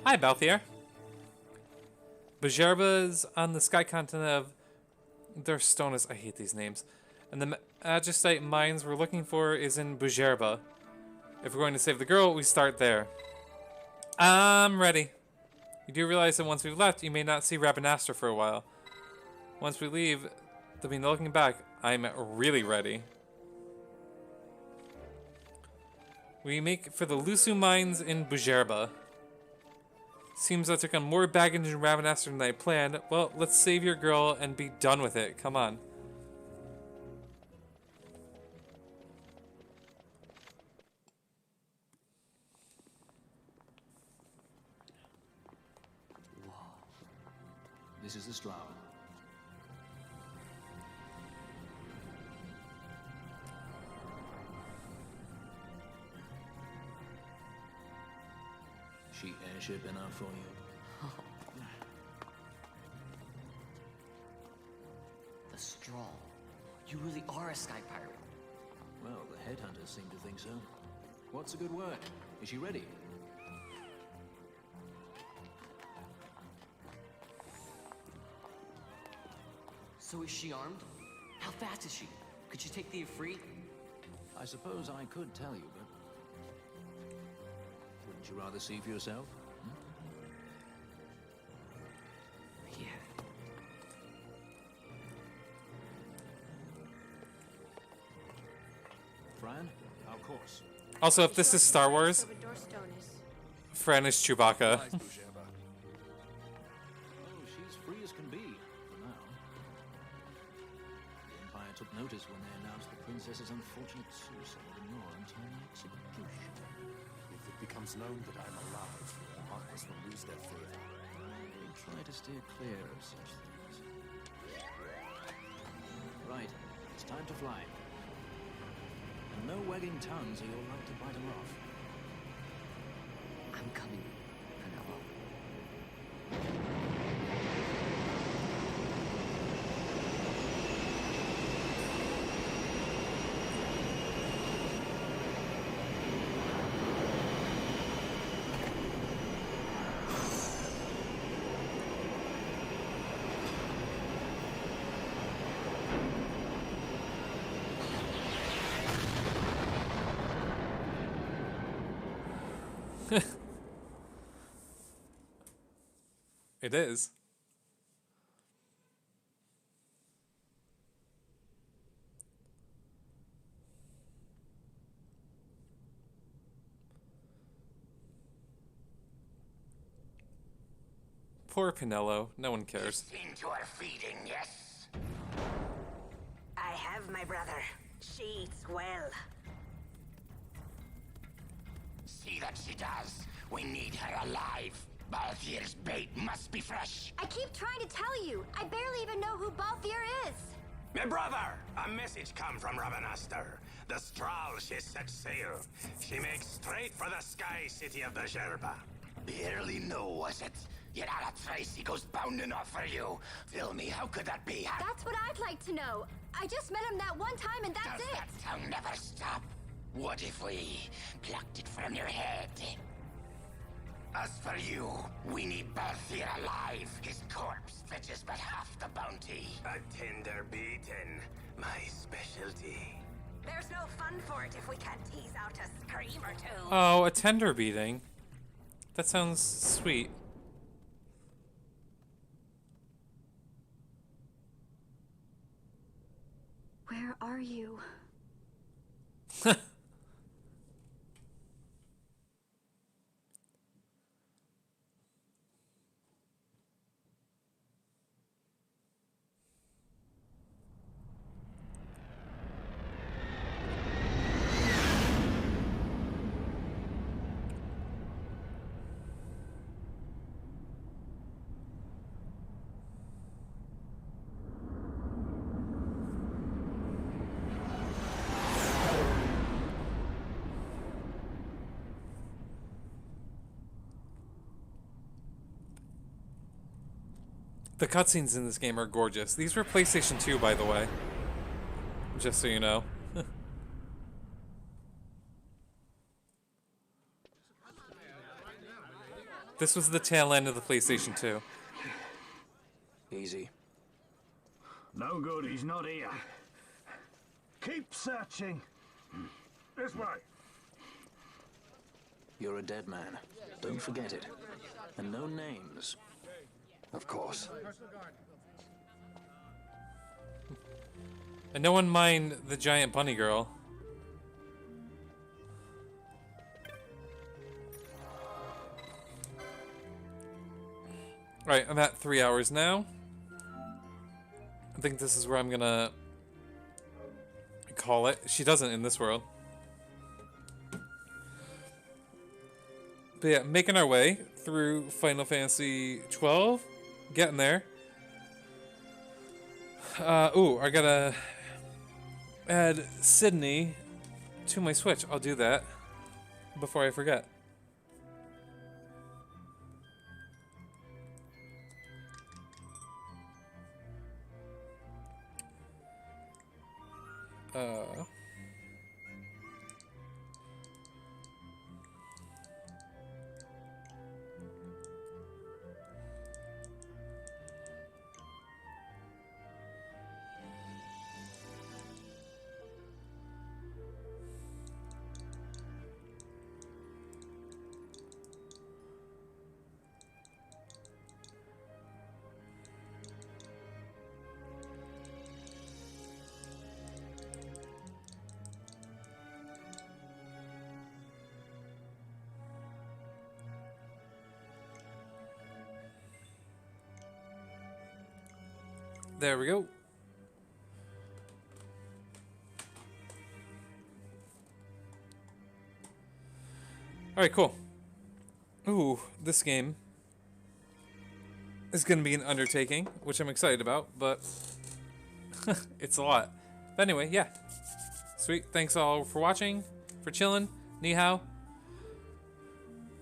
Hi, Balthier. Bajerba's on the sky continent of Thurstonus. I hate these names. And the Magistite mines we're looking for is in Bajerba. If we're going to save the girl, we start there. I'm ready. You do realize that once we've left, you may not see Rabanastre for a while. Once we leave, there'll be no looking back. I'm really ready. We make for the Lusu mines in Bajerba. Seems I took on more baggage in Rabanastre than I planned. Well, let's save your girl and be done with it. Come on. This is the Stroud. She airship enough for you? The Straw. You really are a sky pirate. Well, the headhunters seem to think so. What's a good word? Is she ready? So is she armed? How fast is she? Could she take the Ifrit? I suppose I could tell you, but... Wouldn't you rather see for yourself? Yeah. Fran? Of course. Also, if this is Star Wars, Fran is Chewbacca. Oh, she's free as can be, for now. The Empire took notice when they announced the princess's unfortunate suicide in your untimely execution. If it becomes known that I'm alive, the Heartless will lose their favor. They try to steer clear of such things. Right, it's time to fly. And no wagging tongues or you'll like to bite them off. I'm coming, Penelope. It is. Poor Pinello. No one cares. Seen to her feeding, yes? I have, my brother. She eats well. See that she does. We need her alive. Balthier's bait must be fresh. I keep trying to tell you. I barely even know who Balthier is. My brother! A message come from Rabanastre. The Strahl, she set sail. She makes straight for the sky city of the Gerba. Barely know, was it? Yet a Tracy goes bounding off for you. Tell me, how could that be? That's what I'd like to know. I just met him that one time and that's Does it. that tongue never stop? What if we plucked it from your head? As for you, we need Balthier alive. His corpse fetches but half the bounty. A tender beaten, my specialty. There's no fun for it if we can't tease out a scream or two. Oh, a tender beating. That sounds sweet. Where are you? The cutscenes in this game are gorgeous. These were PlayStation 2, by the way. Just so you know. This was the tail end of the PlayStation 2. Easy. No good, he's not here. Keep searching. This way. You're a dead man. Don't forget it. And no names. Of course. And no one mind the giant bunny girl. Alright, I'm at 3 hours now. I think this is where I'm gonna call it. She doesn't in this world. But yeah, making our way through Final Fantasy 12. Getting there. Ooh, I gotta add Sydney to my Switch. I'll do that before I forget. There we go. Alright, cool. Ooh, this game is going to be an undertaking, which I'm excited about, but it's a lot. But anyway, yeah. Sweet. Thanks all for watching, for chilling. Ni hao.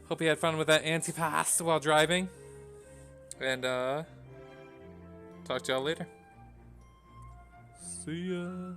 Hope you had fun with that anti-pass while driving. And, talk to y'all later. See ya.